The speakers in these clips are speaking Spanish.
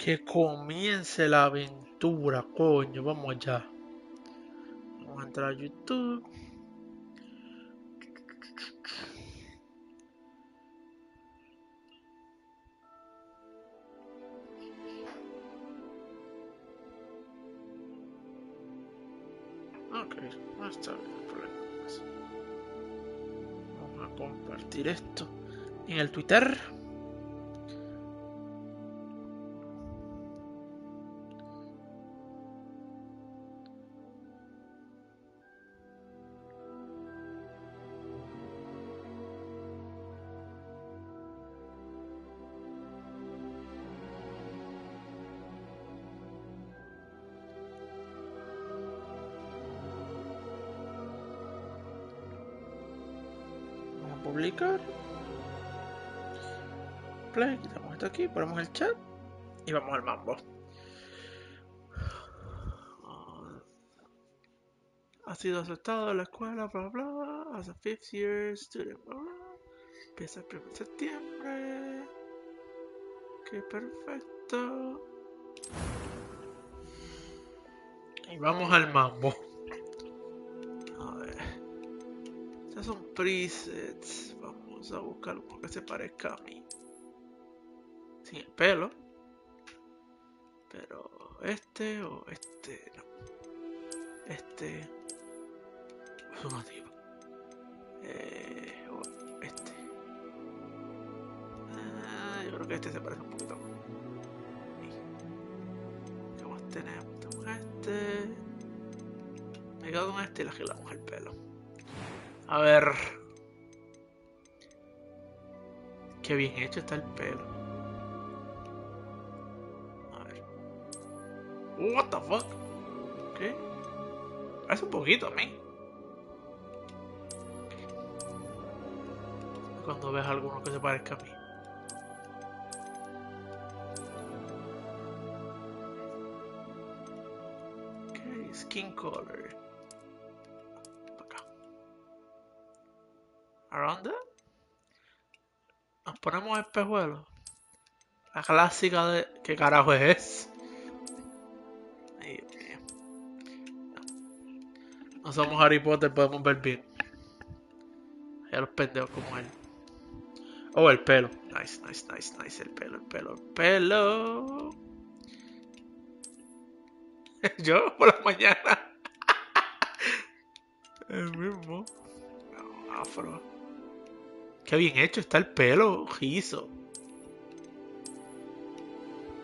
Que comience la aventura, coño. Vamos allá. Vamos a entrar a YouTube. Ok, no está bien el problema. Vamos a compartir esto en el Twitter. Vamos a publicar. Play, quitamos esto aquí, ponemos el chat y vamos al mambo. Ha sido aceptado en la escuela, bla bla, as a 5th year student, bla bla. Empieza el 1 de septiembre. Qué perfecto. Y vamos al mambo. A ver. Estos son presets. Vamos a buscar uno que se parezca a mí. Sin el pelo. Pero este o este, no. Este es una diva. O este. Yo creo que este se parece un poquito más. ¿Qué más tenemos? Tenemos este. Me quedo con este y le agilamos el pelo. A ver. Qué bien hecho está el pelo. A ver. What the fuck? ¿Qué? Parece un poquito a mí. Cuando ves alguno que se parezca a mí. Ok, skin color. Acá. Around it. Nos ponemos espejuelos. La clásica de... ¿Qué carajo es? Ay, Dios mío. No somos Harry Potter, podemos ver bien. Hay a los pendejos como él. Oh, el pelo. Nice, nice, nice, nice. El pelo, el pelo, el pelo. Yo por la mañana. El mismo. No, afro. Qué bien hecho está el pelo, rizo.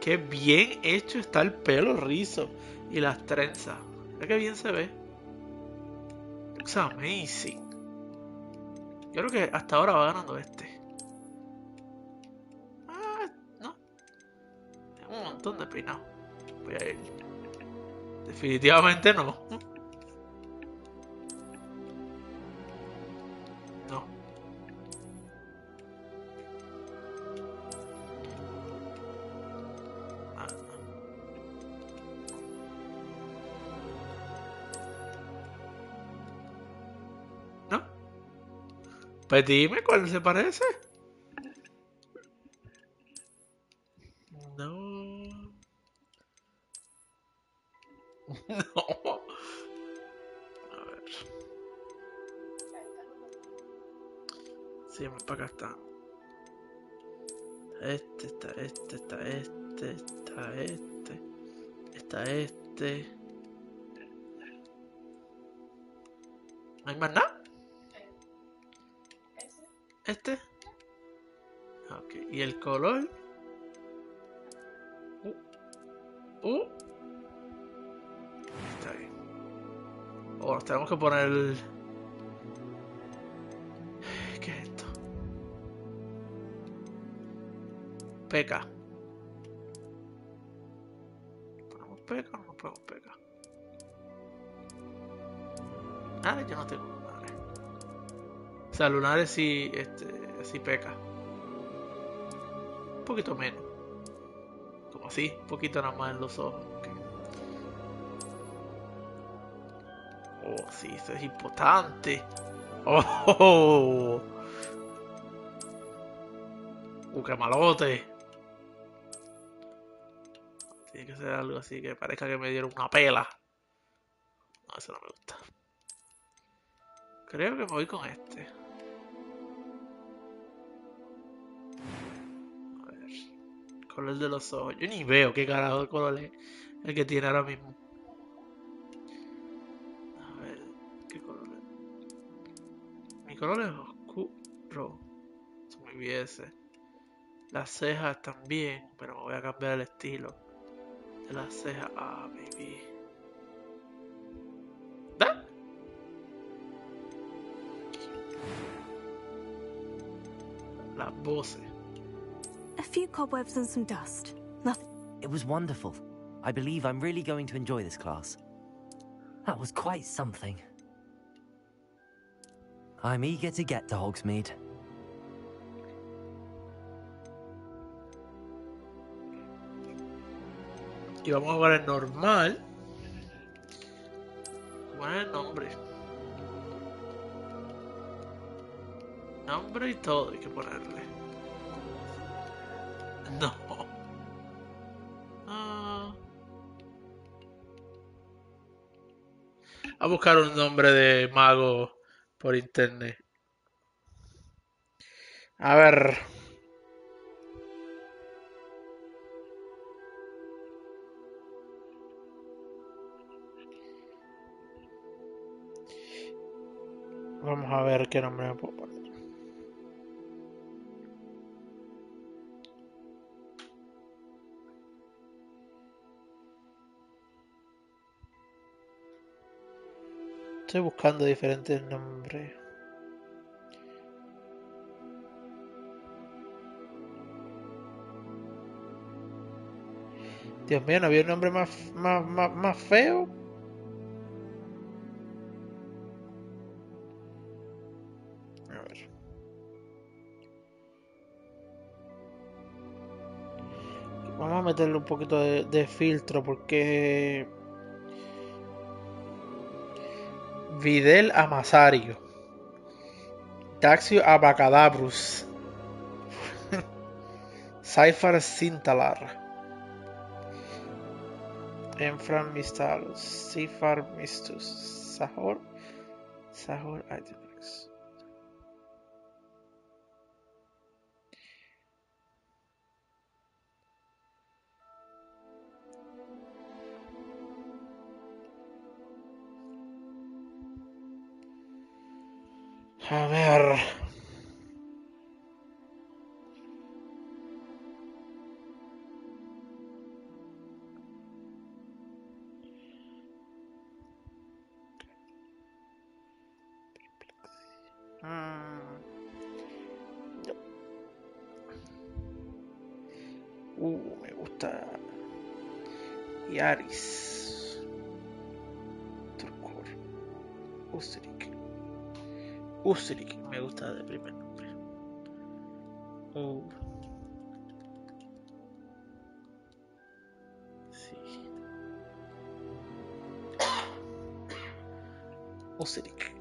Qué bien hecho está el pelo rizo. Y las trenzas. Mira qué bien se ve. Looks amazing. Yo creo que hasta ahora va ganando este. Ah, no. Tengo un montón de peinado. Voy a ir. Definitivamente no. No. ¿No? Pues dime cuál se parece. No. No. A ver. Sí, más para acá está. Este, está este, está este, está este, está este. ¿No hay más nada? ¿Este? Ok, y el color. Está bien. Oh, nos tenemos que poner el... ¿Qué es esto? Peca. ¿Ponemos peca o no ponemos peca? Ah, yo no tengo lunares. O sea, lunares sí, sí peca. Un poquito menos. Como así, un poquito nada más en los ojos. Okay. Oh, sí, eso es importante. Oh, qué malote. que ser algo así que parezca que me dieron una pela. No, eso no me gusta. Creo que me voy con este. A ver. Color de los ojos. Yo ni veo qué carajo de color es el que tiene ahora mismo. A ver, ¿qué color es? Mi color es oscuro. Se me olvidese. Las cejas también, pero me voy a cambiar el estilo de las cejas. Ah, baby. ¿Da? Las voces. A few cobwebs and some dust. Nothing. It was wonderful. I believe I'm really going to enjoy this class. That was quite something. I'm eager to get to Hogsmeade. Y vamos a jugar el normal. Poner el nombre. Nombre y todo hay que ponerle. No. A buscar un nombre de mago por internet. A ver. Vamos a ver qué nombre me puedo poner. Estoy buscando diferentes nombres. Dios mío, ¿no había un nombre más feo? A ver. Vamos a meterle un poquito de filtro porque... Videl Amasario. Daxio Abacadabrus. Cyphar Cintalar. Enfran Mistalus. Cyphar Mistus. Sahor Idenex. A ver. Me gusta. Yaris. Turcor. Usrik, me gusta de primer nombre. Sí. Usrik.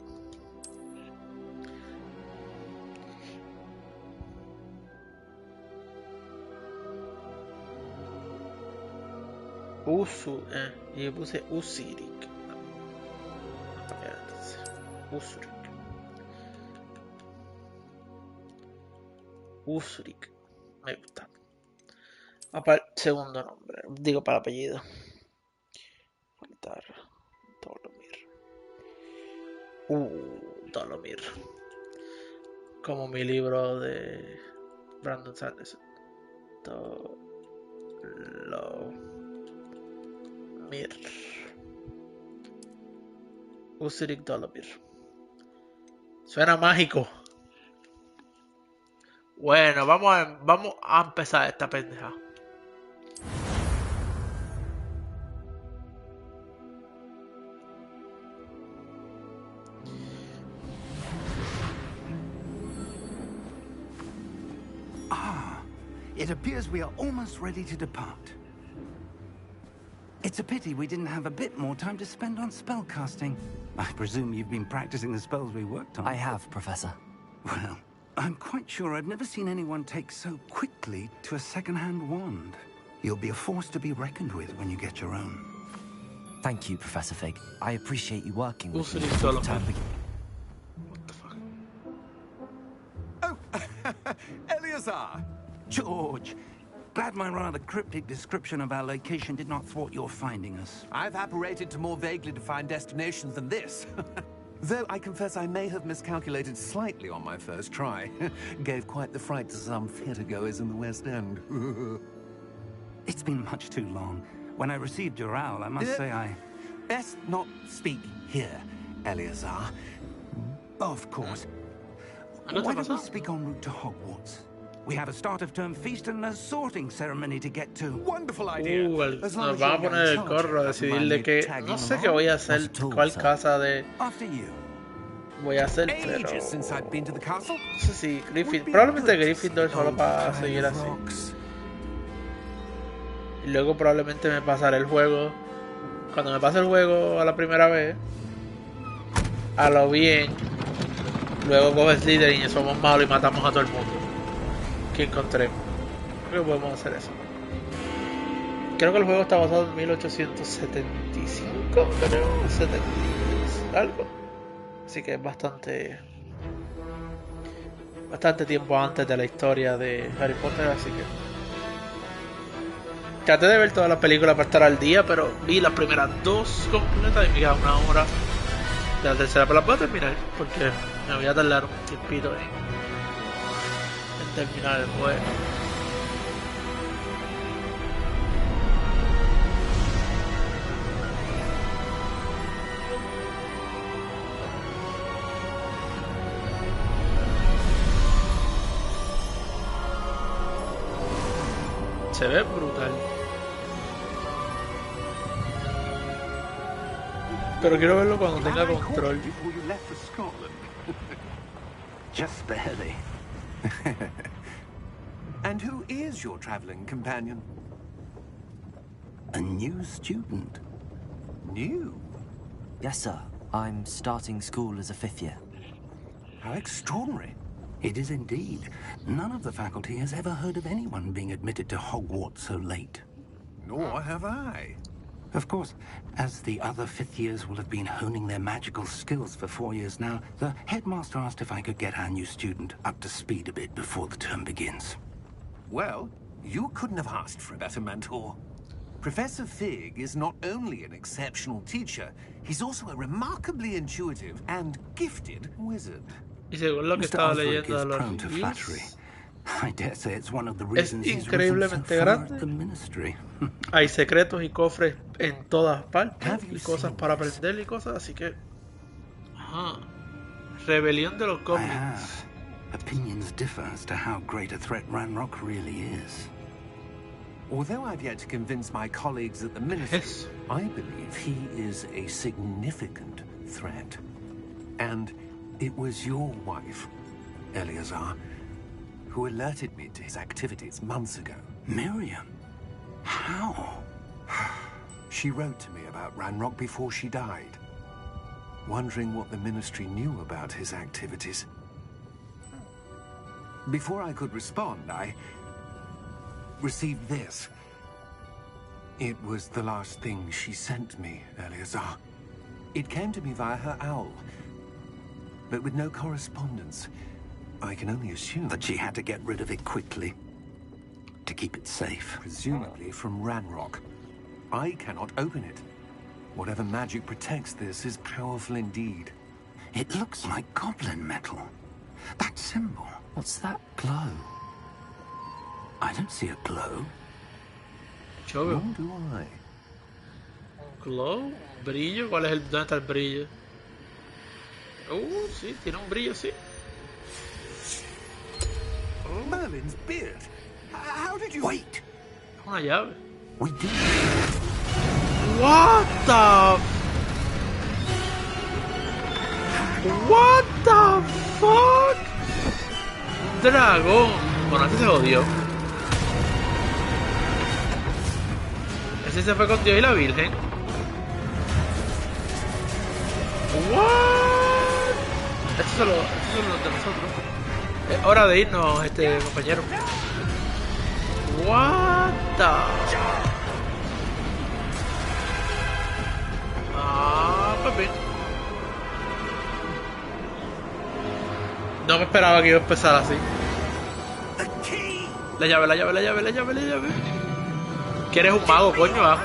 Y yo puse Usirik. Usrik. Usrik. Me gusta. Para el segundo nombre. Digo para el apellido. Faltar. Dolomir. Dolomir. Como mi libro de Brandon Sanderson. Dolomir. Usrik Dolomir. Suena mágico. Bueno, vamos a empezar esta pendeja. It appears we are almost ready to depart. It's a pity we didn't have a bit more time to spend on spellcasting. I presume you've been practicing the spells we worked on. I have, Professor. Well, I'm quite sure I've never seen anyone take so quickly to a second-hand wand. You'll be a force to be reckoned with when you get your own. Thank you, Professor Fig. I appreciate you working with me Usually before the solo. term begins. What the fuck? Oh, Eleazar! George! Glad my rather cryptic description of our location did not thwart your finding us. I've apparated to more vaguely defined destinations than this. Though I confess I may have miscalculated slightly on my first try. Gave quite the fright to some theatregoers in the West End. It's been much too long. When I received your owl, I must say I... Best not speak here, Eleazar. Of course. Ano Why ta don't we pasó? speak en route to Hogwarts? We have a start-of-term feast and a sorting ceremony to get to. Wonderful idea. Nos vamos a poner el corro a decidir de que no sé qué voy a hacer, cuál casa de After you. voy a hacer, pero Ages since I've been to the castle. no sé si Griffin, probablemente Gryffindor solo para seguir así. Y luego probablemente me pasaré el juego. Cuando me pase el juego a la primera vez, a lo bien, luego coges Slytherin y somos malos y matamos a todo el mundo que encontremos. Creo que podemos hacer eso. Creo que el juego está basado en 1875, creo, 70 algo. Así que es bastante tiempo antes de la historia de Harry Potter, así que traté de ver todas las películas para estar al día, pero vi las primeras dos completas y me queda una hora de la tercera, pero las voy a terminar porque me voy a tardar un tiempito en terminar el juego. Se ve brutal. Pero quiero verlo cuando tenga control. Before you left for Scotland. Just barely. And who is your traveling companion? A new student. New? Yes, sir. I'm starting school as a 5th year. How extraordinary. It is indeed. None of the faculty has ever heard of anyone being admitted to Hogwarts so late. Nor have I. Of course, as the other 5th years will have been honing their magical skills for 4 years now, the headmaster asked if I could get our new student up to speed a bit before the term begins. Well, you couldn't have asked for a better mentor. Professor Fig is not only an exceptional teacher, he's also a remarkably intuitive and gifted wizard. Y según lo que Mr. estaba Osric leyendo is de los prone to flattery. reviews, I dare say it's one of the reasons he's risen so increíblemente far grande. at the ministry. hay secretos y cofres en todas partes Have you y cosas seen para this? aprender y cosas, así que ajá. Rebelión de los I cómics. have. Opinions differ as to how great a threat Ranrock really is. Although I've yet to convince my colleagues at the ministry, Yes. I believe he is a significant threat. And it was your wife, Eleazar, who alerted me to his activities months ago. Miriam? How? She wrote to me about Ranrock before she died, wondering what the ministry knew about his activities. Before I could respond, I received this. It was the last thing she sent me, Eleazar. It came to me via her owl, but with no correspondence. I can only assume That she had to get rid of it quickly. To keep it safe. presumably from Ranrock. I cannot open it. Whatever magic protects this is powerful indeed. It looks like goblin metal. That symbol. What's that glow? I don't see a glow. Yo veo Nor do I. un glow, un brillo. ¿Cuál es el dónde está el brillo? Sí, tiene un brillo, sí. Merlin's beard. How did you... Wait! Es una llave. We did. What the fuck? Dragón. Bueno, este se jodió. Ese se fue con Dios y la Virgen. What? Estos son los de nosotros. Es hora de irnos, compañero. What? vuelta. Ah, pues bien. No me esperaba que iba a empezar así. La llave, la llave, la llave, la llave, la llave. Que eres un mago, coño, ah.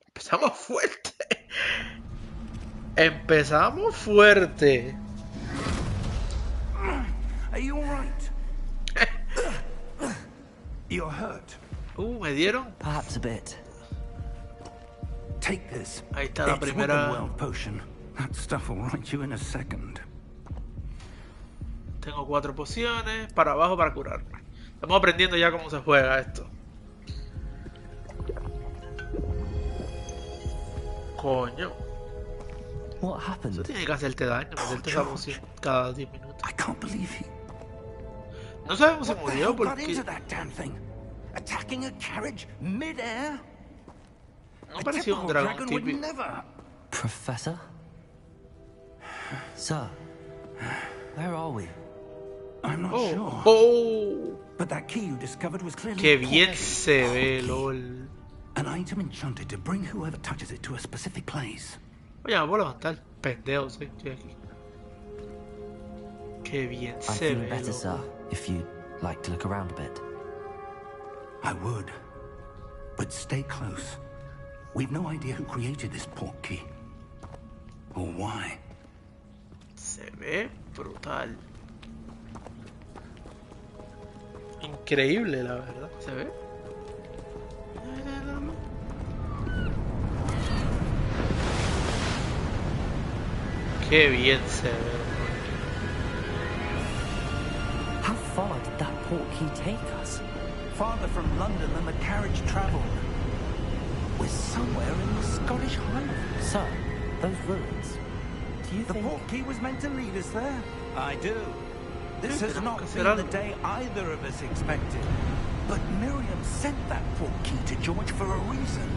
Empezamos fuerte. Empezamos fuerte. Are you all right? You're hurt. Me dieron. Perhaps a bit. Take this. Ahí está la It's primera. Wiggenweld potion. That stuff will right you in a second. Tengo 4 pociones. Para abajo para curarme. Estamos aprendiendo ya cómo se juega esto. Coño. What Eso happened? tiene que hacerte daño. Meterte esa poción cada 10 minutos. I can't believe he... No sabemos si What the murió hell got porque into that damn thing? Attacking a carriage mid-air? no A parecía un typical dragón dragon would típico. never. Professor? Sir, where are we? I'm not Oh, sure. oh, But that key you discovered was clearly qué a bien portkey. se ve, lol. An item enchanted to bring whoever touches it to a specific place. Oye, me puedo levantar, pendejo, sí, estoy aquí. Qué bien I'm se feeling ve, better, sir, loco. if you'd like to look around a bit. I would. But stay close. We've no idea who created this portkey. Or why. Se ve brutal. Increíble, la verdad. ¿Se ve? Qué bien se ve. How far did that portkey take us? Farther from London than the carriage travelled. We're somewhere in the Scottish Highlands. Sir, those ruins. Do you The think... portkey was meant to lead us there. I do. This has not tenemos que been hacer the algo. day either of us expected. But Miriam sent that portkey to George for a reason.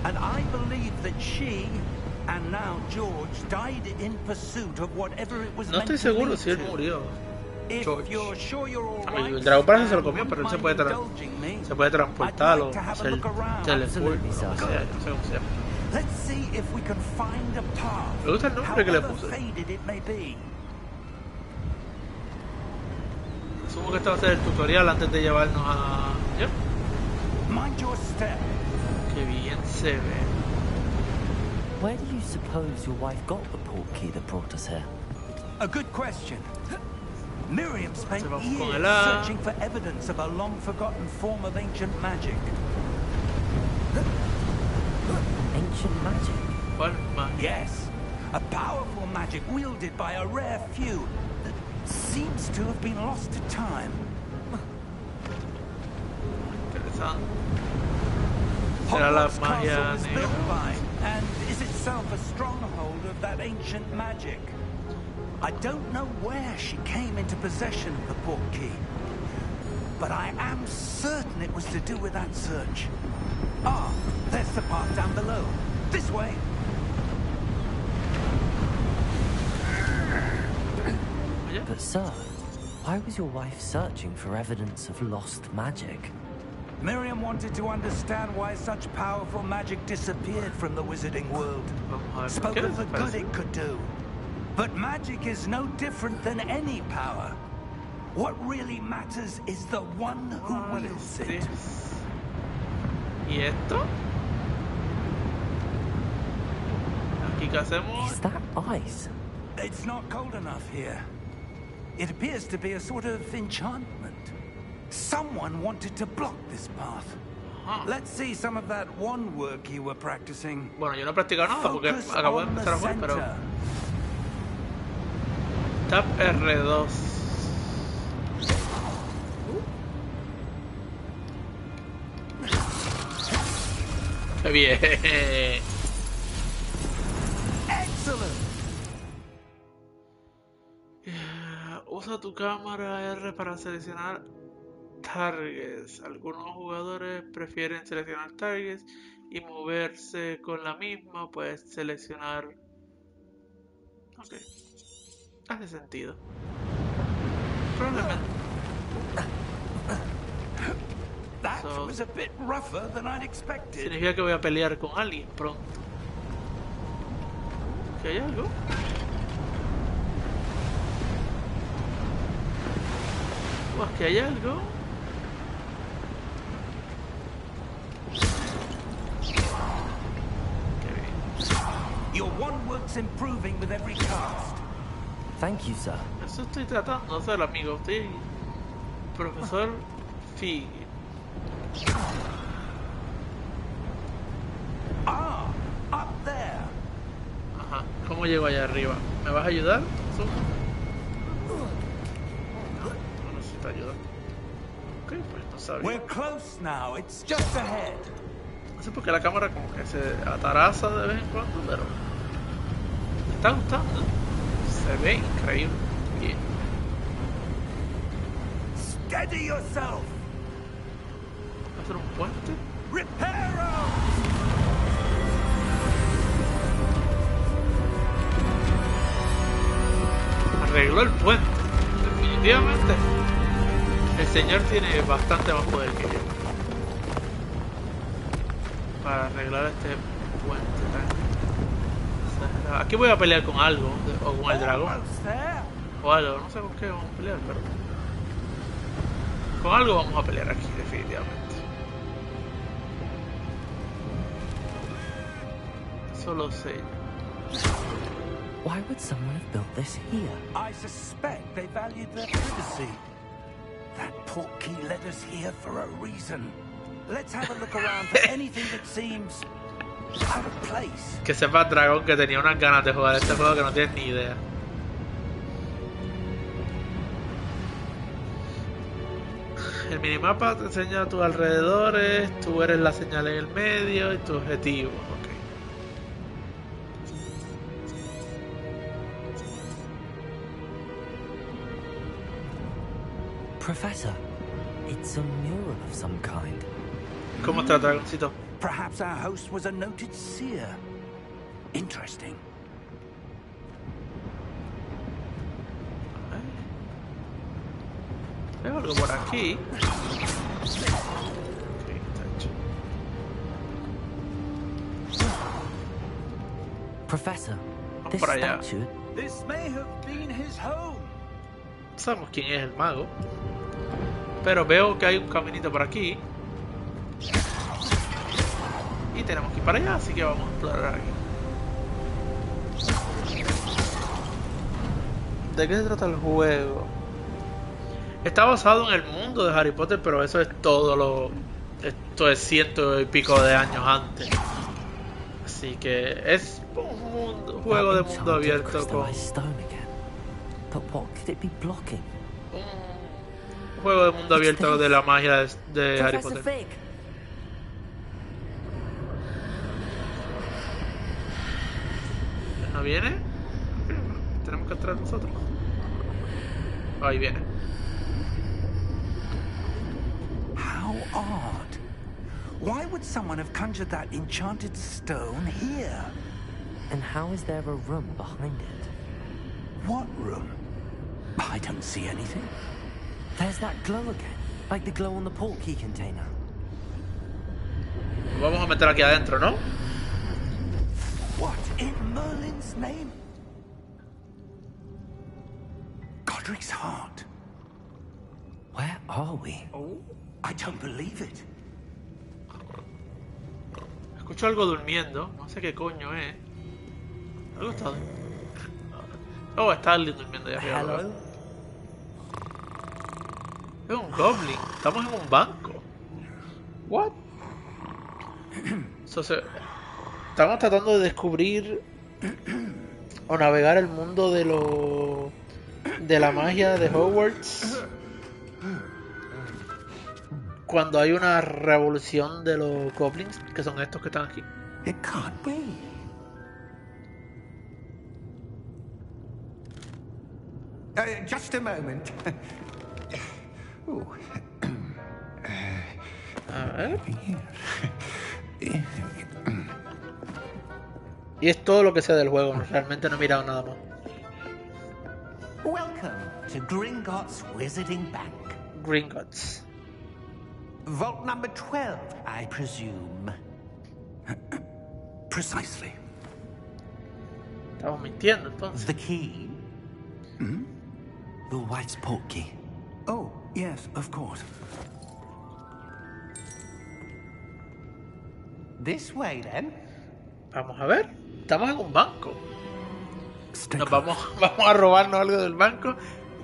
And I believe that she, and now George, died in pursuit of whatever it was No meant estoy to seguro lead si él to. murió. If George. you're sure you're all A mí, right, el dragón parece que se lo and comió, pero él se wouldn't puede, mind indulging me, se puede transportar I'd o like to have a hacer look around. teleport, Absolutely, lo que sir. sea, no sé cómo se llama. Let's see if we can find a path. Me gusta el nombre que le however puse. faded it may be. Asumo que este va a ser el tutorial antes de llevarnos a... ¿Ya? Mind your step. Qué bien se ve. Where do you suppose your wife got the portkey that brought us here? A good question. Miriam spent Se va con years el A. searching for evidence of a long-forgotten form of ancient magic. Ancient magic? ¿Cuál más? Yes, a powerful magic wielded by a rare few that seems to have been lost to time. Interesante. Será la Hogwarts magia Castle was negra. built by, and is itself a stronghold of that ancient magic. I don't know where she came into possession of the portkey, but I am certain it was to do with that search. Ah, there's the path down below. This way. Oye, But sir, why was your wife searching for evidence of lost magic? Miriam wanted to understand why such powerful magic disappeared from the wizarding world. vamos a ver. Spoke ¿Qué of the good parece? it could do. But magic is no different than any power. What really matters is the one who wields it. ¿Y esto? Aquí qué hacemos. Is that ice? It's not cold enough here. It appears to be a sort of enchantment. Someone wanted to block this path. Ajá. Let's see some of that one work you were practicing. Bueno, yo no he practicado nada porque Focus acabo de on the empezar a jugar, pero... center. Tap R2. ¡Qué bien! Excellent. Usa tu cámara R para seleccionar targets. Algunos jugadores prefieren seleccionar targets y moverse con la misma. Puedes seleccionar... Ok. Hace sentido. Probablemente. That was a bit rougher than I'd expected. Significa que voy a pelear con alguien pronto. ¿Que hay algo? Pues que hay algo. Qué bien. Your one work's improving with every cast. Thank you, sir. Eso estoy tratando de hacer, amigo. Estoy... Profesor Fig. Ah, up there. Ajá. ¿Cómo llego allá arriba? ¿Me vas a ayudar? No necesito ayuda. Ok, pues no sabía. We're close now. It's just ahead. No sé por qué la cámara como que se ataraza de vez en cuando, pero... ¿Me está gustando? Se ve increíble. Bien. Steady yourself. ¿Va a ser un puente? Reparo. Arregló el puente. Definitivamente. El señor tiene bastante más poder que yo. Para arreglar este puente tan... Aquí voy a pelear con algo. O con el dragón. Almost there. O algo. No sé con qué vamos a pelear, pero... Con algo vamos a pelear aquí, definitivamente. Solo sé. Why would someone have built this here? I suspect they valued their privacy. That portkey led us here for a reason. Let's have a look around for anything that seems out of place. Que sepa dragón que tenía unas ganas de jugar este juego que no tienes ni idea. El minimapa te enseña a tus alrededores, tú eres la señal en el medio y tu objetivo. Ok. Professor, it's a mural of some kind. ¿Cómo está, dragoncito? Perhaps our host was a noted seer. Interesting. Veo algo por aquí. Ok, está hecho. Professor, Vamos this por allá. statue... This may have been his home. No sabemos quién es el mago. Pero veo que hay un caminito por aquí. Y tenemos que ir para allá, así que vamos a explorar aquí. ¿De qué se trata el juego? Está basado en el mundo de Harry Potter, pero eso es todo lo... Esto es ciento y pico de años antes. Así que es un juego de mundo abierto con... But what could it be blocking? Un juego de mundo abierto de la magia de Harry Professor Potter. Fig. ¿No viene? Tenemos que entrar nosotros. Ahí viene. How odd. Why would someone have conjured that enchanted stone here? And how is there a room behind it? What room? I don't see anything. There's that glow again, like the glow on the portkey container. Nos vamos a meter aquí adentro, ¿no? What in Merlin's name? Godric's heart. Where are we? I don't believe it. Escucho algo durmiendo. No sé qué coño es. Algo está durmiendo. Oh, está alguien durmiendo ahí arriba. Hello? Es un goblin. Estamos en un banco. What? Estamos tratando de descubrir o navegar el mundo de la magia de Hogwarts cuando hay una revolución de los goblins, que son estos que están aquí. It can't be. Just a moment. Ooh. A ver. Y es todo lo que sé del juego. Realmente no he mirado nada más. Welcome to Gringotts Wizarding Bank. Gringotts. Vault number 12, I presume. Precisely. Estamos mintiendo entonces. The key? Your wife's port key. Oh, yes, of course. This way, then. Vamos a ver. Estamos en un banco. Stay Nos close. vamos a robarnos algo del banco.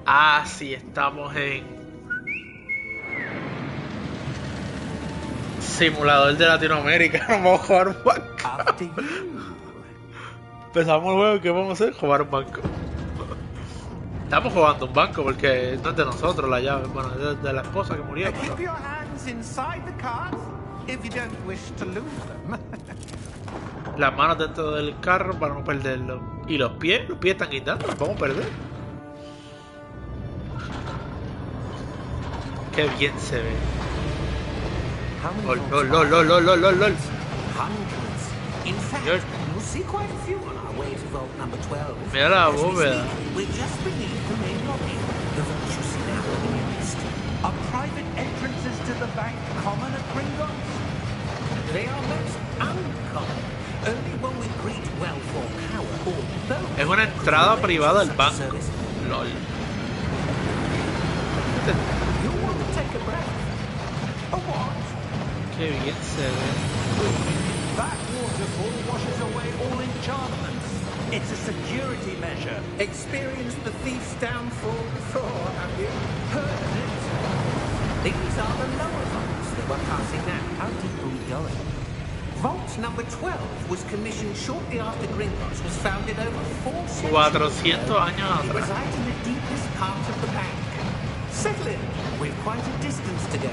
Ah, sí, estamos en simulador de Latinoamérica. Vamos a jugar un banco. After you. Empezamos el juego. ¿Qué vamos a hacer? Jugar un banco. Estamos jugando un banco porque no es de nosotros la llave. Bueno, es de la esposa que murió. Keep your hands inside the cart if you don't wish to lose them. Las manos dentro del carro para no perderlo. Y los pies están quitando, los vamos a perder. Qué bien se ve. Lol. Hundreds. In fact, Dios. you'll see quite a few on our way to vault number 12. Mira la As we bóveda. speak, we're just beneath the main lobby. The vault you see now on the east. Are private entrances to the bank common at Gringotts? They are most uncommon. Only when we greet wealth or power or both. Es una entrada privada al banco. Service. Lol. You want to take a breath? A what? Qué bien se ve. That waterfall washes away all enchantments. It's a security measure. Experienced the thief's downfall before, have you? Heard of it? These are the lower vaults that we're passing now. How deep are we going? Vault number 12 was commissioned shortly after Gringotts was founded over 4 centuries 400 años It atrás. resides in the deepest part of the bank. Settle in. We've quite a distance to go.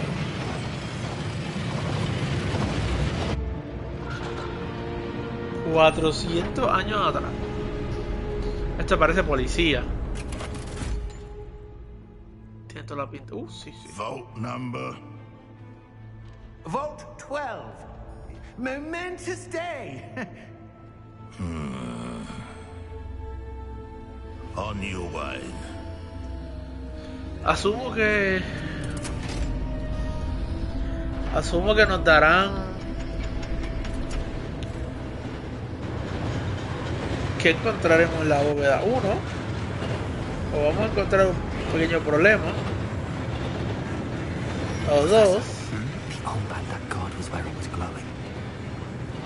400 años atrás. Esto parece policía. Tiene toda la pinta. Sí. Vault number. Vault 12. Momentous day. On your way. Asumo que nos darán que encontraremos en la bóveda 1 o vamos a encontrar un pequeño problema o 2. The old that card was where it was glowing.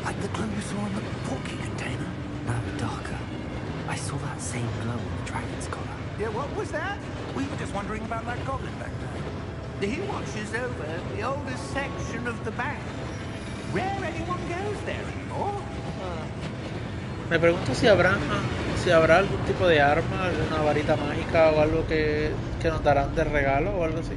Like the glow you saw in the porky container. No, darker. I saw that same glow on the dragon's collar. Yeah, what was that? We were just wondering about that goblin back there. He watches over the oldest section of the bank. Rare anyone goes there anymore. Me pregunto si habrá algún tipo de arma, alguna varita mágica o algo que nos darán de regalo o algo así.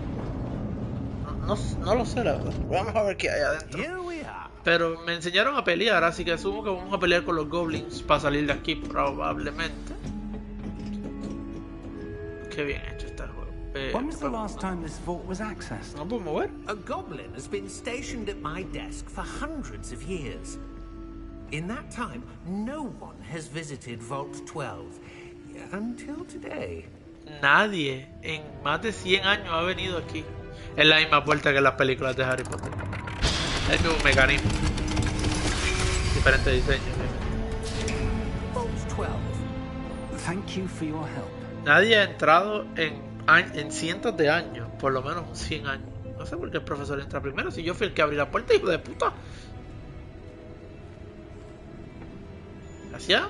No lo sé, la verdad. Vamos a ver qué hay adentro. Here we are. Pero me enseñaron a pelear, así que asumo que vamos a pelear con los goblins para salir de aquí probablemente. Qué bien hecho está el juego. When was the last time this vault was accessed? ¿No puedo mover? A goblin has been stationed at my desk for hundreds of years. In that time, no one has visited Vault 12 until today. Nadie en más de 100 años ha venido aquí. Es la misma puerta que en las películas de Harry Potter. El mismo mecanismo. Diferente diseño. Vault 12. Thank you for your help. Nadie ha entrado en cientos de años. Por lo menos 100 años. No sé por qué el profesor entra primero. Si yo fui el que abrí la puerta, hijo de puta. Gracias.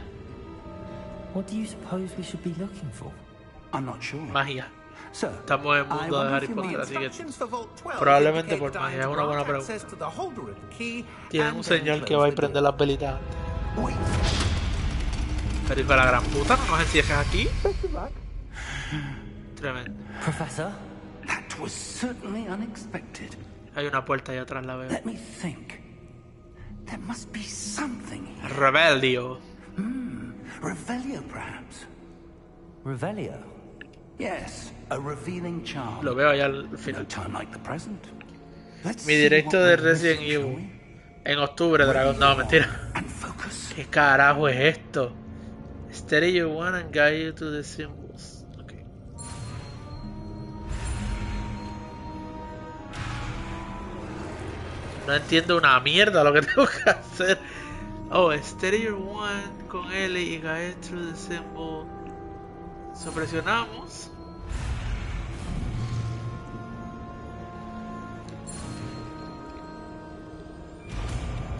What do you suppose we should be looking for? I'm not sure. Magia. Sir, Estamos en el I mundo de wonder Harry if you Potter, might- así que Instructions for Vault 12 probablemente indicate por that I magia. Es am una buena to grant pregunta. access to the holder of the key Tienen and un then señor que close va a the prender door. las velitas antes. Wait. Pero hijo de la gran puta, no nos encierres aquí. Tremendo. Professor? that was certainly unexpected. Hay una puerta ahí atrás, la veo. Let me think. There must be something here. Rebeldio. Revelio, perhaps. Revelio? Yes, a revealing charm. Lo veo allá al No final. time like the present. Let's Mi see directo what de we're missing, Resident shall Evil. we? En octubre, Dragon. No, mentira. And focus. ¿Qué carajo es esto? Steady your one and guide you to the symbols. Okay. No entiendo una mierda lo que tengo que hacer. Oh, steady your wand con L y guide through the symbol. So presionamos.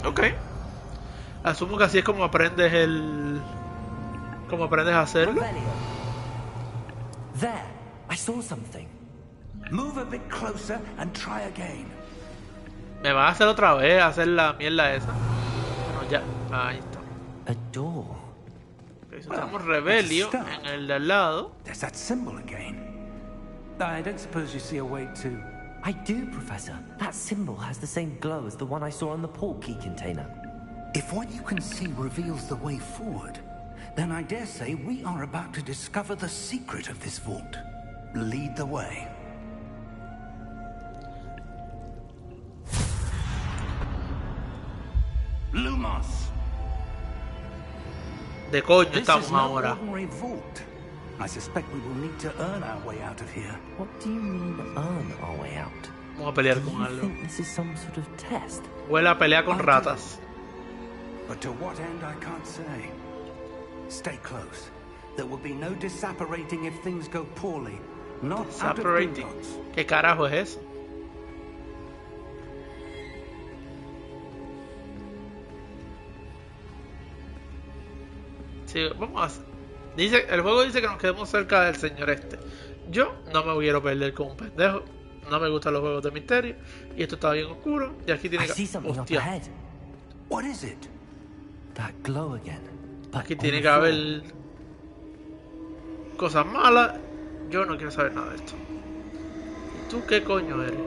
Ok. Asumo que así es como aprendes a hacerlo. There, I saw something. Move a bit closer and try again. Me van a hacer otra vez, hacer la mierda esa. Bueno, ya. Ahí está. A door. Okay, so tenemos Rebelio en el de al lado. There's that symbol again. I don't suppose you see a way to... I do, Professor. That symbol has the same glow as the one I saw on the port key container. If what you can see reveals the way forward, then I dare say we are about to discover the secret of this vault. Lead the way. Lumos! De coño This estamos is no ahora. ordinary vault. I suspect we will need to earn our way out of here. What do you mean, earn our way out? Vamos a pelear Do con you algo. think this is some sort of test? Huele a pelea con ratas. But to what end, I can't say. Stay close. There will be no disapparating if things go poorly. Not out of Separating. Boondocks. ¿Qué carajo es eso? Sí, vamos a... Dice, el juego dice que nos quedemos cerca del señor este. Yo no me quiero perder con un pendejo. No me gustan los juegos de misterio. Y esto está bien oscuro. Y aquí tiene I see que... something up Hostia. ahead. What is it? That glow again. But Aquí on tiene the que floor. haber... cosas malas. Yo no quiero saber nada de esto. ¿Y tú qué coño eres?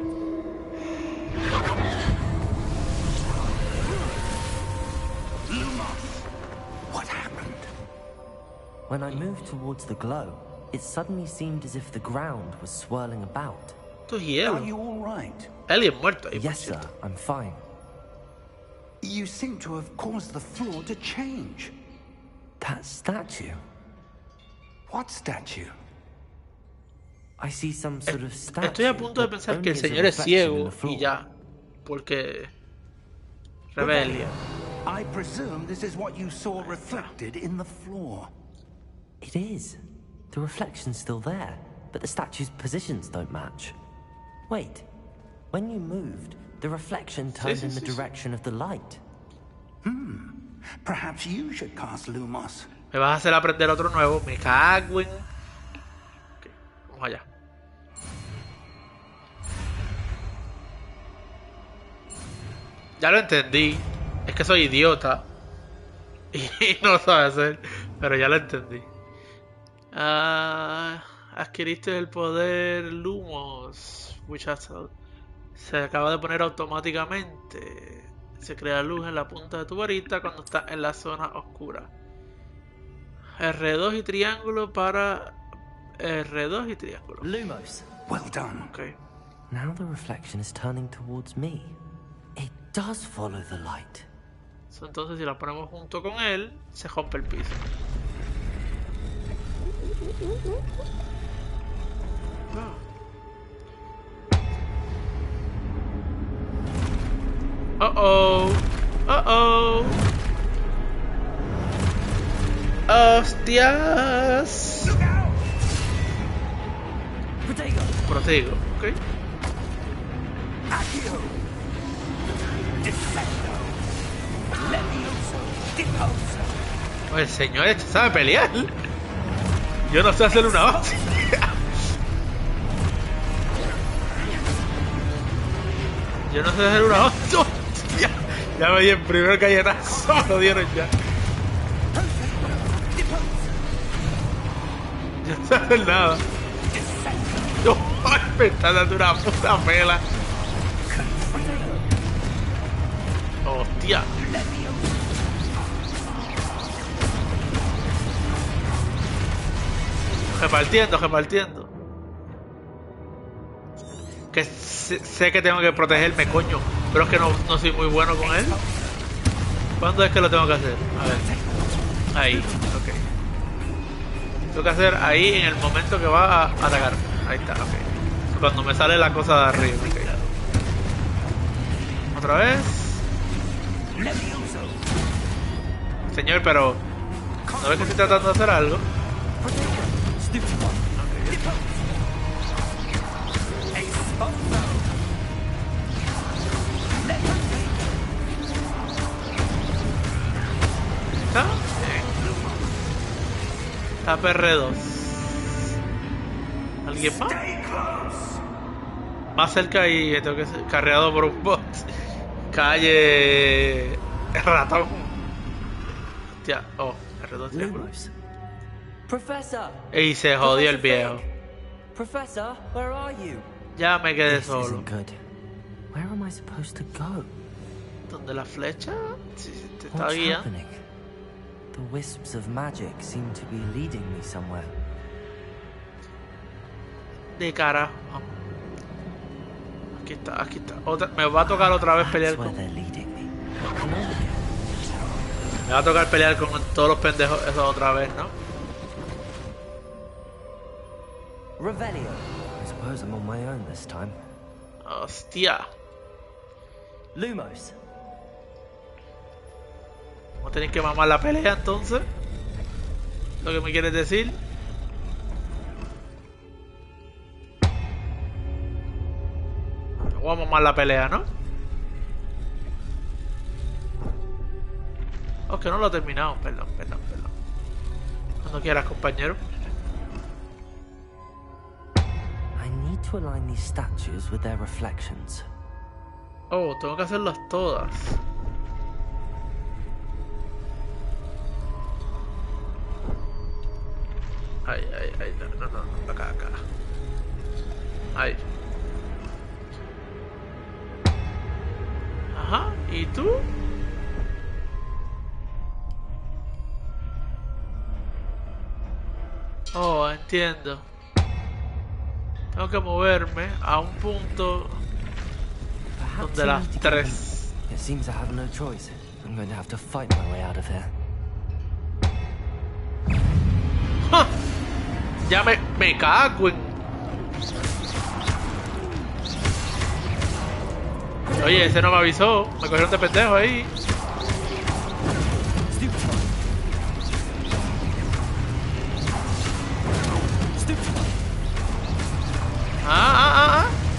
What happened? When I moved towards the glow, it suddenly seemed as if the ground was swirling about. Esto es Are hielo. you all right? Alien muerto ahí, por Yes, sir, cierto. I'm fine. You seem to have caused the floor to change. That statue. What statue? I see some sort of statue. Estoy a punto de that pensar only que el is a señor es reflection in ciego the floor. y ya. Porque... Rebellion. I presume this is what you saw reflected in the floor. It is. The reflection's still there, but the statue's positions don't match. Wait. When you moved, the reflection turned in the direction of the light. Perhaps you should cast Lumos. Me vas a hacer aprender otro nuevo. Me cago en... Ok, vamos allá. Ya lo entendí. Es que soy idiota. Y no lo sabe hacer. Pero ya lo entendí. Adquiriste el poder Lumos. Se acaba de poner automáticamente. Se crea luz en la punta de tu varita cuando está en la zona oscura. R2 y triángulo para... R2 y triángulo. Lumos. Well done. Ok. Now the reflection is turning towards me. It does follow the light. So, entonces si la ponemos junto con él, se rompe el piso. Uh-oh. Uh-oh. ¡Hostias! Protego, ok. Oye, el señor este sabe pelear. Yo no sé hacer una hostia. Yo no sé hacer una hostia. Ya me di el primer galletazo, me lo dieron ya. Yo no sé hacer nada. Yo me está dando una puta pela. Hostia. Repartiendo. Que sé que tengo que protegerme, coño. Pero es que no soy muy bueno con él. ¿Cuándo es que lo tengo que hacer? A ver. Ahí, ok. Tengo que hacer ahí en el momento que va a atacar. Ahí está, ok. Cuando me sale la cosa de arriba, ok. Otra vez. Señor, pero... ¿no ves que estoy tratando de hacer algo? ¿Está? Está PR2. ¿Alguien más? Más cerca y tengo que ser carreado por un bot. Calle... ratón. Hostia, oh, R2. Professor. Y se jodió el viejo. Professor, where are you? Ya me quedé This solo. isn't good. Where am I supposed to go? ¿Dónde la flecha? Sí, te está What's guiando. happening? The wisps of magic seem to be leading me somewhere. De cara. Vamos. Aquí está, aquí está. Me va a tocar otra vez pelear That's where con... they're leading me. Me va a tocar pelear con todos los pendejos eso otra vez, ¿no? Revelio. I suppose I'm on my own this time. Hostia. Lumos. Vamos a tener que mamar la pelea entonces. ¿Lo que me quieres decir? Vamos a mamar la pelea, ¿no? Oh, que no lo he terminado. Perdón. Cuando quieras, compañero. I need to align these statues with their reflections. Oh, tengo que hacerlas todas. Ay, no, acá. Ahí. Ajá, ¿y tú? Oh, entiendo. Tengo que moverme a un punto donde las tres. It seems I have no choice. I'm going to have to fight my way out of here. ¡Ja! Ya me cago en... Oye, ese no me avisó. Me cogieron de pendejo ahí.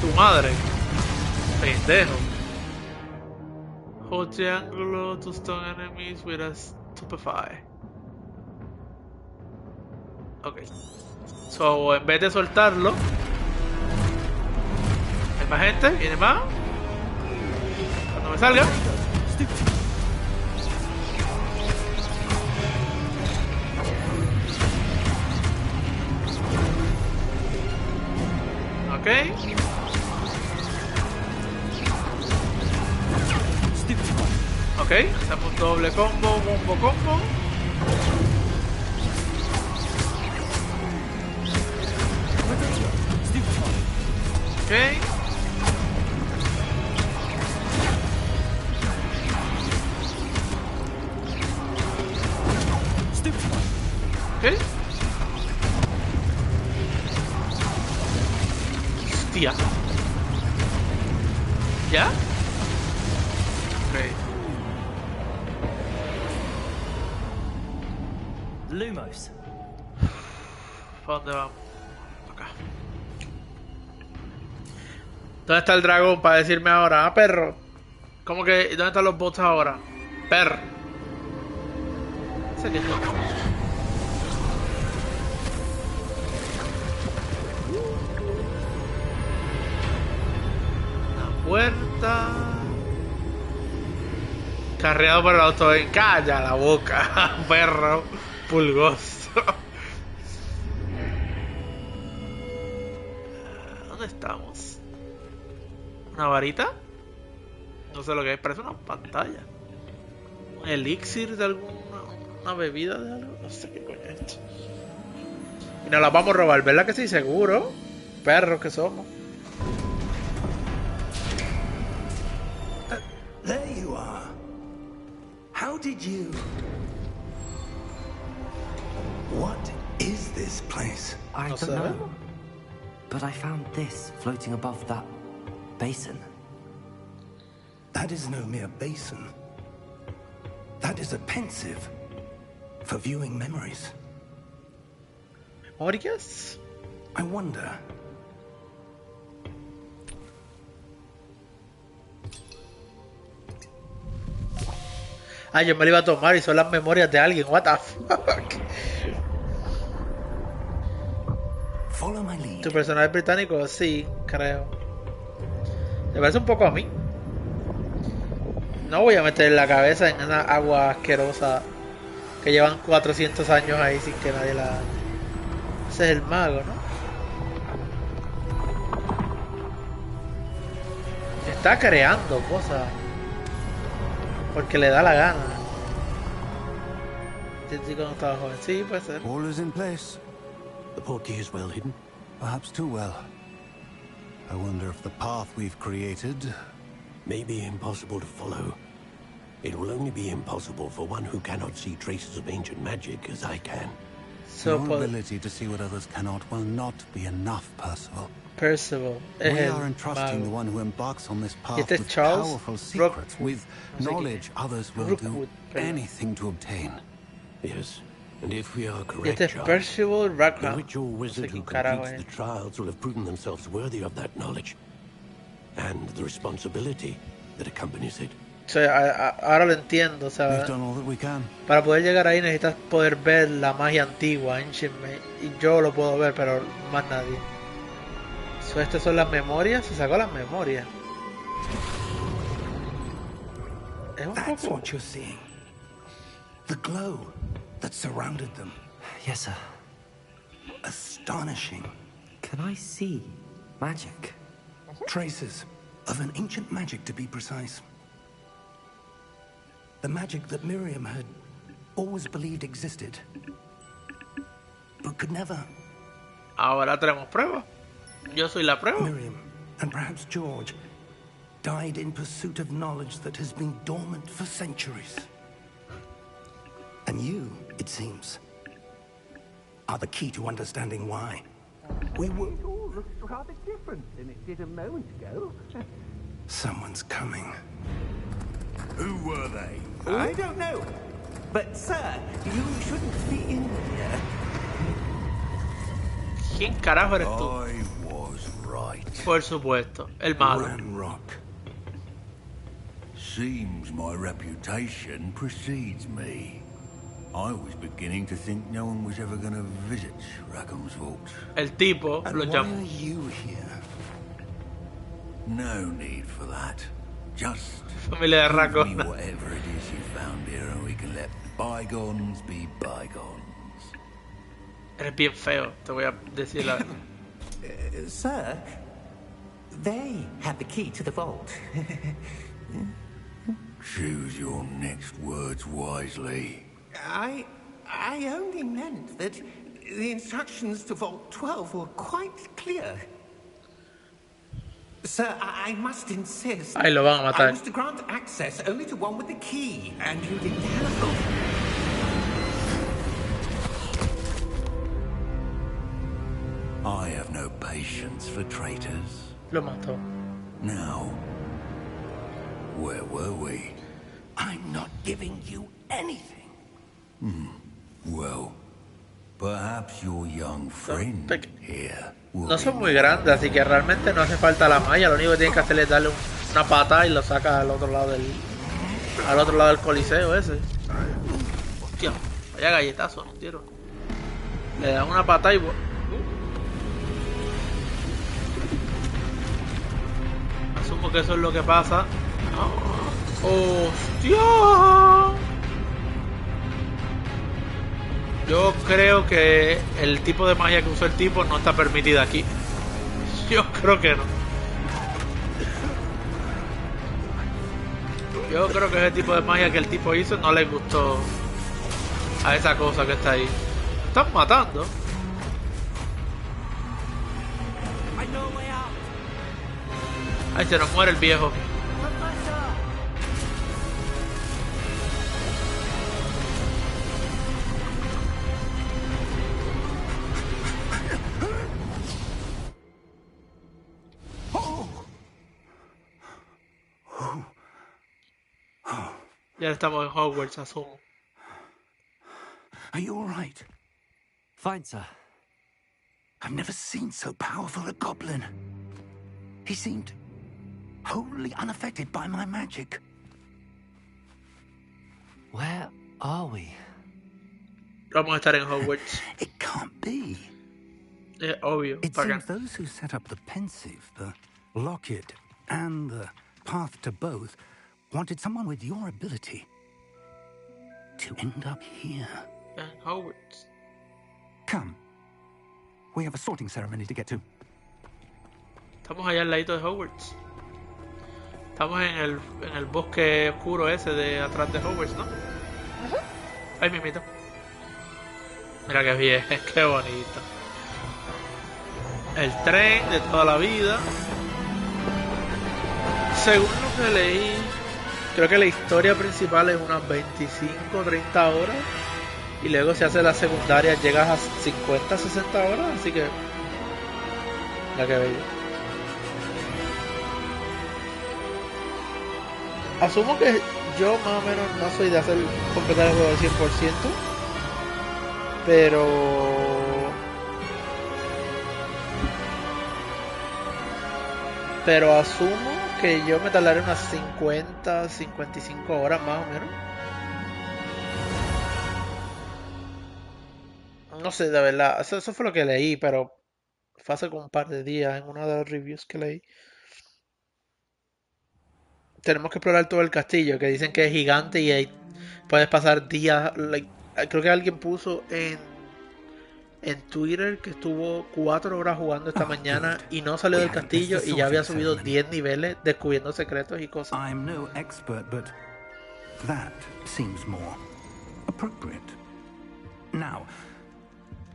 Tu madre. Pendejo. Hold triangle to stun enemies with a stupefy. Ok. So, en vez de soltarlo, hay más gente, viene más. Cuando me salga. Ok. Ok, hacemos un doble combo. Ok. Ok. Hostia. ¿Ya? Ok. Lumos. ¿Para dónde vamos? Acá. ¿Dónde está el dragón para decirme ahora? Ah, perro. ¿Cómo que? ¿Dónde están los bots ahora? Perro. ¿Qué es esto? Una puerta. Carreado por el auto. Calla la boca, perro pulgoso. ¿Dónde estamos? ¿Una varita? No sé lo que es, parece una pantalla. ¿Un elixir de alguna una bebida de algo? No sé qué coño es esto. Y nos la vamos a robar, ¿verdad que sí? Seguro. Perros que somos. There you are. How did you... What is this place? I No don't sé. know. But I found this floating above that basin. That is no mere basin. That is a pensive for viewing memories. ¿Memorias? I wonder. Ah, yo me lo iba a tomar y son las memorias de alguien. What the fuck? Follow my lead. ¿Tu personaje británico? Sí, creo. Me parece un poco a mí. No voy a meter la cabeza en una agua asquerosa que llevan 400 años ahí sin que nadie la... Ese es el mago, ¿no? Está creando cosas porque le da la gana. Desde cuando estaba joven. Sí, puede ser. All is in place. The portkey is well hidden. Perhaps too well. I wonder if the path we've created may be impossible to follow. It will only be impossible for one who cannot see traces of ancient magic as I can. So, Your ability to see what others cannot will not be enough, Percival. Percival. We are entrusting the one who embarks on this path with powerful secrets, with knowledge others will do anything to obtain. Yes, and if we are correct, Percival the witch or wizard who completes the trials will have proven themselves worthy of that knowledge and the responsibility that accompanies it. O sea, ahora lo entiendo, o sea, para poder llegar ahí necesitas poder ver la magia antigua, Ancient Magic, y yo lo puedo ver, pero más nadie. So, estas son las memorias, se sacó las memorias. That's what you're seeing. The glow that surrounded them. Yes, sir. Astonishing. Can I see magic? Traces of an ancient magic, to be precise. The magic that Miriam had always believed existed, but could never. Ahora tenemos pruebas. Yo soy la prueba. Miriam, and perhaps George, died in pursuit of knowledge that has been dormant for centuries. And you, it seems, are the key to understanding why. We would all look rather different than it did a moment ago. Someone's coming. Who were they? I don't know. But, sir, you shouldn't be in here. ¿Quién carajo eres tú? I was right. Por supuesto, el malo. Rock. Seems my reputation precedes me. I was beginning to think no one was ever going to visit Rackham's vault. El tipo lo llamó. Why are you here? No need for that. Just Familia de Racco. give me whatever it is you found here and we can let bygones be bygones. Eres bien feo, te voy a decir la... Sir, they had the key to the vault. Choose your next words wisely. I only meant that the instructions to Vault 12 were quite clear. Sir, I must insist. Ahí lo van a matar. I was to grant access only to one with the key, and you didn't have it. I have no patience for traitors. Lo mató. Now, where were we? I'm not giving you anything. Well, perhaps your young friend here will No son muy grandes, así que realmente no hace falta la malla. Lo único que tienes que hacer es darle una patada y lo sacas al otro lado del coliseo ese. Hostia, vaya galletazo, no tiro. Le dan una patada y... Asumo que eso es lo que pasa. ¡Hostia! Yo creo que el tipo de magia que usó el tipo no está permitida aquí. Yo creo que no. Yo creo que ese tipo de magia que el tipo hizo no le gustó a esa cosa que está ahí. Están matando. Ay, se nos muere el viejo. Ya estamos en Hogwarts, asumo. Are you all right? Fine, sir. I've never seen so powerful a goblin. He seemed wholly unaffected by my magic. Where are we? Vamos a estar en Hogwarts. It can't be. Es obvio. It seems those who set up the pensive, the locket, and the path to both wanted someone with your ability to end up here. En Hogwarts. Come. We have a sorting ceremony to get to. Estamos allá al ladito de Hogwarts. Estamos en el bosque oscuro ese de atrás de Hogwarts, ¿no? Ahí mismito. Mira qué bien, qué bonito. El tren de toda la vida. Según lo que leí, creo que la historia principal es unas 25 o 30 horas. Y luego si hace la secundaria llegas a 50, 60 horas. Así que... mira qué bello. Asumo que yo más o menos no soy de hacer completar el juego al 100%. Pero asumo que yo me tardaré unas 50, 55 horas más o menos. No sé, de verdad, eso fue lo que leí, pero fue hace como un par de días en una de las reviews que leí. Tenemos que explorar todo el castillo, que dicen que es gigante y ahí puedes pasar días. Creo que alguien puso en Twitter que estuvo 4 horas jugando esta mañana y no salió del castillo y ya había subido 10 niveles descubriendo secretos y cosas. I'm no expert, but that seems more appropriate. Now,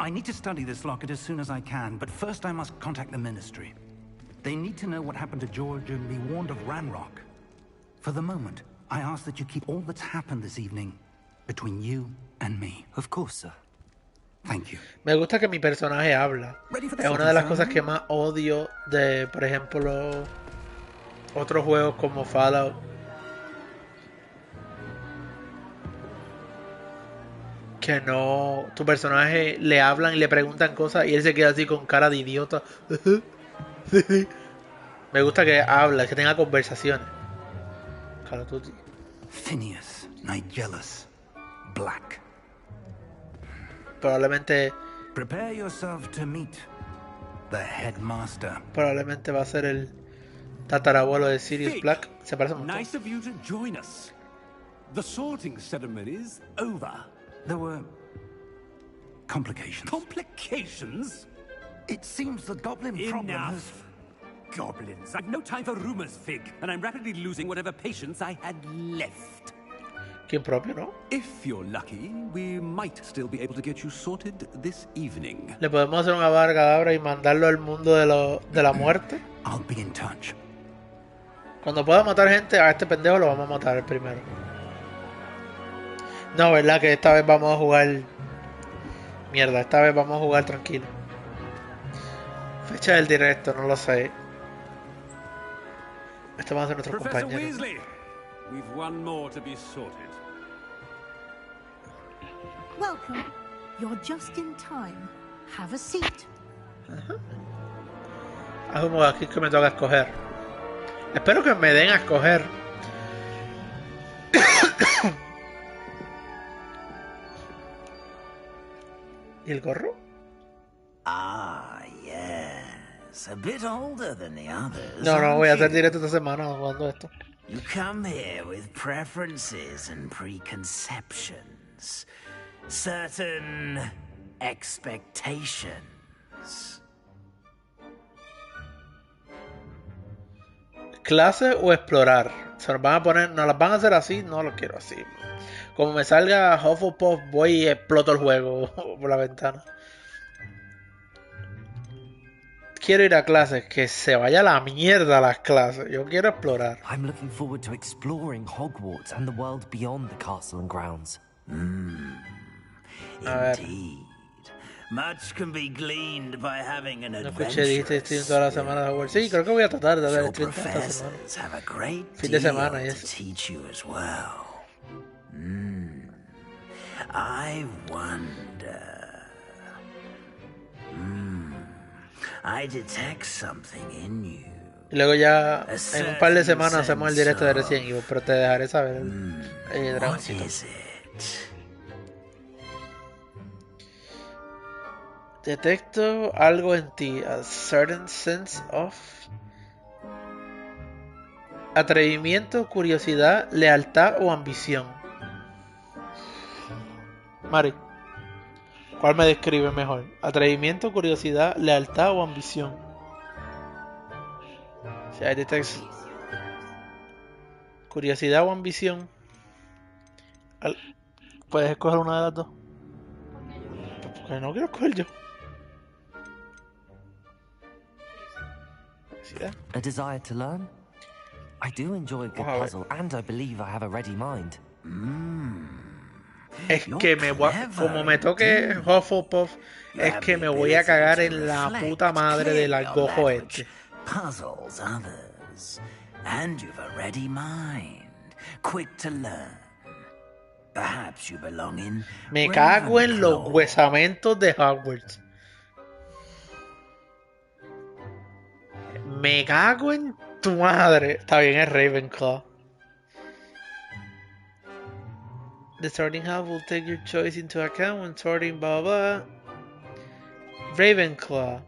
I need to study this locket as soon as I can, but first I must contact the Ministry. They need to know what happened to George and be warned of Ranrock. For the moment, I ask that you keep all that's happened this evening between you and me. Of course, sir. Thank you. Me gusta que mi personaje habla. Es una de las cosas que más odio de, por ejemplo, otros juegos como Fallout. Que no, tu personaje le hablan y le preguntan cosas y él se queda así con cara de idiota. Me gusta que hable, que tenga conversaciones. Call of Duty. Phineas, Nigellus, Black. Probablemente. Prepare yourself to meet the headmaster. Probablemente va a ser el tatarabuelo de Sirius Black. Se parece mucho. Nice of you to join us. The sorting ceremony's over. There were complications. Complications? It seems the goblin problem has... Goblins. I've no time for rumors, Fig, and I'm rapidly losing whatever patience I had left. ¿Quién propio, no? If you're lucky, we might still be able to get you sorted this evening. Le podemos hacer un abracadabra y mandarlo al mundo de la muerte. I'll be in touch. Cuando pueda matar gente, a este pendejo lo vamos a matar el primero. No, verdad que esta vez vamos a jugar... Mierda, esta vez vamos a jugar tranquilo. Fecha del directo, no lo sé. Esto va a ser nuestro compañero. Weasley, we've one more to be sorted. Welcome. You're just in time. Have a seat. Asumo aquí que me toca escoger. Espero que me den a escoger. ¿Y el gorro? Ah, yes. A bit older than the others. No, voy a hacer directo esta semana jugando esto. You come here with preferences and preconceptions. Certain expectations. ¿Clase o explorar? Se nos van a poner, nos las van a hacer así, no lo quiero así. Como me salga Hufflepuff, voy y exploto el juego por la ventana. Quiero ir a clases, que se vaya a la mierda las clases. Yo quiero explorar. I'm looking forward to exploring Hogwarts and the world beyond the castle and grounds. Indeed. Much can be gleaned by having an No escuché, dijiste stream toda la semana de Hogwarts. Sí, creo que voy a tratar de ver stream esta semana. Fin de semana y eso. I wonder. I detect something in you. Y luego ya en un par de semanas hacemos el directo de Resident Evil, pero te dejaré saber el dragoncito. Detecto algo en ti, a certain sense of atrevimiento, curiosidad, lealtad o ambición. Mari, ¿cuál me describe mejor? Atrevimiento, curiosidad, lealtad o ambición. Si hay detecto curiosidad o ambición, puedes escoger una de las dos. Porque no quiero escoger yo. A desire to learn? I do enjoy a good puzzle, and I believe I have a ready mind. Es que me voy a, como me toque Hufflepuff, es que me voy a cagar en la puta madre del algojo este. Puzzles others, and you've a ready mind, quick to learn. Perhaps you belong in. Me cago en los huesamentos de Hogwarts. Me cago en tu madre. Está bien, es Ravenclaw. The sorting hat will take your choice into account when sorting blah blah. Ravenclaw.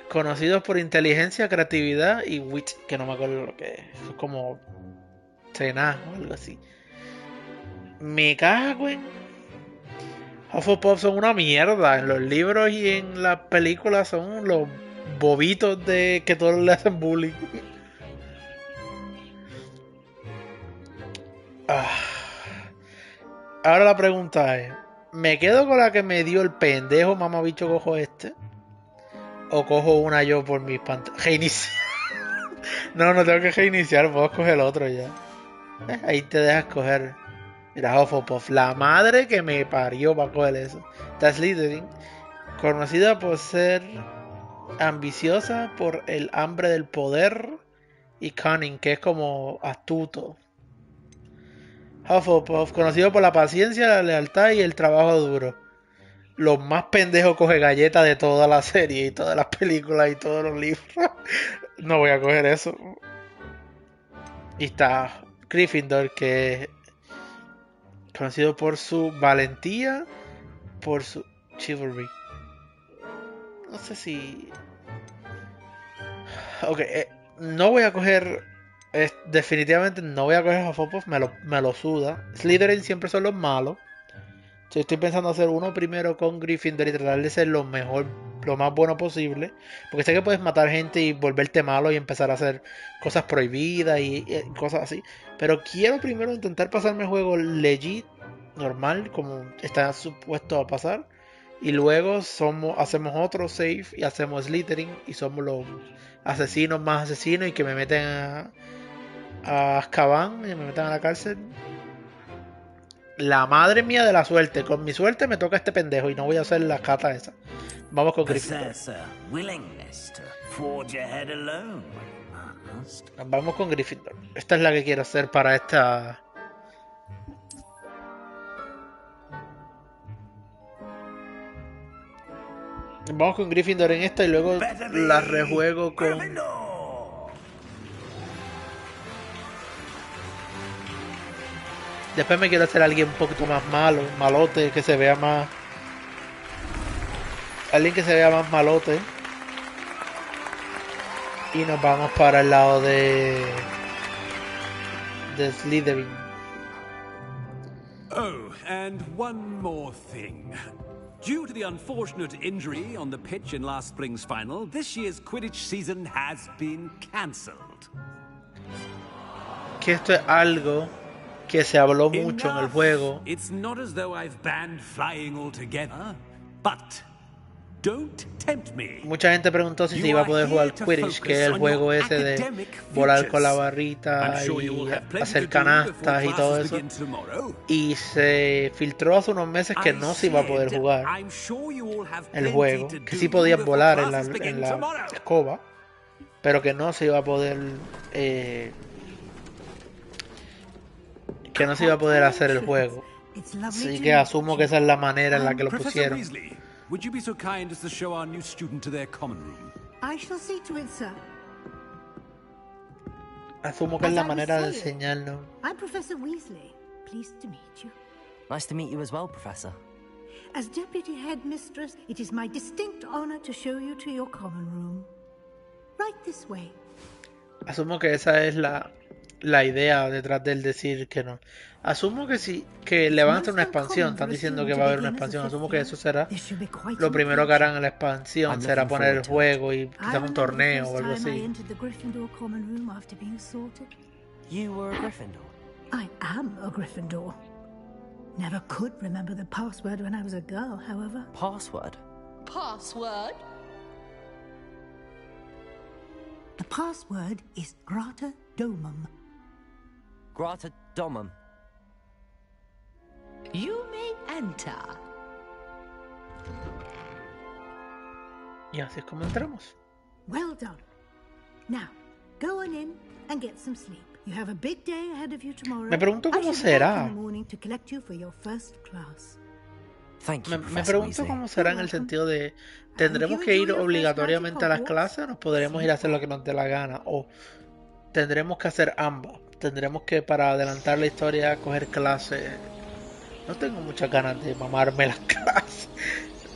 Conocidos por inteligencia, creatividad y wit. Que no me acuerdo lo que es. Es como tenaz o algo así. Me cago en... Hufflepuff son una mierda. En los libros y en las películas son los bobitos de que todos le hacen bullying. Ahora la pregunta es, ¿me quedo con la que me dio el pendejo mamabicho cojo este? ¿O cojo una yo por mis pantallas? Reiniciar. No tengo que reiniciar, puedo escoger el otro ya. Ahí te dejas escoger. Mira, Hufflepuff, la madre que me parió para coger eso. Está Slytherin, conocida por ser ambiciosa, por el hambre del poder, y cunning, que es como astuto. Hufflepuff, conocido por la paciencia, la lealtad y el trabajo duro. Los más pendejos coge galletas de toda la serie y todas las películas y todos los libros. No voy a coger eso. Y está Gryffindor, que es conocido por su valentía, por su chivalry. No sé si... Ok, no voy a coger... definitivamente no voy a coger a Hufflepuff, me lo suda. Slytherin siempre son los malos. Yo estoy pensando hacer uno primero con Gryffindor y tratar de ser lo mejor, lo más bueno posible. Porque sé que puedes matar gente y volverte malo y empezar a hacer cosas prohibidas y cosas así. Pero quiero primero intentar pasarme el juego legit, normal, como está supuesto a pasar. Y luego hacemos otro save y hacemos Slytherin y somos los asesinos más asesinos y que me meten a Azkaban y me metan a la cárcel. La madre mía de la suerte. Con mi suerte me toca este pendejo y no voy a hacer la cata esa. Vamos con Gryffindor. Vamos con Gryffindor. Esta es la que quiero hacer para esta... Vamos con Gryffindor en esta y luego la rejuego con... Después me quiero hacer alguien un poquito más malo, malote, que se vea más... Alguien que se vea más malote. Y nos vamos para el lado de Slytherin. Oh, and one more thing. Due to the unfortunate injury on the pitch in last spring's final, this year's Quidditch season has been cancelled. Que esto es algo que se habló mucho en el juego. It's not as though I've banned flying altogether, but don't tempt me. Mucha gente preguntó si se iba a poder jugar Quidditch, que es el juego ese de volar con la barrita y hacer canastas y todo eso. Y se filtró hace unos meses que no se iba a poder jugar el juego, que sí podías volar en la escoba, pero que no se iba a poder hacer el juego. It's lovely Así to que meet asumo que esa es la manera en la que lo Professor pusieron. Weasley, would you be so kind as to show our new student to their common room? I shall see to it, sir. Asumo que es As la I was manera de saying, enseñarlo. I'm Professor Weasley. Pleased to meet you. Nice to meet you as well, Professor. As Deputy Headmistress, it is my distinct honor to show you to your common room. Right this way. Asumo que esa es la idea detrás del decir que no. Asumo que sí, que le van a hacer una expansión. Están diciendo que va a haber una expansión. Asumo que eso será lo primero que harán en la expansión. Será poner el juego y quizás un torneo o algo así. You were a Gryffindor? I am a Gryffindor. Never could remember the password when I was a girl, however. Password? Password? The password is Grata Domum. Grata Domum. You may enter. Y así es como entramos. Well done. Now, go on in and get some sleep. You have a big day ahead of you tomorrow. Me pregunto cómo I shall be back será. in the morning to collect you for your first class. Thank you, Me pregunto cómo será en el sentido de ¿tendremos que ir obligatoriamente a las clases o nos podremos ir a hacer lo que nos dé la gana? O tendremos que hacer ambas. Tendremos que, para adelantar la historia, coger clases. No tengo muchas ganas de mamarme las clases.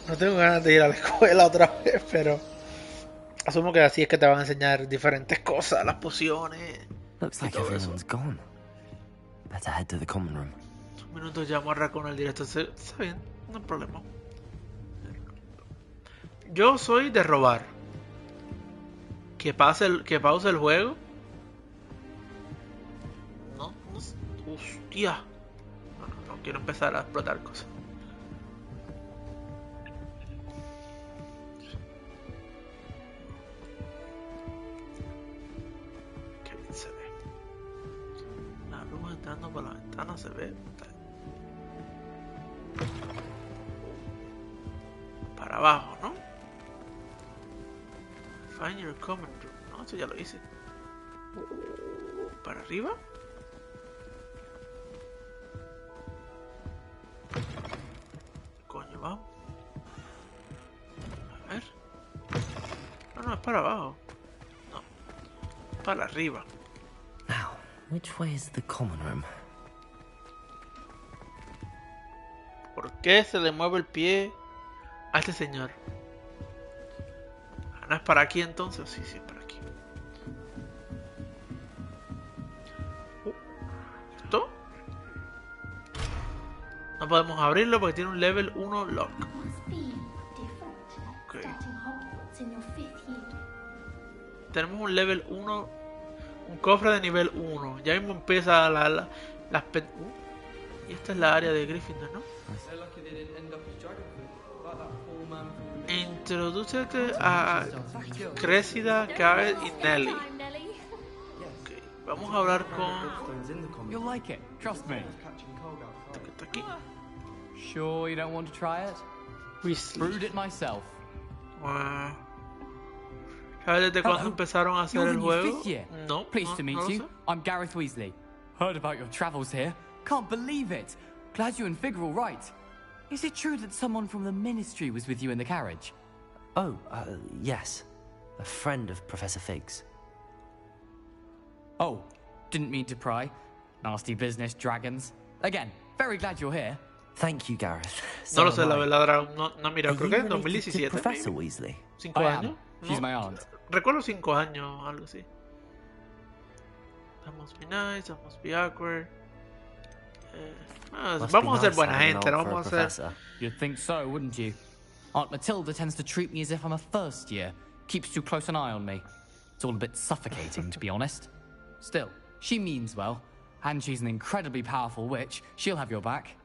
No tengo ganas de ir a la escuela otra vez, pero asumo que así es que te van a enseñar diferentes cosas, las pociones. Looks like everyone's gone. Better head to the common room. Un minuto llamo a Raccoon al directo. Está bien, no hay problema. Yo soy de robar. Que pause el juego. No, hostia. No quiero empezar a explotar cosas. Qué bien se ve. La luz entrando por la ventana se ve. Para abajo, ¿no? Find your common room. No, eso ya lo hice. Para arriba. Coño, vamos. A ver. No, es para abajo. No. Para arriba. Now, which way is the common room? ¿Por qué se le mueve el pie a este señor? ¿No es para aquí entonces? Sí, es para aquí. ¿Esto? No podemos abrirlo porque tiene un level 1 lock. Okay. Tenemos un level 1, un cofre de nivel 1. Ya mismo empieza y esta es la área de Gryffindor, ¿no? Introdúcete a Cressida, Garrett y Nelly. Okay. Vamos a hablar con... You'll like it, trust me. Está aquí. Sure you don't want to try it? Brewed it myself. Wow. ¿Sabes desde cuándo empezaron a hacer el juego? No. Pleased to meet you. I'm Gareth Weasley. Heard about your travels here. Can't believe it. Glad you and Fig are all right. Is it true that someone from the Ministry was with you in the carriage? Oh, yes. A friend of Professor Fig's. Oh, didn't mean to pry. Nasty business, dragons. Again, very glad you're here. Thank you, Gareth. No lo sé, la verdad, no mira, creo que en 2017. Professor Weasley? 5 años. She's my aunt. Recuerdo 5 años, algo así. That must be nice, that must be awkward. Vamos a ser buena gente, no vamos a ser... You'd think so, wouldn't you? Aunt Matilda tends to treat me as if I'm a first year. Keeps too close an eye on me. It's all a bit suffocating, to be honest. Still, she means well. And she's an incredibly powerful witch. She'll have your back.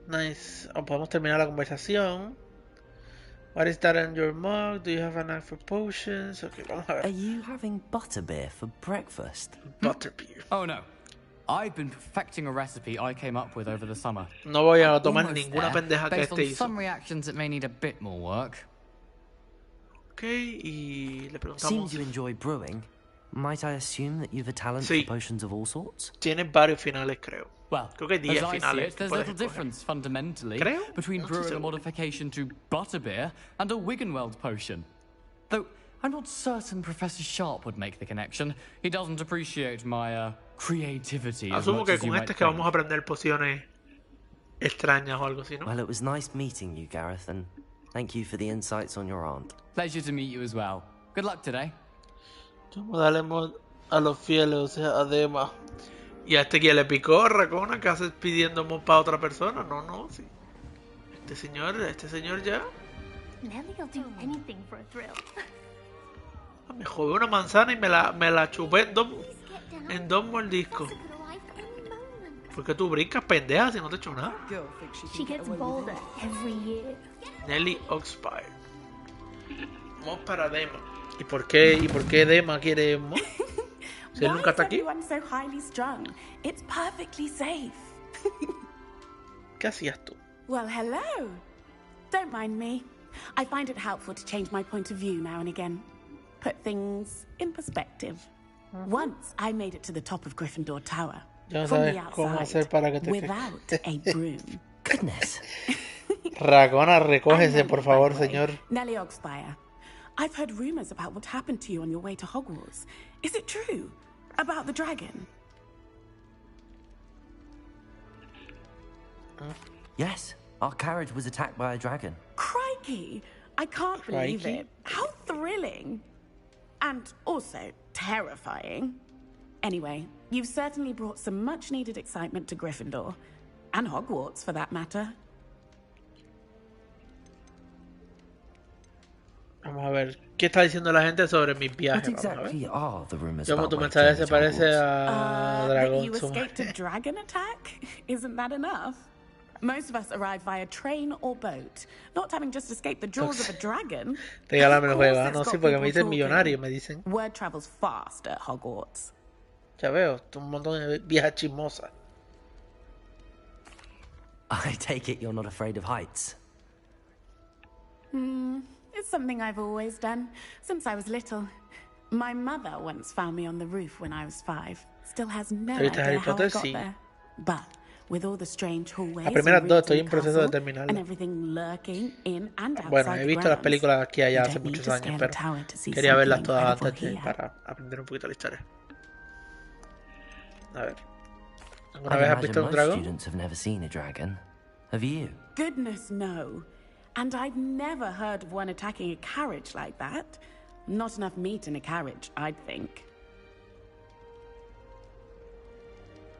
Nice. Podemos terminar la conversación. What is that in your mug? Do you have a knife for potions? Okay, vamos a ver. Are you having butterbeer for breakfast? Butterbeer. Oh no. I've been perfecting a recipe I came up with over the summer. No voy a tomar ninguna pendeja que based este on hizo. some reactions it may need a bit more work. Okay, y le preguntamos. Seems you enjoy brewing. Might I assume that you've a talent for potions of all sorts? Tiene varios finales, creo. Well, Creo que hay 10 as I see finales it, que there's puedes little escoger. difference fundamentally Creo, between no estoy brewing a seguro. modification to butterbeer and a Wiggenweld potion. Though I'm not certain Professor Sharp would make the connection. He doesn't appreciate my creativity as Asumo much que as you con might este es que think. vamos a aprender pociones extrañas o algo así, ¿no? Well, it was nice meeting you, Gareth, and thank you for the insights on your aunt. Pleasure to meet you as well. Good luck today. Daremos a los fieles, o sea, a Dema. ¿Y a este que le picó, Racona? ¿Qué haces pidiendo mod para otra persona? No, sí. Este señor ya... Nellie'll do anything for a thrill. Me jodí una manzana y me la chupé en dos mordiscos. ¿Por qué tú brincas, pendeja, si no te he hecho nada? She gets bolder every year. Nellie Oxfire. Mod para Dema. ¿Y por qué Dema quiere mod? Si él nunca está aquí. So highly strung? It's perfectly safe. ¿Qué hacías tú? Well, hello. Don't mind me. I find it helpful to change my point of view now and again. Put things in perspective. Once I made it to the top of Gryffindor Tower. Ya no From sabes the cómo hacer outside, para que te without a broom. Goodness. Racona, recógese, por favor, señor. Nellie Oxfire. I've heard rumors about what happened to you on your way to Hogwarts. Is it true? About the dragon? Yes, our carriage was attacked by a dragon. Crikey! I can't believe it. How thrilling! And also terrifying. Anyway, you've certainly brought some much-needed excitement to Gryffindor. And Hogwarts, for that matter. Vamos a ver, ¿qué está diciendo la gente sobre mis viajes? What exactly are the rumors Como about tu my mensaje journey se to parece Hogwarts? a That Dragón. you escaped a dragon attack? Isn't that enough? Most of us arrive via train or boat. Not having just escaped the jaws of a dragon. Regálame el Of juego. course Ah, it's no, got sí, porque me people dicen talking. millonario, me dicen. Word travels fast at Hogwarts. Ya veo, un montón de viejas chismosas. I take it you're not afraid of heights. It's something I've always done, since I was little. My mother once found me on the roof when I was 5. Still has no ¿Te viste Harry idea how I Potter? got Sí. there. But with all the strange hallways Las primeras and dos rooms estoy in en the proceso de castle, terminarlas. and everything lurking in and outside Bueno, he the visto las grounds, películas aquí y allá you hace don't need muchos to años, scale a pero tower to see quería verlas something todas incredible antes here. para aprender un poquito la historia. A ver. ¿Alguna I'd vez has imagine visto un most dragón? students have never seen a dragon. Have you? Goodness, no. And I've never heard of one attacking a carriage like that. Not enough meat in a carriage, I'd think.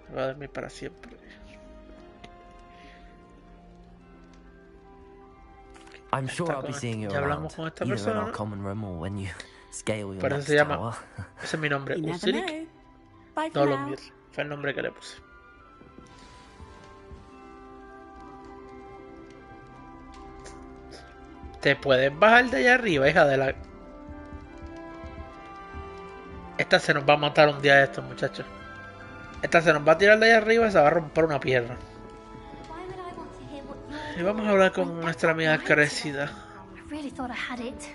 Me va a dormir para siempre. I'm sure I'll be seeing you Ya around, hablamos con esta either in persona. our common room or when you scale your Por eso next se llama. tower. Ese es mi nombre, You never Usiric know. Bye for now. Dolomir. Fue el nombre que le puse. Te puedes bajar de allá arriba, hija de la... Esta se nos va a matar un día de estos, muchachos. Esta se nos va a tirar de allá arriba y se va a romper una pierna. Y vamos a hablar con nuestra amiga Cressida. I really thought I had it.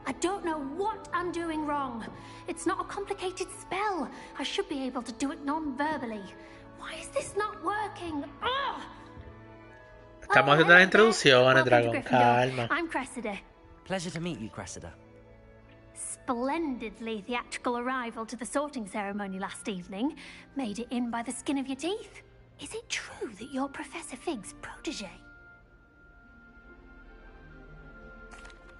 I don't know what I'm doing wrong. It's not a complicated spell. I should be able to do it non-verbally. Why is this not working? Ugh! Estamos haciendo la introducción, dragón. Calma. I'm Cressida. Pleasure to meet you, Cressida. Splendidly theatrical arrival to the sorting ceremony last evening. Made it in by the skin of your teeth. Is it true that you're Professor Fig's protege?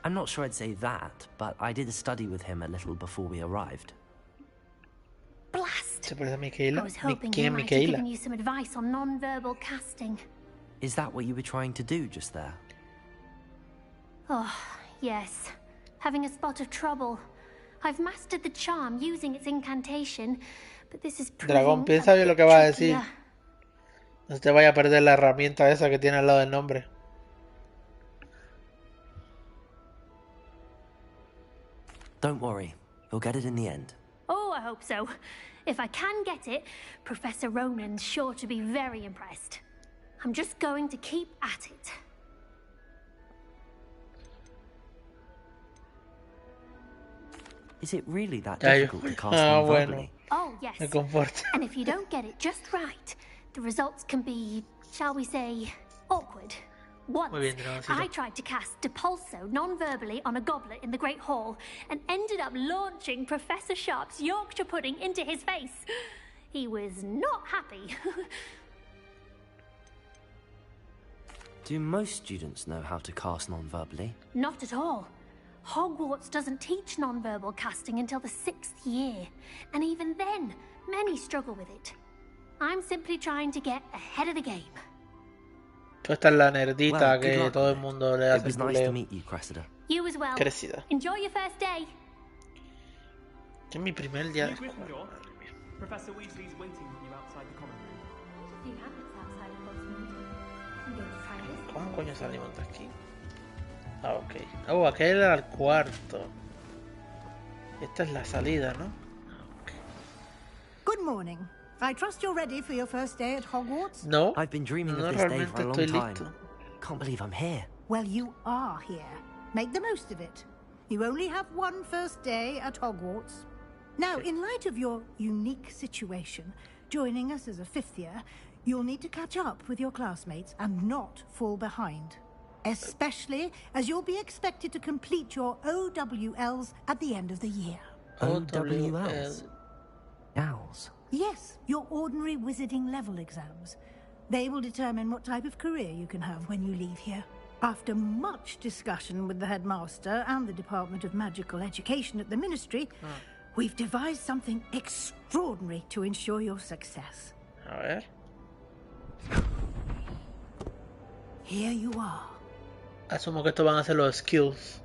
I'm not sure I'd say that, but I did study with him a little before we arrived. Blast! ¿Se parece a Micaela? I was hoping ¿Quién he es might have Micaela? given you some advice on non-verbal casting. Is that what you were trying to do just there? Oh, yes. Having a spot of trouble. I've mastered the charm using its incantation, but this is Dragón, proving piensa bien lo que va a decir. trickier. No te vaya a perder la herramienta esa que tiene al lado del nombre. Don't worry, you'll get it in the end. Oh, I hope so. If I can get it, Professor Ronan's sure to be very impressed. I'm just going to keep at it. Is it really that Ya, difficult to cast bueno. non-verbally? Oh, yes. Me comporta. And if you don't get it just right, the results can be, shall we say, awkward. Once, Muy bien, I tried to cast Depulso non-verbally on a goblet in the Great Hall and ended up launching Professor Sharp's Yorkshire pudding into his face. He was not happy. Do most students know how to cast non-verbally? Not at all. Hogwarts doesn't teach non-verbal casting until the 6th year, and even then, many struggle with it. I'm simply trying to get ahead of the game. Tú esta es la nerdita Well, que good luck todo el with it. mundo le It hace was el nice to buleo. meet you, Cressida. You as well. Crecida. Enjoy your first day. Que es mi primer día de New escuela. Gryffindor. Professor Weasley's waiting for you outside the common room. ¿Cómo coño salimos de aquí? Ah, ok. Oh, aquel era el cuarto. Esta es la salida, ¿no? Good morning. I trust you're ready for your first day at Hogwarts? No. I've been dreaming No, of this day realmente for a long estoy time. listo. Can't believe I'm here. Well, you are here. Make the most of it. You only have one first day at Hogwarts. Now, in light of your unique situation, joining us as a 5th year, you'll need to catch up with your classmates and not fall behind. Especially as you'll be expected to complete your OWLs at the end of the year. OWLs? Owls? Yes, your ordinary wizarding level exams. They will determine what type of career you can have when you leave here. After much discussion with the headmaster and the Department of Magical Education at the Ministry, we've devised something extraordinary to ensure your success. A ver. Here you are. Asumo que estos van a ser los skills.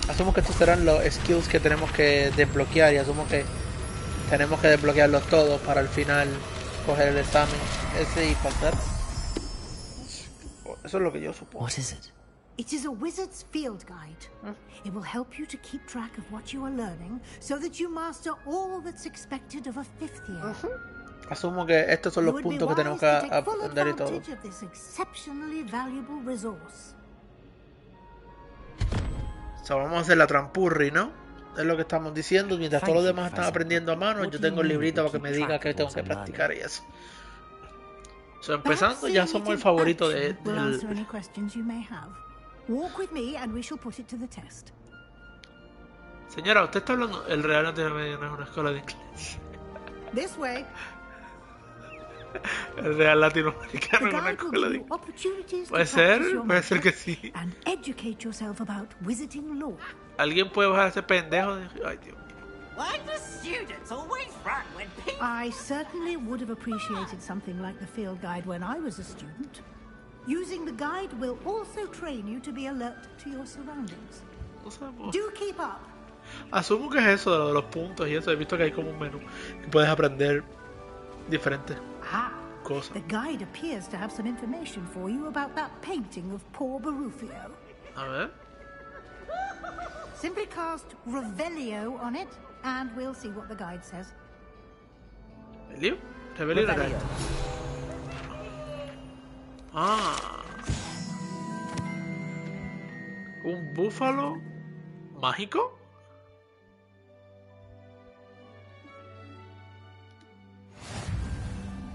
Asumo que estos serán los skills que tenemos que desbloquear y asumo que tenemos que desbloquearlos todos para al final coger el examen ese y pasar. Eso es lo que yo supongo. What is it? It is a wizard's field guide. It will help you to keep track of what you are learning so that you master all that's expected of a 5th year. Asumo que estos son los puntos que tenemos que aprender y todo. Of this exceptionally valuable resource. So, vamos a hacer la trampurri, ¿no? Es lo que estamos diciendo. Mientras todos los demás están aprendiendo a mano, yo tengo el librito para que me diga que tengo que practicar y eso. So, empezando, ya somos el favorito del... Señora, usted está hablando... El Real Latinoamericano no es una escuela de inglés. This way. El Real Latinoamericano es una escuela de inglés. Puede ser que sí. ¿Alguien puede bajar a ese pendejo? Ay, Dios. Why do students always run when people... I certainly would have appreciated something like the field guide when I was a student. Using the guide will also train you to be alert to your surroundings. Do keep up. Asumo que es eso de los puntos y eso. He visto que hay como un menú que puedes aprender diferentes cosas. The guide appears to have some information for you about that painting of poor Boricua. A ver. Simply cast Revelio on it, and we'll see what the guide says. ¿Revelio? Revelio. Ah. ¿Un búfalo mágico?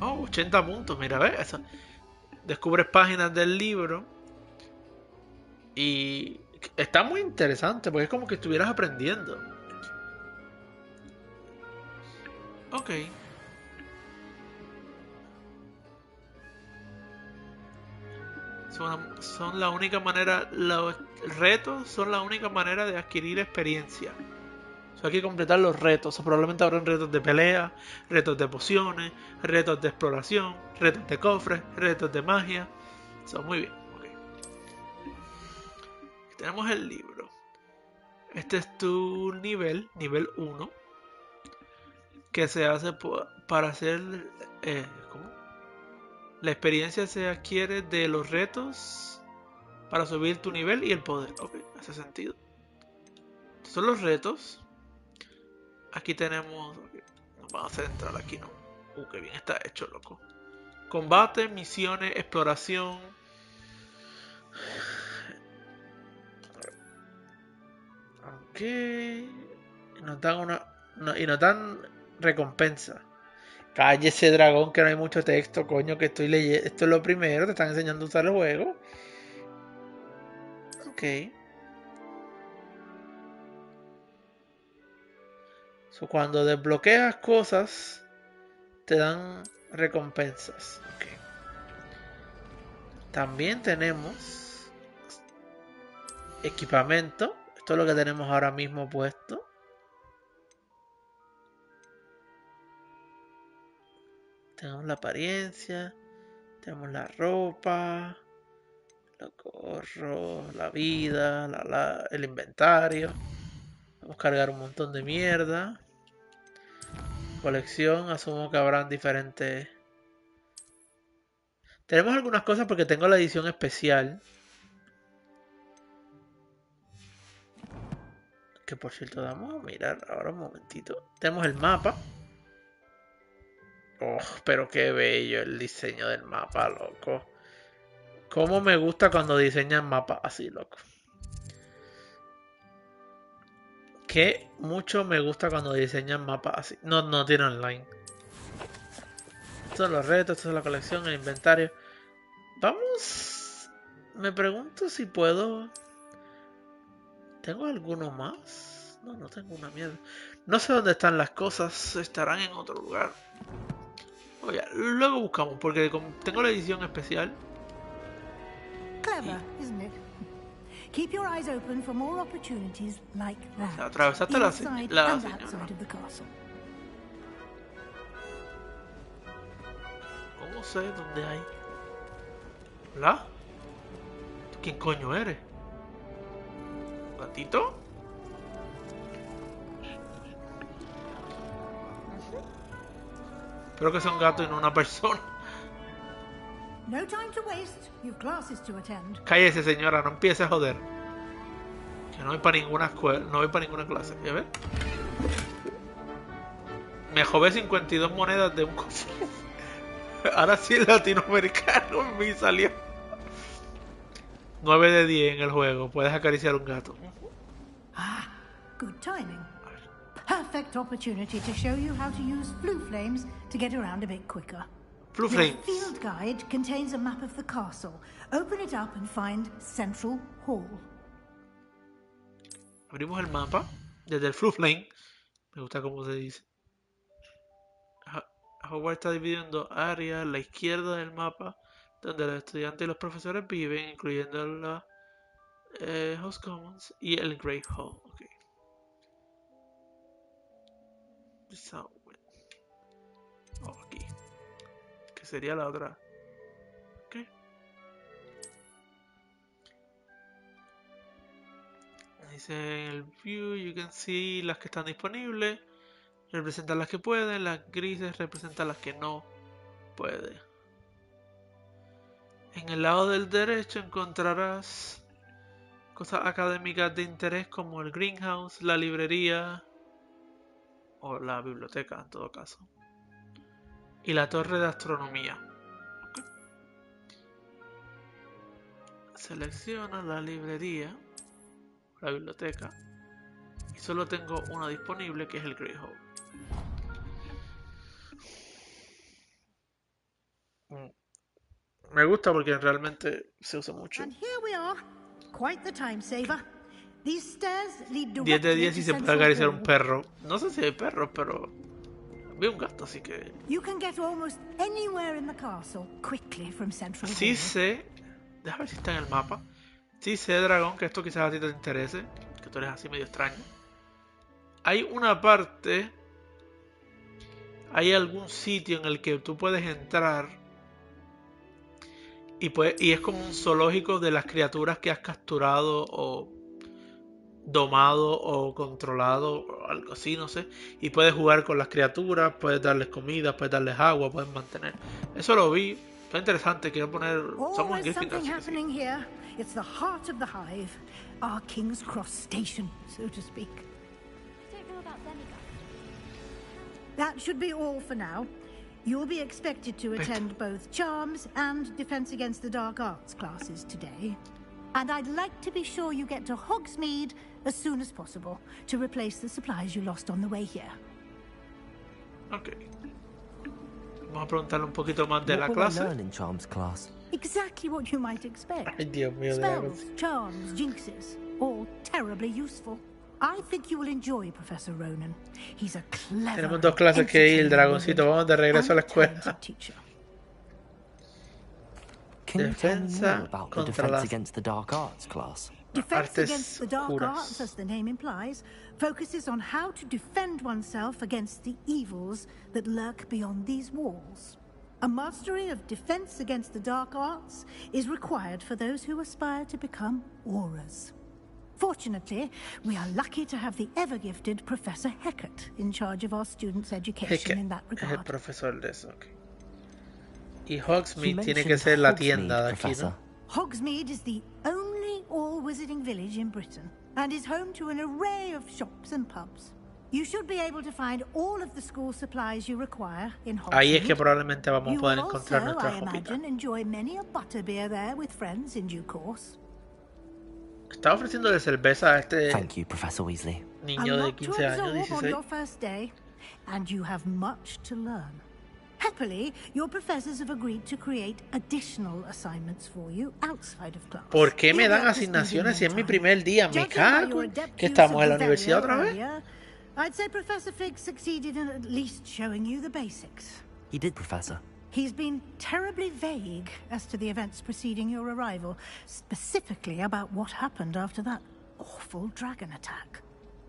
Oh, 80 puntos, mira, ¿ves? Descubres páginas del libro y está muy interesante porque es como que estuvieras aprendiendo. Ok. Son la única manera, los retos son la única manera de adquirir experiencia. Hay que completar los retos. Probablemente habrán retos de pelea, retos de pociones, retos de exploración, retos de cofres, retos de magia. Muy bien. Okay. Tenemos el libro. Este es tu nivel 1. Que se hace para hacer... ¿cómo? La experiencia se adquiere de los retos para subir tu nivel y el poder. Ok, hace sentido. Estos son los retos. Aquí tenemos... Okay, nos vamos a centrar aquí, ¿no? Qué bien está hecho, loco. Combate, misiones, exploración. Ok. Nos dan y no dan recompensa. Cállese, dragón, que no hay mucho texto, coño, que estoy leyendo. Esto es lo primero, te están enseñando a usar el juego. Ok. So, cuando desbloqueas cosas, te dan recompensas. Ok. También tenemos equipamiento. Esto es lo que tenemos ahora mismo puesto. Tenemos la apariencia, tenemos la ropa, los gorros, la vida, el inventario. Vamos a cargar un montón de mierda. Colección, asumo que habrán diferentes. Tenemos algunas cosas porque tengo la edición especial. Que por cierto, vamos a mirar ahora un momentito. Tenemos el mapa. Oh, pero qué bello el diseño del mapa, loco. Cómo me gusta cuando diseñan mapas así, loco. Que mucho me gusta cuando diseñan mapas así. No tiene online. Estos son los retos, esto es la colección, el inventario. Vamos. Me pregunto si puedo. ¿Tengo alguno más? No tengo una mierda. No sé dónde están las cosas. Estarán en otro lugar. Oye, luego buscamos, porque tengo la edición especial. Clever, isn't it? Keep your eyes open for more opportunities like that. Atravesaste la señora. ¿Cómo sé dónde hay? ¿Hola? ¿Quién coño eres? ¿Gatito? Espero que sea un gato y no una persona. No time to waste. You've classes to attend. Cállese, señora, no empiece a joder. Que no voy para ninguna escuela, no voy para ninguna clase. ¿Ya ves? Me jové 52 monedas de un coso. Ahora sí el latinoamericano me salió. 9 de 10 en el juego. Puedes acariciar un gato. Ah, good timing. Perfect opportunity to show you how to use blue flames to get around a bit quicker. Blue flames. The field guide contains a map of the castle. Open it up and find Central Hall. Abrimos el mapa desde el Blue Flame. Me gusta cómo se dice. Hogwarts está dividido en dos áreas. La izquierda del mapa, donde los estudiantes y los profesores viven, incluyendo la House Commons y el Great Hall. Okay. Oh, aquí. Que sería la otra. Okay. Dice en el view, you can see las que están disponibles. Representan las que pueden, las grises representan las que no pueden. En el lado del derecho encontrarás cosas académicas de interés como el greenhouse, la librería o la biblioteca en todo caso. Y la torre de astronomía. Okay. Selecciona la librería, la biblioteca. Y solo tengo una disponible, que es el Great Hall. Me gusta porque realmente se usa mucho. 10 de 10 si se puede acariciar un perro. No sé si hay perros, pero vi un gato, así que... Sí sé... Deja ver si está en el mapa. Sí sé, dragón, que esto quizás a ti te interese. Que tú eres así medio extraño. Hay una parte... Hay algún sitio en el que tú puedes entrar... Y es como un zoológico de las criaturas que has capturado o domado o controlado o algo así, no sé. Y puedes jugar con las criaturas, puedes darles comida, puedes darles agua, puedes mantener. Eso lo vi, está interesante, quiero poner... Somos en Gryffindor, sí. It's the heart of the hive, our King's Cross station, so to speak. I don't know about demigods. That should be all for now. You'll be expected to attend both Charms and Defense Against the Dark Arts classes today. And I'd like to be sure you get to Hogsmeade as soon as possible to replace the supplies you lost on the way here. Ok. Vamos a preguntarle un poquito más de la What will I clase. learn in Charms class? Exactly what you might expect. Ay, Dios mío, Spells, charms, jinxes, all terribly useful. I think you will enjoy Professor Ronan. He's a clever, Tenemos dos clases que ir, el dragoncito. Vamos de regreso a la escuela. Can you tell me more Defensa about the contra Defense las Against the Dark Arts class? Defense against the dark oscuras. arts, as the name implies, focuses on how to defend oneself against the evils that lurk beyond these walls. A mastery of defense against the dark arts is required for those who aspire to become auras. Fortunately, we are lucky to have the ever-gifted Professor Heckert in charge of our students' education in that Es el regard. profesor de eso, ok. Y Hogsmeade tiene que ser la tienda de aquí, ¿no? Hogsmeade is the only all-wizarding village in Britain and is home to an array of shops and pubs. You should be able to find all of the school supplies you require in Hogsmeade. Ahí es que probablemente vamos a You poder will encontrar also, nuestra I ropita. imagine, enjoy many a butterbeer there with friends in due course. Estaba ofreciéndole cerveza a este Thank you, Professor Weasley. niño A de lot to 15 años, absorb on 16. your first day, and you have much to learn. Happily, your professors have agreed to create additional assignments for you outside of class. ¿Por qué me dan asignaciones si es mi primer día? Me cago. ¿Que estamos en la universidad otra vez? I'd say Professor Fig succeeded in at least showing you the basics. He did, Professor. He's been terribly vague as to the events preceding your arrival, specifically about what happened after that awful dragon attack.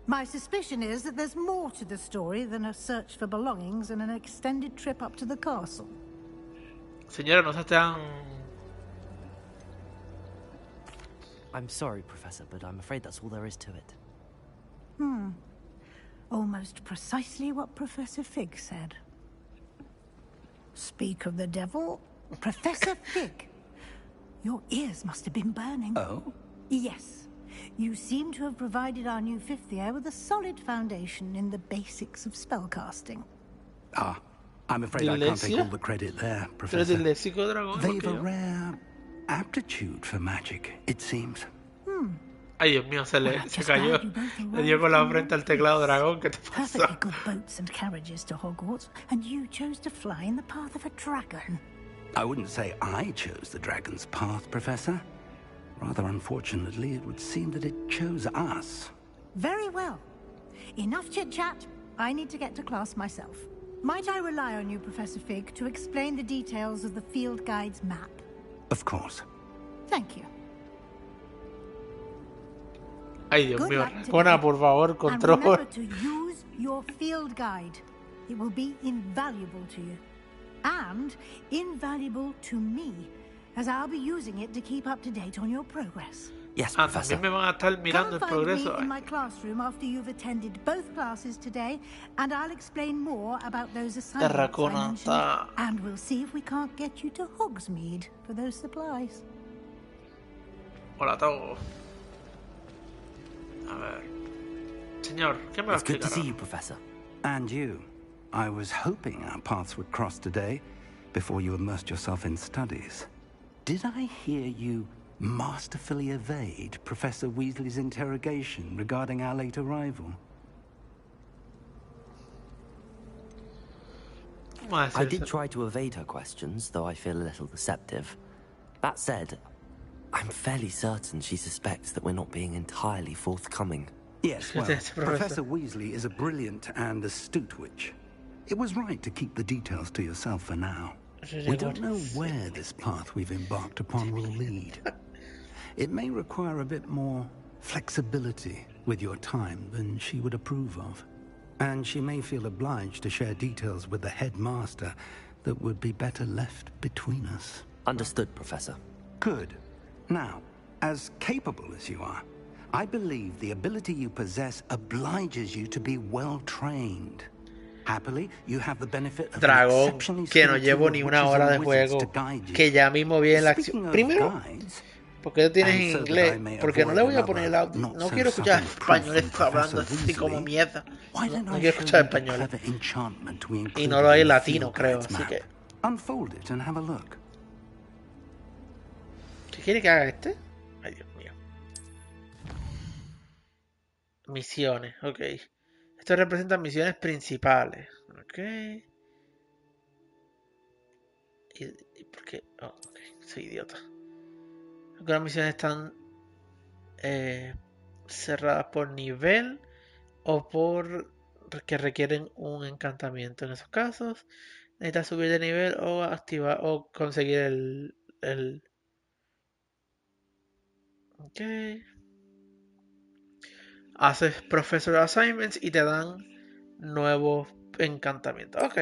My suspicion is that there's more to the story than a search for belongings and an extended trip up to the castle. Señora, no se tan... I'm sorry, Professor, but I'm afraid that's all there is to it. Almost precisely what Professor Fig said. Speak of the devil, Professor Fig. Your ears must have been burning. Oh? Yes. You seem to have provided our new fifth year with a solid foundation in the basics of spellcasting. Ah, I'm afraid I can't take all the credit there, Professor. They've a rare aptitude for magic, it seems. Ay, Dios mío, se cayó. Le dio con la frente al teclado dragón. ¿Qué te pasó? Perfectly good boats and carriages to Hogwarts, and you chose to fly in the path of a dragon. I wouldn't say I chose the dragon's path, Professor. Rather unfortunately, it would seem that it chose us. Very well. Enough chit-chat. I need to get to class myself. Might I rely on you, Professor Fig, to explain the details of the field guide's map? Of course. Thank you. Ay, Dios mío. Racona, por favor, And control. remember to use your field guide. It will be invaluable to you. And invaluable to me, as I'll be using it to keep up to date on your progress. Yes, Professor. También me van a estar mirando el Come find progreso. me in my classroom after you've attended both classes today, and I'll explain more about those assignments I Racona mentioned, está... and we'll see if we can't get you to Hogsmeade for those supplies. Hola a todos. A ver. Señor, ¿qué me va a It's good to explicar see ahora? you, Professor. And you. I was hoping our paths would cross today, before you immersed yourself in studies. Did I hear you masterfully evade Professor Weasley's interrogation regarding our late arrival? I did try to evade her questions, though I feel a little deceptive. That said, I'm fairly certain she suspects that we're not being entirely forthcoming. Yes, well, Professor Weasley is a brilliant and astute witch. It was right to keep the details to yourself for now. We don't know where this path we've embarked upon will lead. It may require a bit more flexibility with your time than she would approve of. And she may feel obliged to share details with the headmaster that would be better left between us. Understood, Professor. Good. Now, as capable as you are, I believe the ability you possess obliges you to be well trained. Happily, you have the benefit of Dragón, que no llevo ni una hora de juego, que ya mismo vi en la acción. Primero, ¿por qué lo tienes en inglés? Porque no le voy a poner el audio. No quiero escuchar español hablando así como mierda. No quiero escuchar español. Y no lo hay latino, creo, así que... Unfold it and have a look. ¿Qué quiere que haga este? Ay, Dios mío. Misiones, ok. Esto representa misiones principales. Ok. ¿Y por qué? Oh, ok, soy idiota. Algunas misiones están cerradas por nivel o por que requieren un encantamiento. En esos casos, necesitas subir de nivel o activar o conseguir el... Ok. Haces Professor Assignments y te dan nuevos encantamientos. Ok.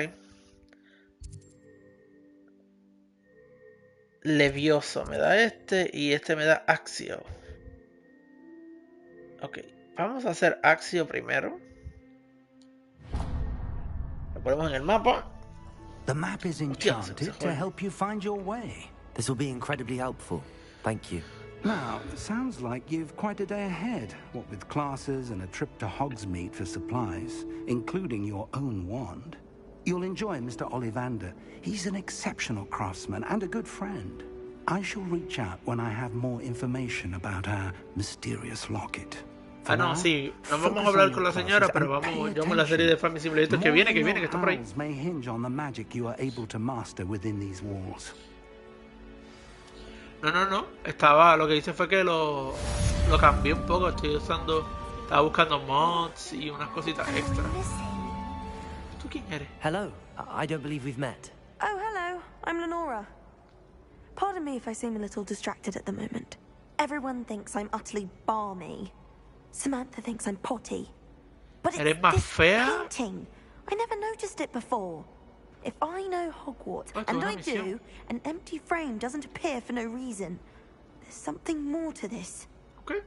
Levioso me da este y este me da Axio. Ok. Vamos a hacer Axio primero. Lo ponemos en el mapa. The map is enchanted to help you find your way. This will be incredibly helpful. Thank you. Now, sounds like you've quite a day ahead, what with classes and a trip to Hogsmeade for supplies, including your own wand. You'll enjoy Mr. Ollivander. He's an exceptional craftsman and a good friend. I shall reach out when I have more information about our mysterious locket. Ah, no, sí, no vamos a hablar con la señora, pero vamos a la serie de Family Simulator que viene, que está por ahí. May hinge on the magic you are able to master within these walls. No. Lo que hice fue que lo cambié un poco. Estaba buscando mods y unas cositas extra. ¿Tú quién eres? Hello. I don't believe we've met. Oh, hello. I'm Lenora. Pardon me if I seem a little distracted at the moment. Everyone thinks I'm utterly balmy. Samantha thinks I'm potty. But it's this painting. I never noticed it before. If I know Hogwarts, and I do, an empty frame doesn't appear for no reason. There's something more to this. Okay.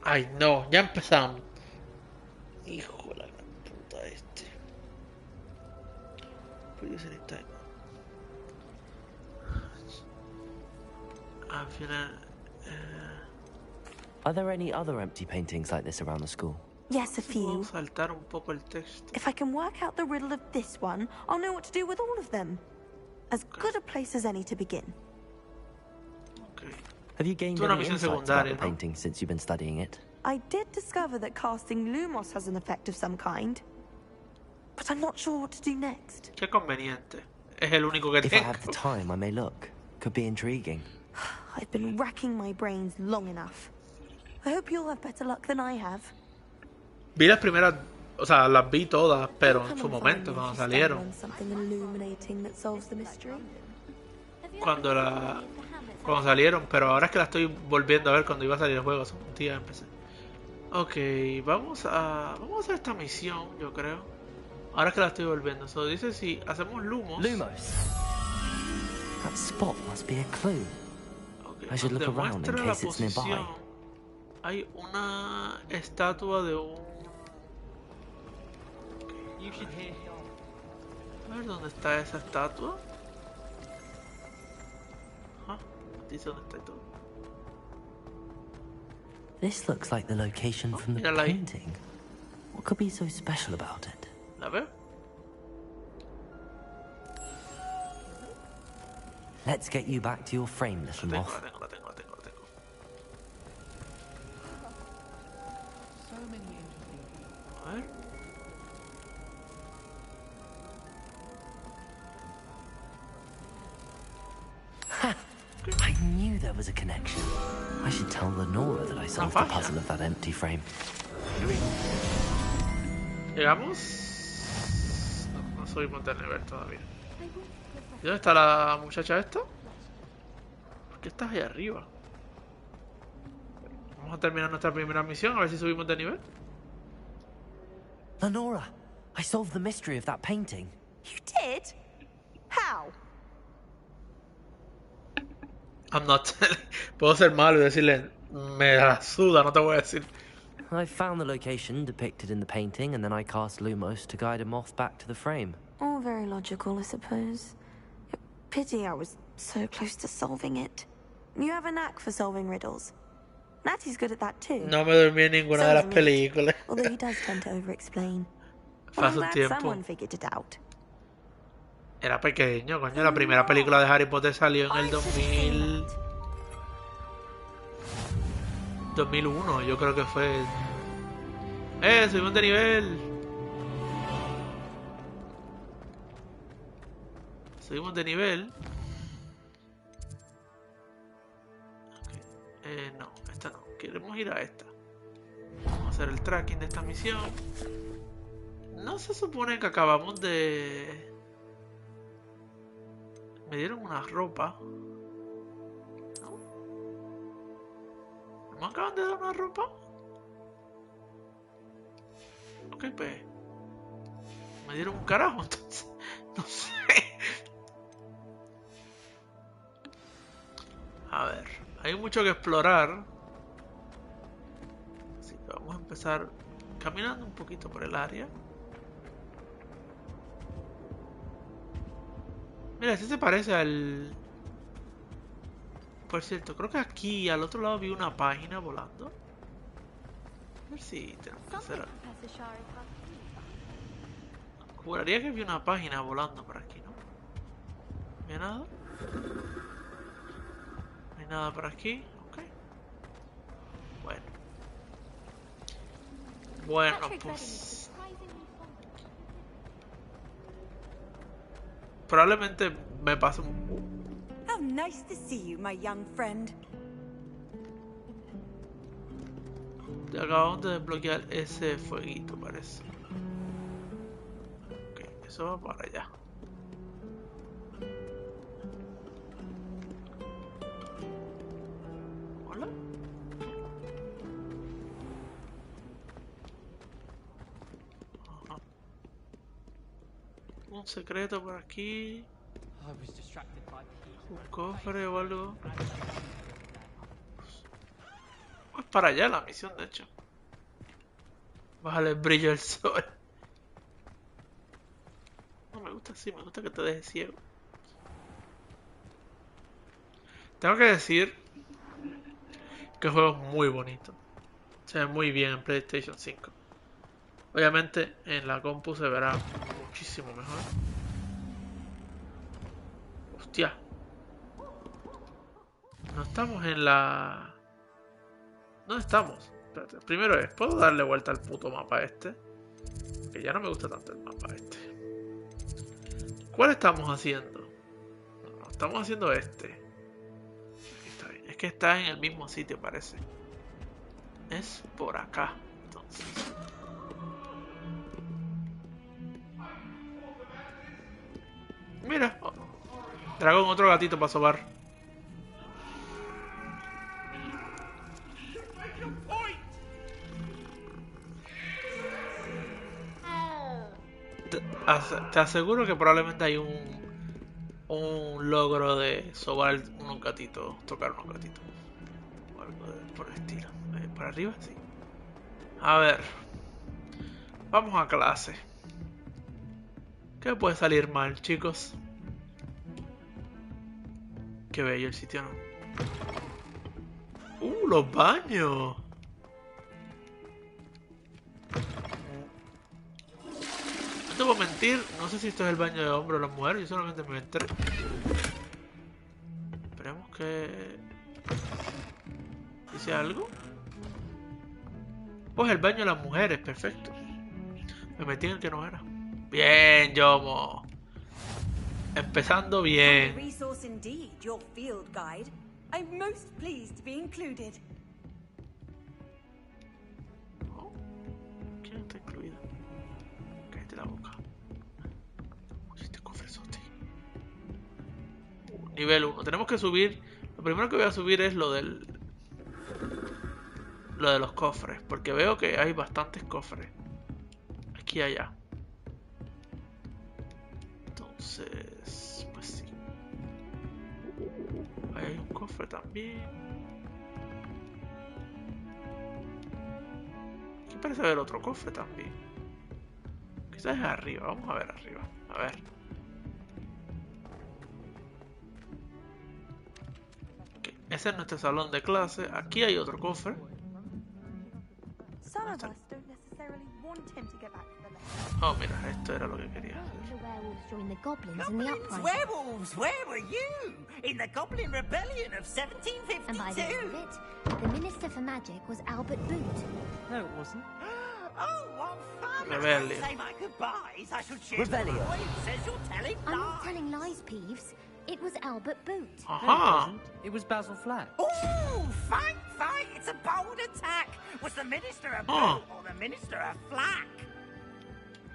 Ay, no, ya empezamos. Hijo de la puta este. Al final... Are there any other empty paintings like this around the school? Yes, a few. Saltar un poco el texto. If I can work out the riddle of this one, I'll know what to do with all of them. As good a place as any to begin. Okay. Have you gained any insights about the painting since you've been studying it? I did discover that casting Lumos has an effect of some kind. But I'm not sure what to do next. Qué conveniente. Es el único que tengo. If I have the time, I may look. Could be intriguing. I've been racking my brains long enough. I hope you'll have better luck than I have. Vi las primeras, o sea, las vi todas, pero en su momento, cuando salieron. Cuando salieron, pero ahora es que la estoy volviendo a ver cuando iba a salir el juego, hace un día empecé. Ok, vamos a hacer esta misión, yo creo. Ahora es que la estoy volviendo. So, dice si hacemos Lumos. That spot must be a clue. Okay, I should look around in case it's nearby. Hay una estatua de un... A ver dónde está esa estatua. Dice dónde está todo. This looks like the location from the painting. What could be so special about it? ¿La veo? Let's get you back to your frame, little moth. La tengo. A ver. Ha! I knew there was a connection. I should tell Lenora that I solved the puzzle of that empty frame. ¿Llegamos? No subimos de nivel todavía. ¿Y dónde está la muchacha esta? ¿Por qué estás ahí arriba? Vamos a terminar nuestra primera misión, a ver si subimos de nivel. Lenora, I solved the mystery of that painting. You did? How? I'm not Puedo ser malo y decirle, me la suda, no te voy a decir. I found the location depicted in the painting, and then I cast Lumos to guide a moth back to the frame. All very logical, I suppose. Pity I was so close to solving it. You have a knack for solving riddles. Natty's good at that too. No me dormí en ninguna de las películas. Although he does tend to over-explain. Hace un tiempo. Someone figured it out. Era pequeño, coño. La primera película de Harry Potter salió en el 2001, yo creo que fue. Subimos de nivel. Subimos de nivel. Okay. No, esta no. Queremos ir a esta. Vamos a hacer el tracking de esta misión. No se supone que acabamos de... Me dieron una ropa. ¿No? ¿No me acaban de dar una ropa? Ok, pues... Me dieron un carajo, entonces... No sé. A ver, hay mucho que explorar. Así que vamos a empezar caminando un poquito por el área. Mira, este se parece al... Por cierto, creo que aquí al otro lado vi una página volando. A ver si tenemos que hacer algo. Juraría que vi una página volando por aquí, ¿no? ¿No hay nada? ¿No hay nada por aquí? Ok. Bueno. Bueno, pues... Probablemente me pase un... How nice to see you, my young friend. Acabamos de desbloquear ese fueguito, parece. Ok, eso va para allá. Hola. Ajá. Un secreto por aquí. Un cofre o algo. Es para allá la misión, de hecho. Bájale el brillo del sol. No me gusta así, me gusta que te dejes ciego. Tengo que decir que el juego es muy bonito. Se ve muy bien en PlayStation 5. Obviamente en la compu se verá muchísimo mejor. Hostia. No estamos en la... ¿Dónde estamos? Espérate. Primero es, ¿puedo darle vuelta al puto mapa este? Que ya no me gusta tanto el mapa este. ¿Cuál estamos haciendo? No, estamos haciendo este. Aquí está bien. Es que está en el mismo sitio, parece. Es por acá. Entonces. Mira. Oh. Dragón, otro gatito para sobar. Te aseguro que probablemente hay un logro de sobar unos gatitos, tocar unos gatitos. O algo por el estilo. ¿Por arriba? Sí. A ver. Vamos a clase. ¿Qué puede salir mal, chicos? Qué bello el sitio, ¿no? Los baños. No te puedo mentir, no sé si esto es el baño de hombre o las mujeres, yo solamente me entré. Esperemos que... ¿Dice algo? Pues el baño de las mujeres, perfecto. Me metí en el que no era. Bien, Yomo. Empezando bien. Resource indeed, your field guide. I'm most pleased to be included. Oh, ¿quién está incluido? Cállate la boca. Uy, este cofrezote. Nivel 1. Tenemos que subir. Lo primero que voy a subir es lo de los cofres. Porque veo que hay bastantes cofres. Aquí y allá. Entonces, pues sí. Ahí hay un cofre también. Aquí parece haber otro cofre también. Quizás es arriba. Vamos a ver arriba. A ver. Okay. Ese es nuestro salón de clase. Aquí hay otro cofre. Oh, mira, esto era lo que quería hacer. Werewolves, where were you? In the Goblin Rebellion of 1752. And by the end of it, the Minister for Magic was Albert Boot. No, it wasn't. Rebellion. Rebellion. I'm not telling lies, Peeves. It was Albert Boot. Aha. It was Basil Flack. Oh, fight! It's a bold attack. Was the Minister a Boot or the Minister a Flack?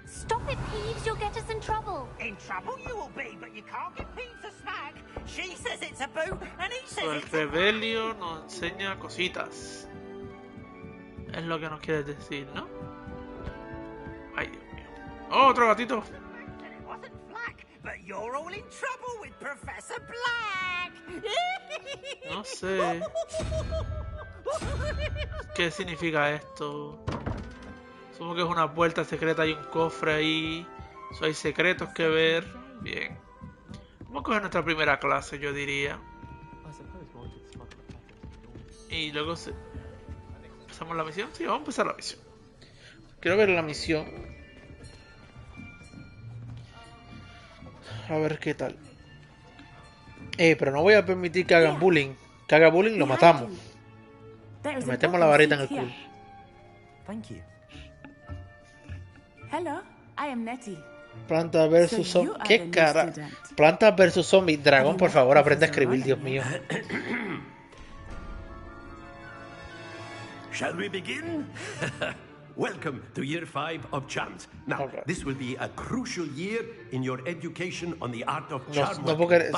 Stop it, Peeves. You'll get us in trouble. In trouble you will be, but you can't give Peeves a smack. She says it's a boot, and he says El it's a... Rebelio nos enseña cositas. Es lo que nos quieres decir, ¿no? Ay, Dios mío. ¡Oh, otro gatito! It wasn't Flack, but you're all in trouble with Professor Black. No sé. ¿Qué significa esto? Supongo que es una puerta secreta y un cofre ahí. So, hay secretos que ver. Bien. Vamos a coger nuestra primera clase, yo diría. Y luego ¿empezamos la misión? Sí, vamos a empezar la misión. Quiero ver la misión. A ver qué tal. Pero no voy a permitir que hagan bullying. Que haga bullying, lo matamos. Le metemos la varita en el culo. Thank you. Hello, I am Nettie. Planta versus zombie. ¿Qué cara? Planta versus zombie. Dragón, por favor, aprende a escribir, Dios mío. Shall we begin? Welcome to year 5 of charms. Now, this will be a crucial year in your education on the art of charm. No, porque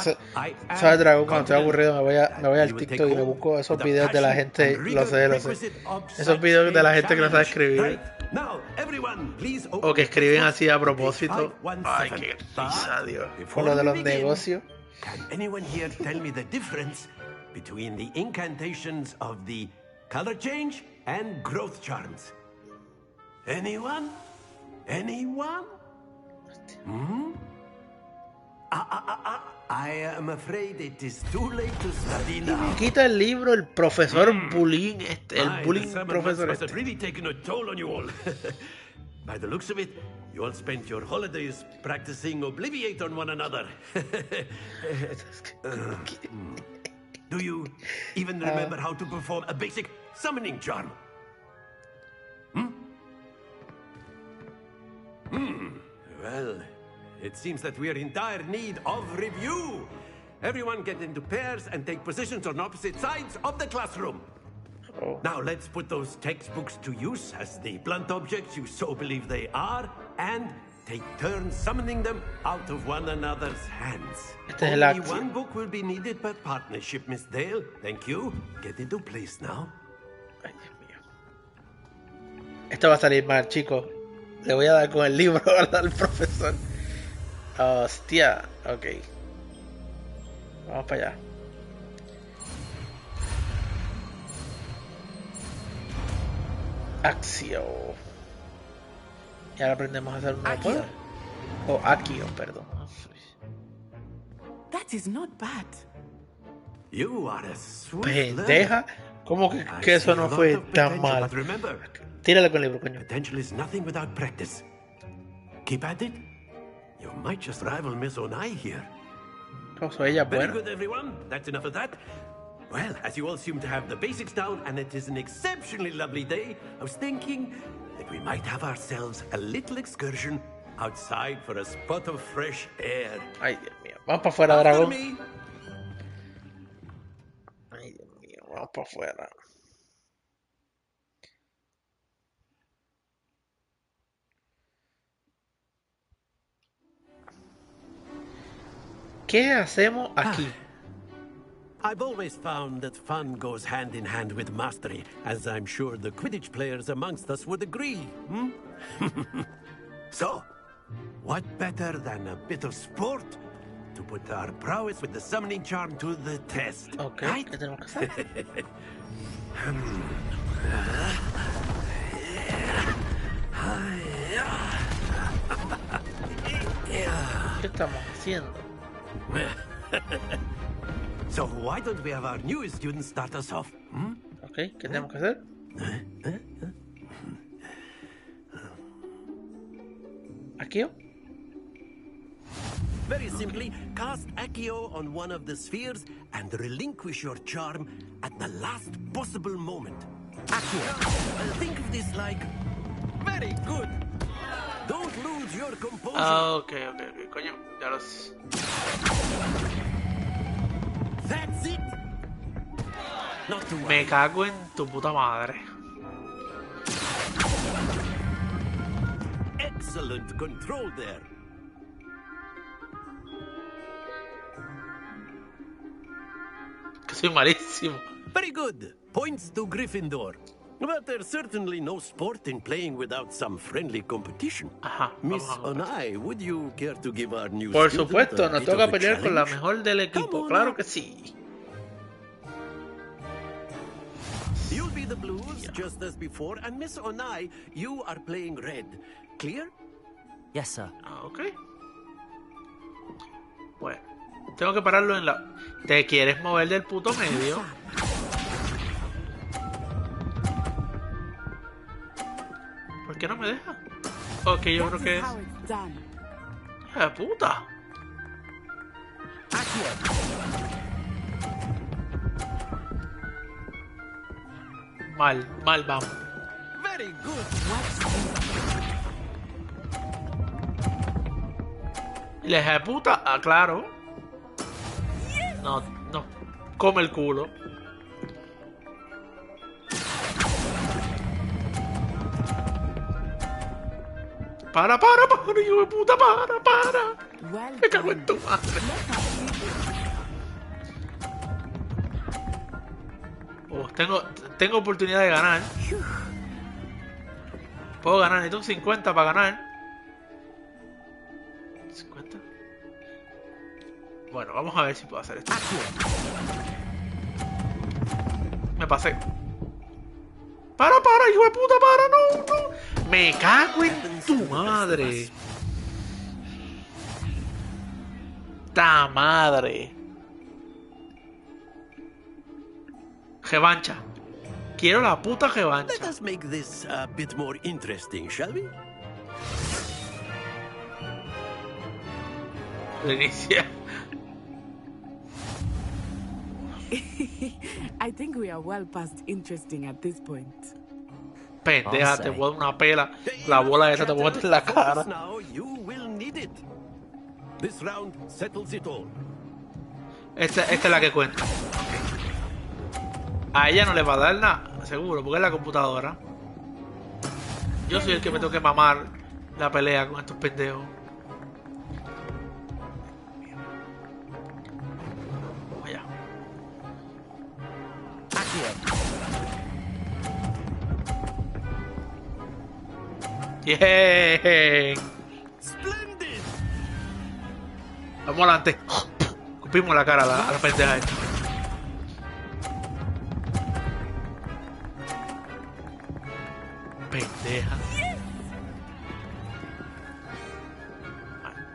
sabes, Dragón, cuando estoy aburrido me voy al TikTok y me busco esos videos de la gente, lo sé. Esos videos de la gente que no sabe escribir. O que escriben así a propósito. Ay, qué risa, Dios. Con lo de los negocios. Can anyone here tell me the difference between the incantations of the color change and growth charms? Anyone? Anyone? I am afraid it is too late to study now. Me quita el libro el profesor bullying el bullying profesor must have really taken a toll on you all. By the looks of it, you all spent your holidays practicing Obliviate on one another. Do you even remember how to perform a basic summoning charm? Well, it seems that we are in dire need of review. Everyone get into pairs and take positions on opposite sides of the classroom. Now let's put those textbooks to use as the blunt objects you so believe they are, and take turns summoning them out of one another's hands. Only one book will be needed per partnership, Miss Dale. Thank you. Get into place now. Ay, Dios mío. Esto va a salir mal, chicos. Le voy a dar con el libro al profesor. Hostia, ok. Vamos para allá. Acción. Y ahora aprendemos a hacer un nuevo poder. O Accio, perdón. That is not bad. You are a swift Pendeja. ¿Cómo que eso no fue tan mal? Tírale con el libro, coño. Potential is nothing without practice. Keep at it. You might just rival Miss Onai here. So ella es buena. Very good, everyone. That's enough of that. Well, as you all seem to have the basics down, and it is an exceptionally lovely day, I was thinking that we might have ourselves a little excursion outside for a spot of fresh air. Ay, Dios mío. Vamos para afuera, dragón. Ay, Dios mío. Vamos para afuera. ¿Qué hacemos aquí? I've always found that fun goes hand in hand with mastery, as I'm sure the Quidditch players amongst us would agree. So, what better than a bit of sport to put our prowess with the summoning charm to the test? Okay, right? ¿qué tenemos que hacer? ¿Qué estamos haciendo? So why don't we have our newest student start us off? Okay, ¿qué tenemos que hacer? ¿Accio? Very simply, cast Accio on one of the spheres and relinquish your charm at the last possible moment. Accio. Think of this like Very good. Don't lose your composure. Ah, ok, coño, ya lo sé. That's it. Me cago en tu puta madre. Excellent control there. Que soy malísimo. Very good. Points to Gryffindor. But there's certainly no sport in playing without some friendly competition. Ajá, Miss Onai, would you care to give our new Por student supuesto, a nos bit toca of a pelear con la challenge? mejor del equipo. Claro que sí. You'll be the blues, just as before, and Miss Onai, you are playing red. Clear? Yes, sir. Ah, ok. Bueno, tengo que pararlo en la... ¿Te quieres mover del puto medio? ¿Por qué no me deja? Ok, yo creo que es... ¡Hija de puta! Mal vamos. Very good. ¿Y la hija de puta? Ah, claro. No. Come el culo. Para, hijo de puta, para. Me cago en tu madre. Oh, tengo oportunidad de ganar. Puedo ganar, necesito un 50 para ganar. 50. Bueno, vamos a ver si puedo hacer esto. Me pasé. Para, hijo de puta, no. Me cago en tu madre. ¡Ta madre! Revancha. Quiero la puta revancha. Let us make this a bit more interesting, shall we? Reinicia. I think we are well past interesting at this point. Pendeja, te voy a dar una pela. La bola esa te voy a meter en la cara. Now you will need it. This round settles it all. Esta es la que cuenta. A ella no le va a dar nada, seguro, porque es la computadora. Yo soy el que me tengo que mamar la pelea con estos pendejos. Vamos allá. ¡Bien! Vamos adelante. Cupimos la cara a la pendeja esta. Pendeja.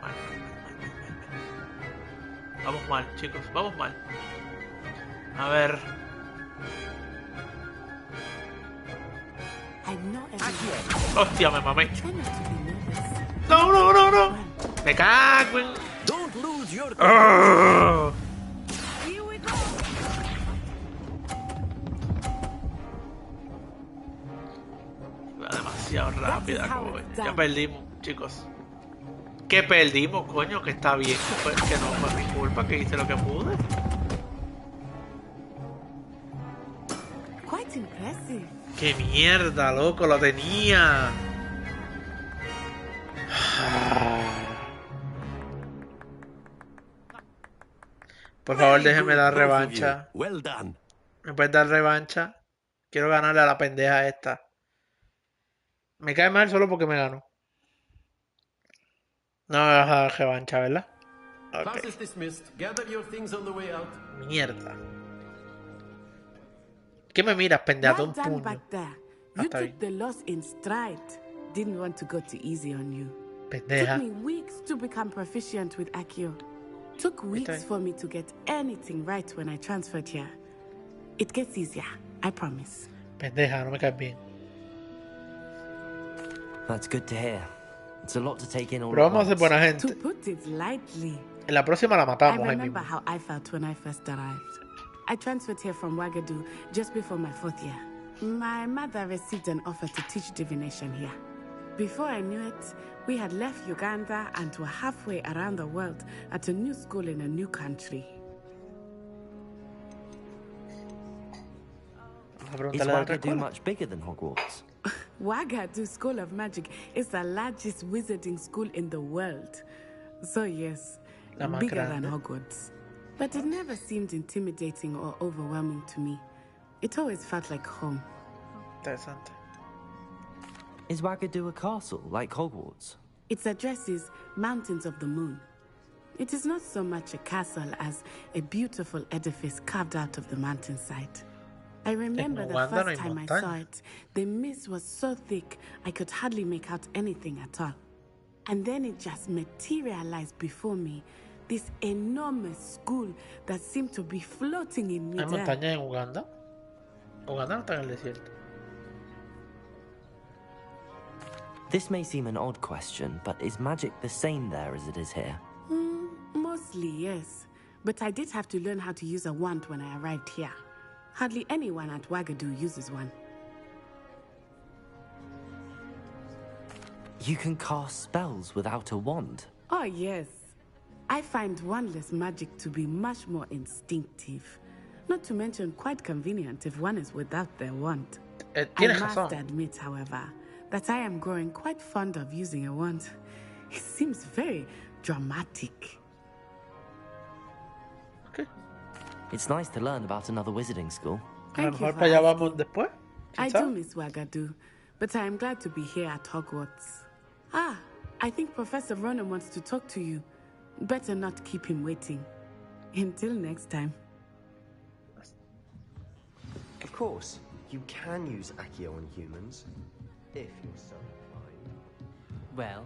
Mal. Vamos mal, chicos, vamos mal. A ver. Hostia, me mamé. No. Me cago en... ¡Oh! Va demasiado rápida, coño. Ya perdimos, chicos. ¿Qué perdimos, coño? Que está bien, que no fue mi culpa, que hice lo que pude. Quite impressive. ¡Qué mierda, loco! ¡Lo tenía! Por favor, déjeme dar revancha. Well done. ¿Me puedes dar revancha? Quiero ganarle a la pendeja esta. Me cae mal solo porque me ganó. No me vas a dar revancha, ¿verdad? Class is dismissed. Gather your things on the way out. Mierda. ¿Qué me miras, pendeja? Un puño. Back there. You took the loss in stride. Didn't want to go too easy on you. Pendeja. Took me weeks to become proficient with Accio. Took weeks for me to get anything right when I transferred here. It gets easier, I promise. Pendeja, no me caes bien. That's good to hear. It's a lot to take in all Pero vamos a ser buena gente. To put it lightly. En la próxima la matamos. I remember how I felt when I first arrived. I transferred here from Ouagadougou just before my 4th year. My mother received an offer to teach divination here. Before I knew it, we had left Uganda and were halfway around the world at a new school in a new country. Is Wagadu much bigger than Hogwarts? Wagadu School of Magic is the largest wizarding school in the world. So yes, bigger than Hogwarts. But it never seemed intimidating or overwhelming to me. It always felt like home. Interesante. Is Wagadu a castle, like Hogwarts? Its address is Mountains of the Moon. It is not so much a castle as a beautiful edifice carved out of the mountainside. I remember the first time I saw it, the mist was so thick I could hardly make out anything at all. And then it just materialized before me, this enormous school that seemed to be floating in midair. ¿Hay montañas en Uganda? Uganda no está en el desierto. This may seem an odd question, but is magic the same there as it is here? Mostly, yes. But I did have to learn how to use a wand when I arrived here. Hardly anyone at Wagadu uses one. You can cast spells without a wand? Oh, yes. I find wandless magic to be much more instinctive. Not to mention quite convenient if one is without their wand. I must admit, however, that I am growing quite fond of using a wand. It seems very dramatic. Okay. It's nice to learn about another wizarding school. Thank you for asking. I do miss Wagadu, but I am glad to be here at Hogwarts. Ah, I think Professor Ronan wants to talk to you. Better not keep him waiting. Until next time. Of course, you can use Accio on humans, if you're so inclined. Well,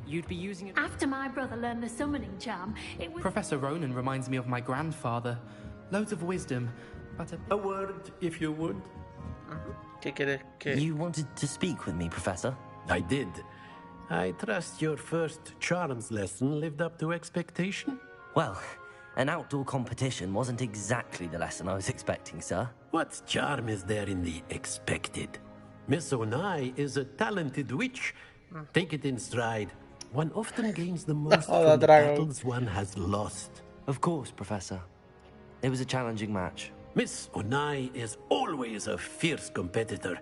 you'd be using it... After my brother learned the summoning charm, it was... Professor Ronan reminds me of my grandfather. Loads of wisdom, but a word, if you would. You wanted to speak with me, Professor? I did. I trust your first charms lesson lived up to expectation? Well, an outdoor competition wasn't exactly the lesson I was expecting, sir. What charm is there in the expected? Miss Onai is a talented witch. Take it in stride. One often gains the most from the battles one has lost. Of course, Professor. It was a challenging match. Miss Onai is always a fierce competitor,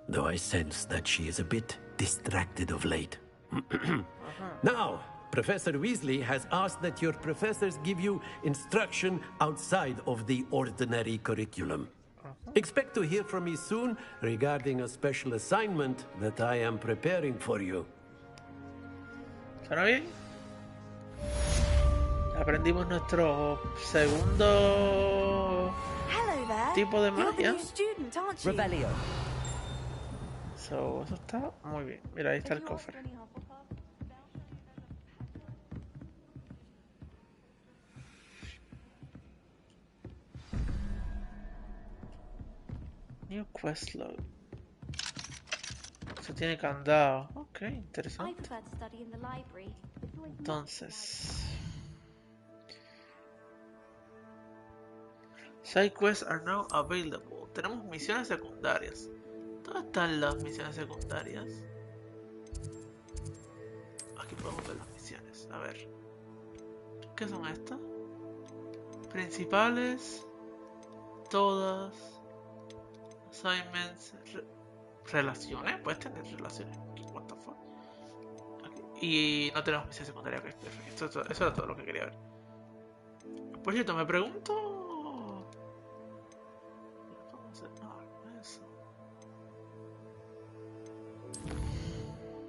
though I sense that she is a bit distracted of late. Now, Professor Weasley has asked that your professors give you instruction outside of the ordinary curriculum. Expect to hear from me soon regarding a special assignment that I am preparing for you. ¿Suena bien? Aprendimos nuestro segundo tipo de magia. Rebellion. So, eso está muy bien. Mira, ahí está el cofre. New quest log. Se tiene candado. Ok, interesante. Entonces, side quests are now available. Tenemos misiones secundarias. ¿Dónde están las misiones secundarias? Aquí podemos ver las misiones. A ver. ¿Qué son estas? Principales. Todas. Assignments. Relaciones. Puedes tener relaciones. What the fuck. Aquí. Y no tenemos misiones secundarias. Okay, perfecto. Eso era todo lo que quería ver. Por cierto, me pregunto.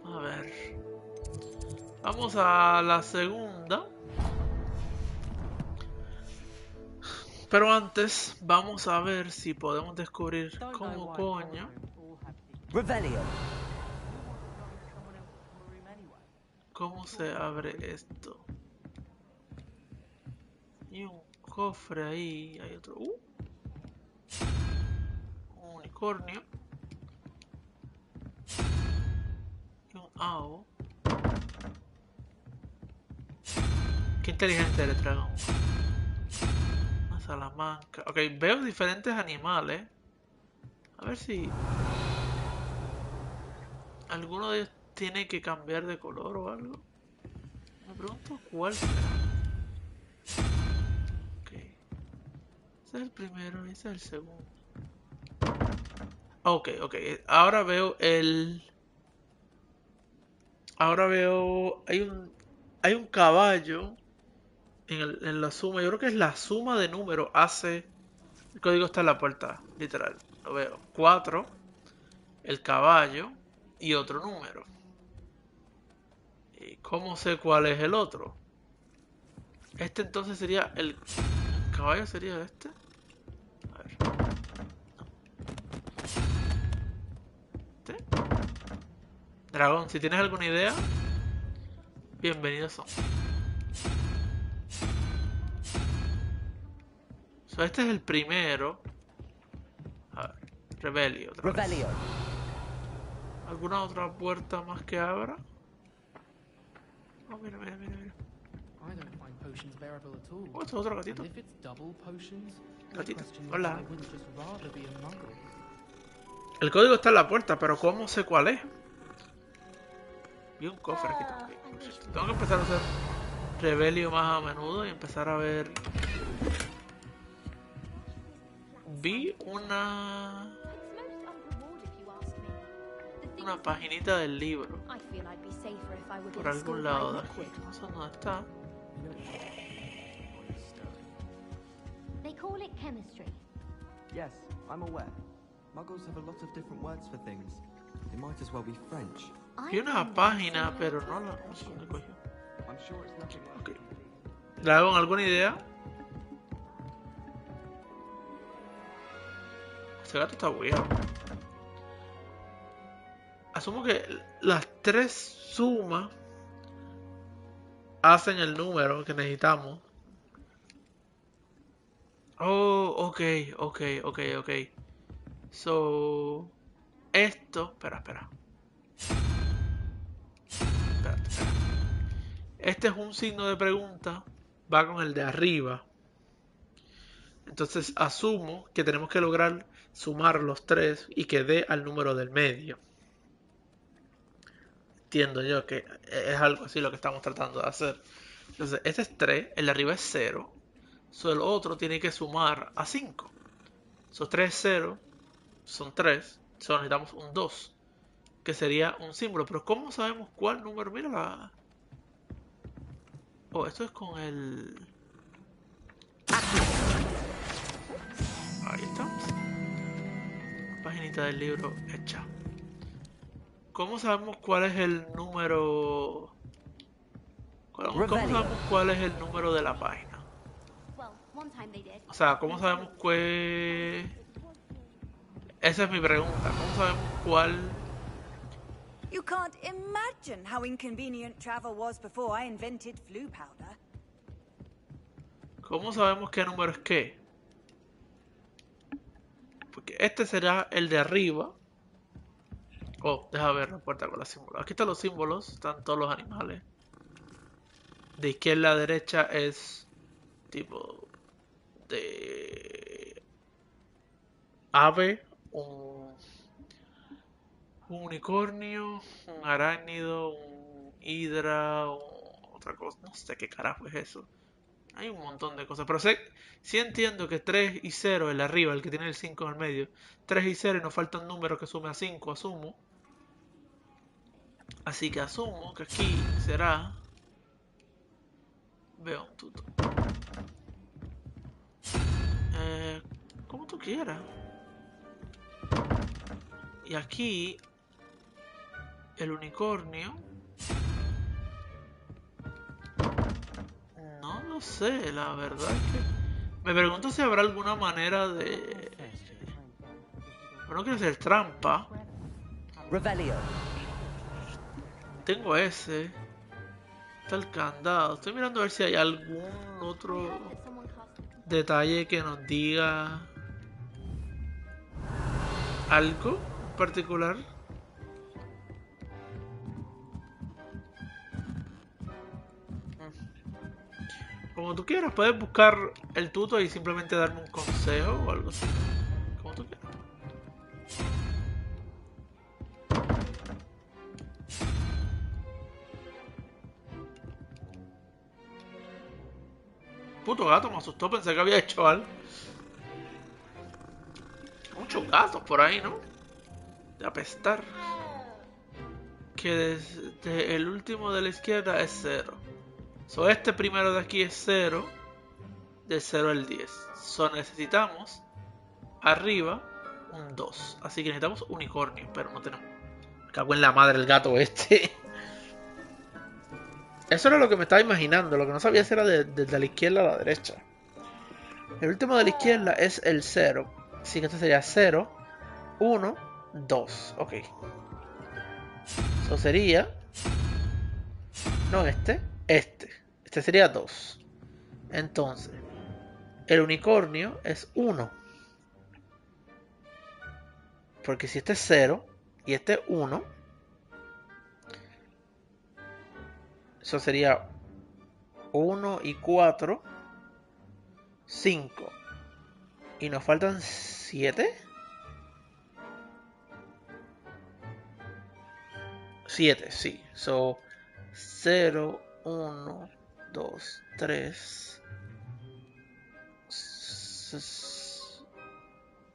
A ver. Vamos a la segunda. Pero antes, vamos a ver si podemos descubrir cómo coño. Rebellion. ¿Cómo se abre esto? Y un cofre ahí. Hay otro. Un unicornio. Y un owl. Qué inteligente el dragón. Una salamanca. Ok, veo diferentes animales. A ver si alguno de ellos tiene que cambiar de color o algo. Me pregunto cuál será. Ok. Ese es el primero y ese es el segundo. Ok, ok. Ahora veo el... Ahora veo... Hay un caballo en la suma. Yo creo que es la suma de números. Hace... El código está en la puerta, literal. Lo veo. 4, el caballo y otro número. ¿Y cómo sé cuál es el otro? Este entonces sería el caballo, sería este. A ver. ¿Este? Dragón, si tienes alguna idea, bienvenidos son. So, este es el primero. A ver, Rebelio. Rebelio. ¿Alguna otra puerta más que abra? Oh, mira, mira, mira, mira. Oh, este es otro gatito. Gatito, hola. El código está en la puerta, pero ¿cómo sé cuál es? Vi un cofre aquí también. Tengo que empezar a hacer Rebelio más a menudo y empezar a ver... Vi una paginita del libro por algún lado de aquí. No sé dónde está. They call it chemistry. Yes, I'm aware. Muggles have a lot of different words for things. It might as well be French. Vi una página, pero no la sé dónde cogió. Okay. Dragón, ¿alguna idea? Este gato está weird. Asumo que las tres sumas hacen el número que necesitamos. Oh, ok. So, esto... Espera. Este es un signo de pregunta. Va con el de arriba. Entonces asumo que tenemos que lograr sumar los tres y que dé al número del medio. Entiendo yo que es algo así lo que estamos tratando de hacer. Entonces este es 3, el de arriba es 0. So, el otro tiene que sumar a 5. So, 3 es 0, son 3. So, necesitamos un 2, que sería un símbolo. Pero ¿cómo sabemos cuál número? Mira la... Oh, esto es con el... Ahí estamos. Paginita del libro hecha. ¿Cómo sabemos cuál es el número? ¿Cómo sabemos cuál es el número de la página? O sea, ¿cómo sabemos cuál? Esa es mi pregunta. ¿Cómo sabemos cuál? You can't imagine how inconvenient travel was before I invented flu powder. ¿Cómo sabemos qué número es qué? Porque este será el de arriba. Oh, deja ver la puerta con los símbolos. Aquí están los símbolos, están todos los animales. De izquierda a derecha es tipo de ave, un unicornio, un arácnido, un hidra, otra cosa. No sé qué carajo es eso. Hay un montón de cosas, pero sí entiendo que 3 y 0, el de arriba, el que tiene el 5 en el medio. 3 y 0 y nos falta un número que sume a 5, asumo. Así que asumo que aquí será... Veo un tuto. Como tú quieras. Y aquí... El unicornio... No lo sé, la verdad es que... Me pregunto si habrá alguna manera de... Pero no quiero hacer trampa. Rebelio. Tengo ese. Está el candado. Estoy mirando a ver si hay algún otro detalle que nos diga algo en particular. Como tú quieras, puedes buscar el tuto y simplemente darme un consejo o algo así. Como tú quieras. puto gato me asustó, pensé que había hecho algo. Muchos gatos por ahí, ¿no? De apestar. Que desde el último de la izquierda es 0. So, este primero de aquí es 0. Del 0 al 10. So, necesitamos arriba un 2. Así que necesitamos unicornio, pero no tenemos. Me cago en la madre el gato este. Eso era lo que me estaba imaginando. Lo que no sabía si era desde la izquierda a la derecha. El último de la izquierda es el 0. Así que este sería 0, 1, 2. Ok. Eso sería... No este. Este sería 2. Entonces, el unicornio es 1. Porque si este es 0 y este es 1, eso sería 1 y 4, 5. Y nos faltan 7. 7, sí. So, 0, 1, 2, 3.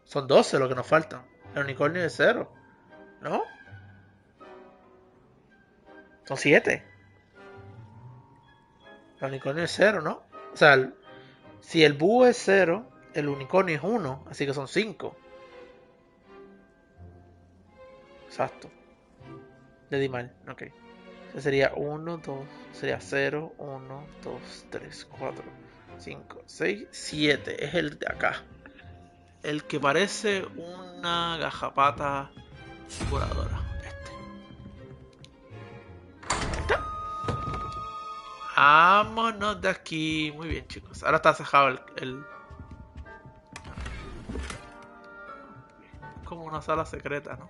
Son 12 lo que nos faltan. El unicornio es 0, ¿no? Son 7. El unicornio es 0, ¿no? O sea, si el búho es 0, el unicornio es 1, así que son 5. Exacto. Le di mal, ok. Ese sería 1, 2, sería 0, 1, 2, 3, 4, 5, 6, 7. Es el de acá. El que parece una gajapata voladora. Vámonos de aquí. Muy bien, chicos. Ahora está cejado el... como una sala secreta, ¿no?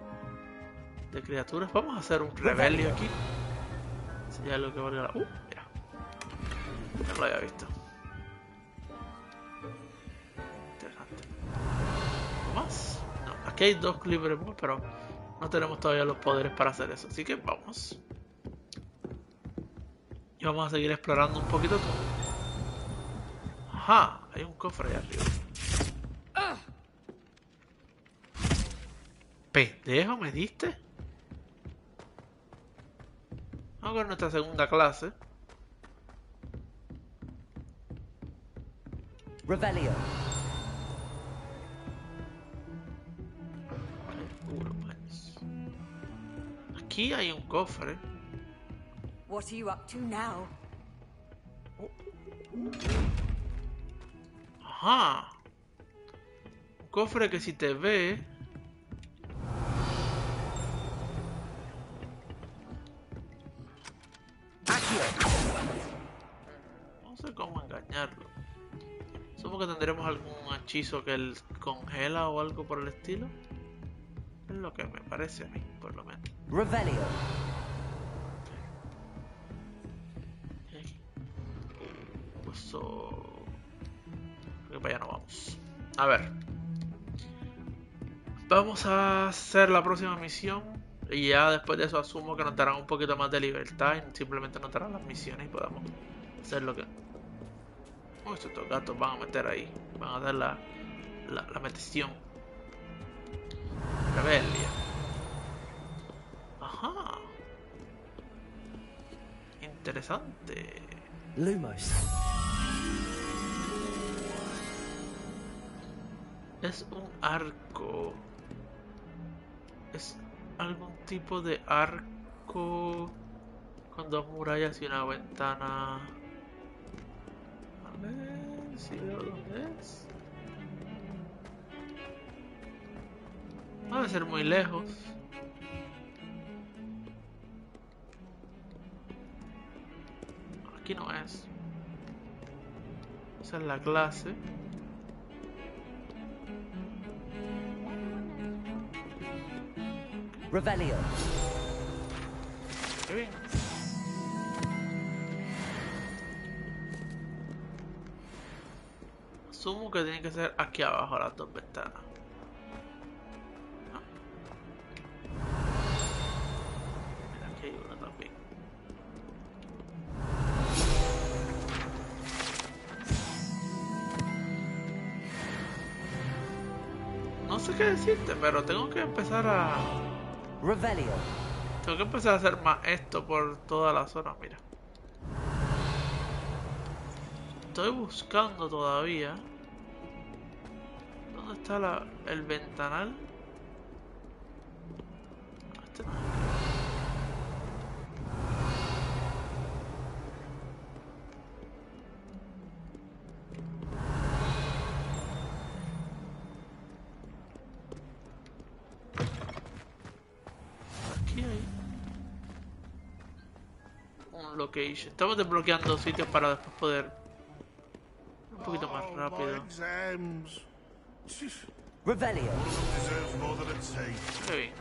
De criaturas. Vamos a hacer un rebelio aquí. Si ya lo que valga la... mira. No lo había visto. Interesante. ¿Más? No, aquí hay 2 libres, pero no tenemos todavía los poderes para hacer eso. Así que vamos. Y vamos a seguir explorando un poquito todo. Ajá, hay un cofre ahí arriba. Pendejo, ¿me diste? Vamos con nuestra segunda clase. Revelio. Aquí hay un cofre. What are you up to now? Ajá. Un cofre que si te ve... No sé cómo engañarlo. Supongo que tendremos algún hechizo que él congela o algo por el estilo. Es lo que me parece a mí, por lo menos. Revelio. Que para allá no vamos. A ver. Vamos a hacer la próxima misión. Y ya después de eso asumo que nos darán un poquito más de libertad. Y simplemente nos darán las misiones y podamos hacer lo que... Uy, estos gatos van a meter ahí. Van a dar la metición. Rebellia. Ajá. Interesante. Lumos. Es un arco. Es algún tipo de arco con 2 murallas y una ventana. A ver si veo dónde es. Debe ser muy lejos. Aquí no es. Esa es la clase. Revelio. Qué bien. Asumo que tiene que ser aquí abajo las 2 ventanas. ¿No? Mira, aquí hay una también. No sé qué decirte, pero tengo que empezar a... Revelio. Tengo que empezar a hacer más esto por toda la zona, mira. Estoy buscando todavía. ¿Dónde está el ventanal? Este no. Aquí hay un location. Estamos desbloqueando sitios para después poder un poquito más rápido. Revelio. Qué bien.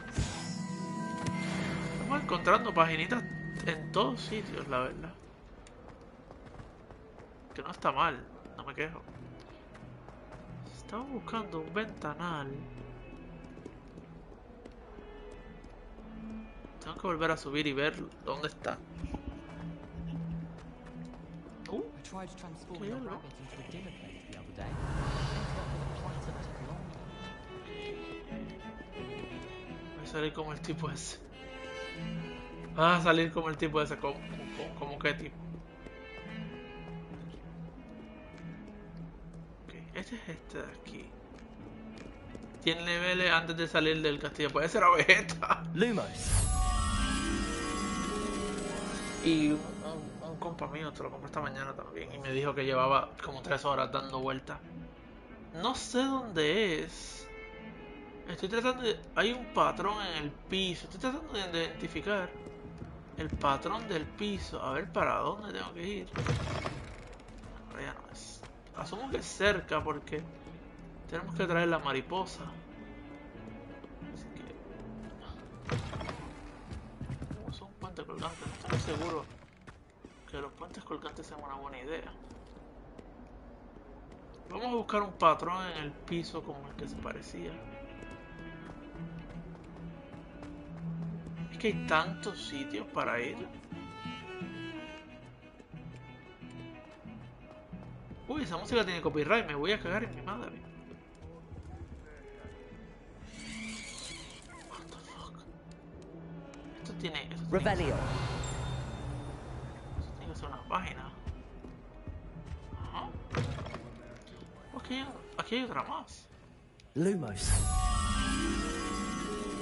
Estamos encontrando paginitas en todos sitios, la verdad. Que no está mal, no me quejo. Estamos buscando un ventanal. Tengo que volver a subir y ver dónde está. ¿Qué es lo? Voy a salir como el tipo ese. Vas a salir como el tipo ese. ¿Como qué tipo? Okay, este es este de aquí. Tiene niveles antes de salir del castillo. Puede ser Vegeta. Lumos. Y un compa mío te lo compré esta mañana también. Y me dijo que llevaba como 3 horas dando vueltas. No sé dónde es. Estoy tratando de... Hay un patrón en el piso. Estoy tratando de identificar el patrón del piso. A ver para dónde tengo que ir. Pero ya no es. Asumo que es cerca porque tenemos que traer la mariposa. Así que... es un puente colgante. No estoy seguro que los puentes colgantes sean una buena idea. Vamos a buscar un patrón en el piso como el que se parecía. Es que hay tantos sitios para ir. Uy, esa música tiene copyright, me voy a cagar en mi madre. What the fuck. Esto tiene... Revelio. Esto tiene que ser una página. Ajá. Aquí hay otra más. Lumos.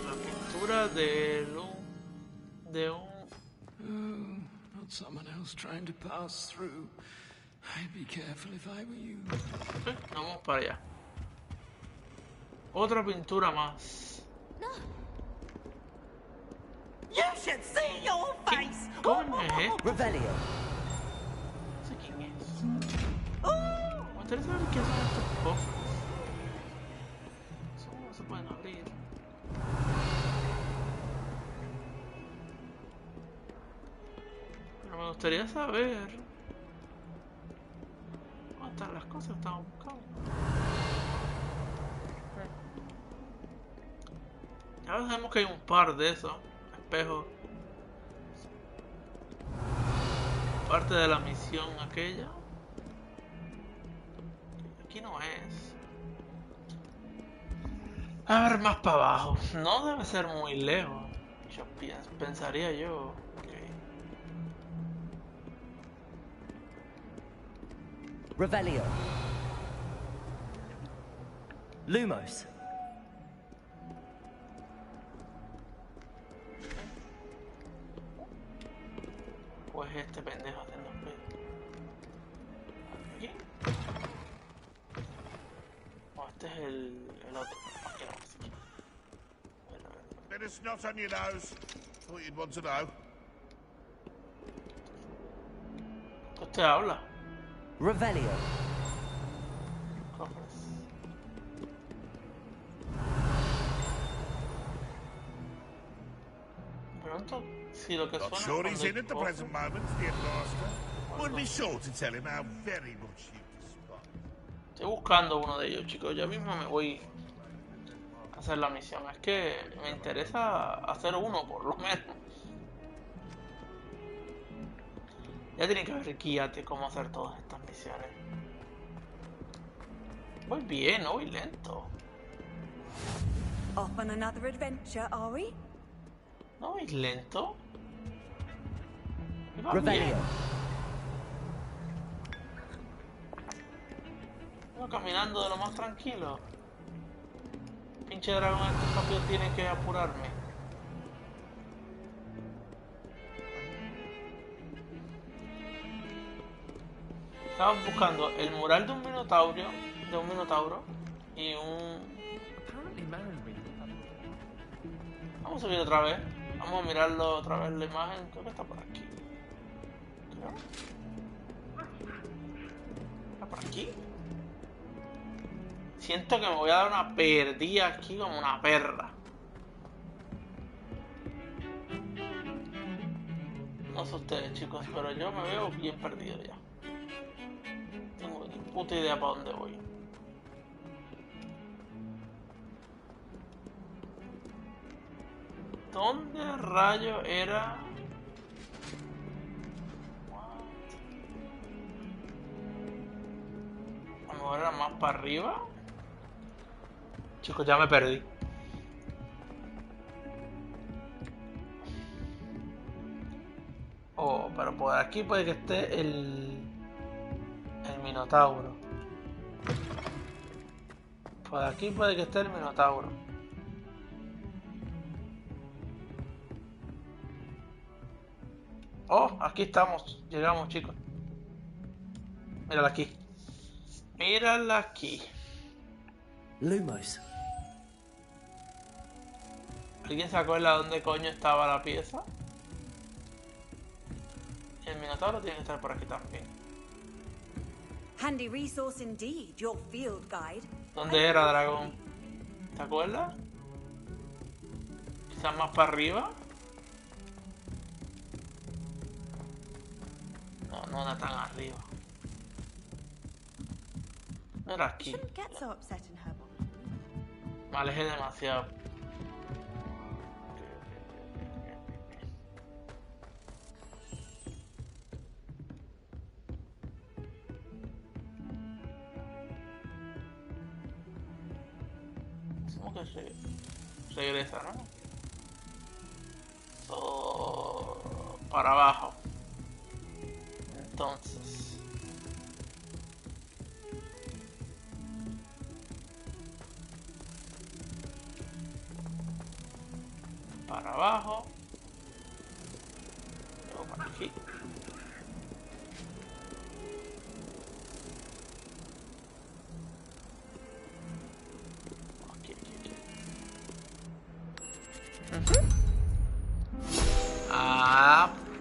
La pintura de un... Not someone else trying to pass through. I'd be careful if I were you. Okay, vamos para allá. Otra pintura más. You should see your face. ¿Cómo es esto? Revelio. No sé quién es. Me interesa ver qué son estos cofres. ¿Cómo se pueden abrir? Pero me gustaría saber dónde están las cosas que estamos buscando. Ya sabemos que hay un par de esos espejos. Parte de la misión aquella. Aquí no es. A ver, más para abajo. No debe ser muy lejos. Yo pensaría yo. Okay. Revelio. Lumos. Pues este pendejo haciendo ruido. ¿Aquí? Oh, este es el otro. Aquí no, así. Bit of snot on your nose. Thought you'd want to know. Usted habla. Revelio. Cofres. Pronto, si lo que Not suena sure he's cuando in at the cofre- present moment, the headmaster. Wouldn't be sure to tell him how very much you despise. Estoy buscando uno de ellos, chicos. Ya mismo me voy a hacer la misión. Es que me interesa hacer uno, por lo menos. Ya tiene que haber guías de cómo hacer todas estas misiones. Voy bien, no voy lento. Off on another adventure, are we? No, es lento. Rebellion. Iba caminando de lo más tranquilo. Pinche dragón este rápido tiene que apurarme. Estaba buscando el mural de un minotauro, y un... Vamos a subir otra vez. Vamos a mirarlo otra vez la imagen. Creo que está por aquí. ¿Está por aquí? Siento que me voy a dar una perdida aquí como una perra. No sé ustedes, chicos, pero yo me veo bien perdido ya. Tengo ni puta idea para dónde voy. ¿Dónde rayo era? A lo mejor era más para arriba. Chicos, ya me perdí. Oh, pero por aquí puede que esté el minotauro. Por aquí puede que esté el minotauro. Oh, aquí estamos. Llegamos, chicos. Mírala aquí. Mírala aquí. Lumos. ¿Alguien se acuerda dónde coño estaba la pieza? El minotauro tiene que estar por aquí también. Handy resource indeed, your field guide. ¿Dónde era, dragón? ¿Te acuerdas? Quizás más para arriba. No, no era tan arriba. No era aquí. Me alejé demasiado. Regresa, ¿no? Para abajo. Entonces para abajo. Luego para aquí.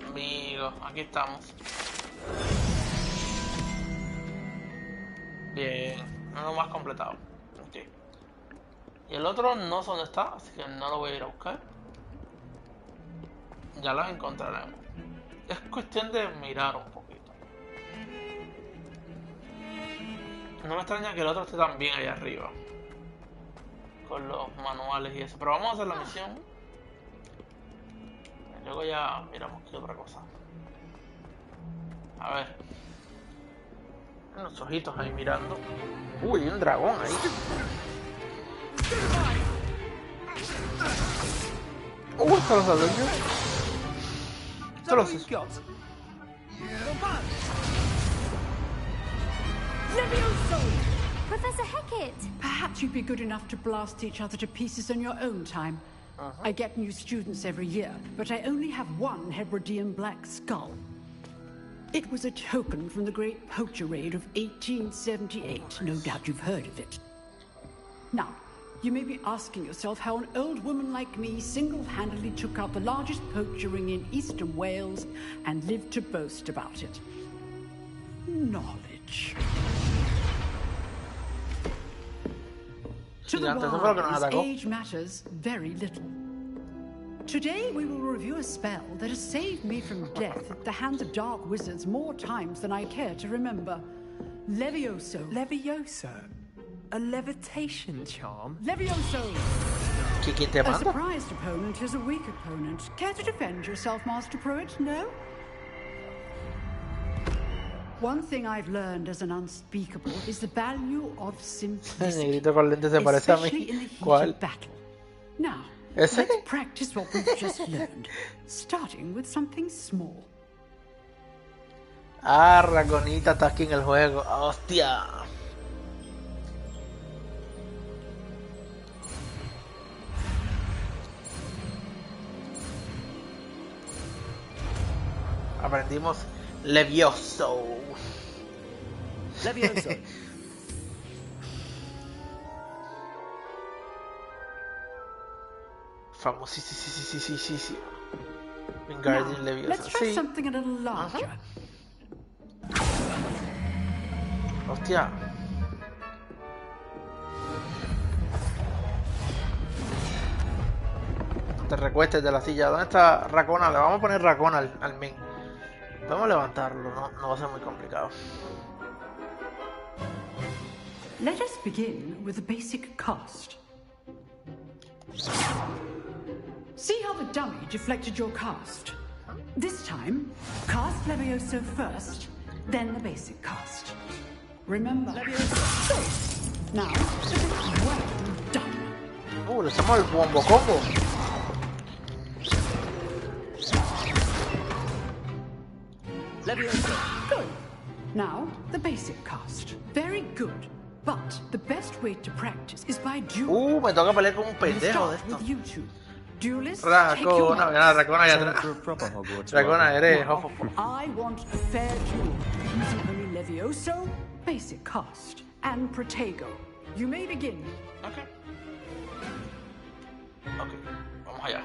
Amigo, aquí estamos. Bien, uno más completado. Okay. Y el otro no sé dónde está, así que no lo voy a ir a buscar. Ya los encontraremos. Es cuestión de mirar un poquito. No me extraña que el otro esté también allá arriba, con los manuales y eso. Pero vamos a hacer la misión. Luego ya miramos qué otra cosa. A ver. Unos ojitos ahí mirando. Uy, un dragón ahí. Esto lo sabía yo. Esto lo sé. Professor Hecat! Perhaps you'd be good enough to blast each other to pieces in your own time. I get new students every year, but I only have one Hebridean black skull. It was a token from the Great Poacher Raid of 1878. No doubt you've heard of it. Now, you may be asking yourself how an old woman like me single-handedly took out the largest poacher ring in eastern Wales and lived to boast about it. Knowledge. To the wise, age matters very little. Today we will review a spell that has saved me from death at the hands of dark wizards more times than I care to remember. Levioso. Levioso? A levitation charm? Levioso! A surprised opponent is a weak opponent. Care to defend yourself, Master Pruitt? No? One thing I've learned as an unspeakable is the value of simplicity, especially in the heat of battle. Let's practice what we've just learned, starting with something small. Ah, Ragonita está aquí en el juego. ¡Hostia! Aprendimos Levioso. Levioso. Famosísimo. Wingardium Levioso. Let's try something a little larger. Hostia. No te recuestes de la silla. ¿Dónde está Racona? Le vamos a poner Racona al men. Vamos a levantarlo, no va a ser muy complicado. Let us begin with the basic cast. See how the dummy deflected your cast? This time, cast Levioso first, then the basic cast. Remember, Levioso. Good. Now, well done. Le estamos el combo combo. Levioso. Good. Now, the basic cast. Very good. But the best way to practice is by duel. Me toca pelear con un pendejo de esto. Racona, mira, Racona allá atrás. Racona, eres Hufflepuff. I want a fair duel using only Levioso, basic cast, and Protego. You may begin. Okay, vamos allá.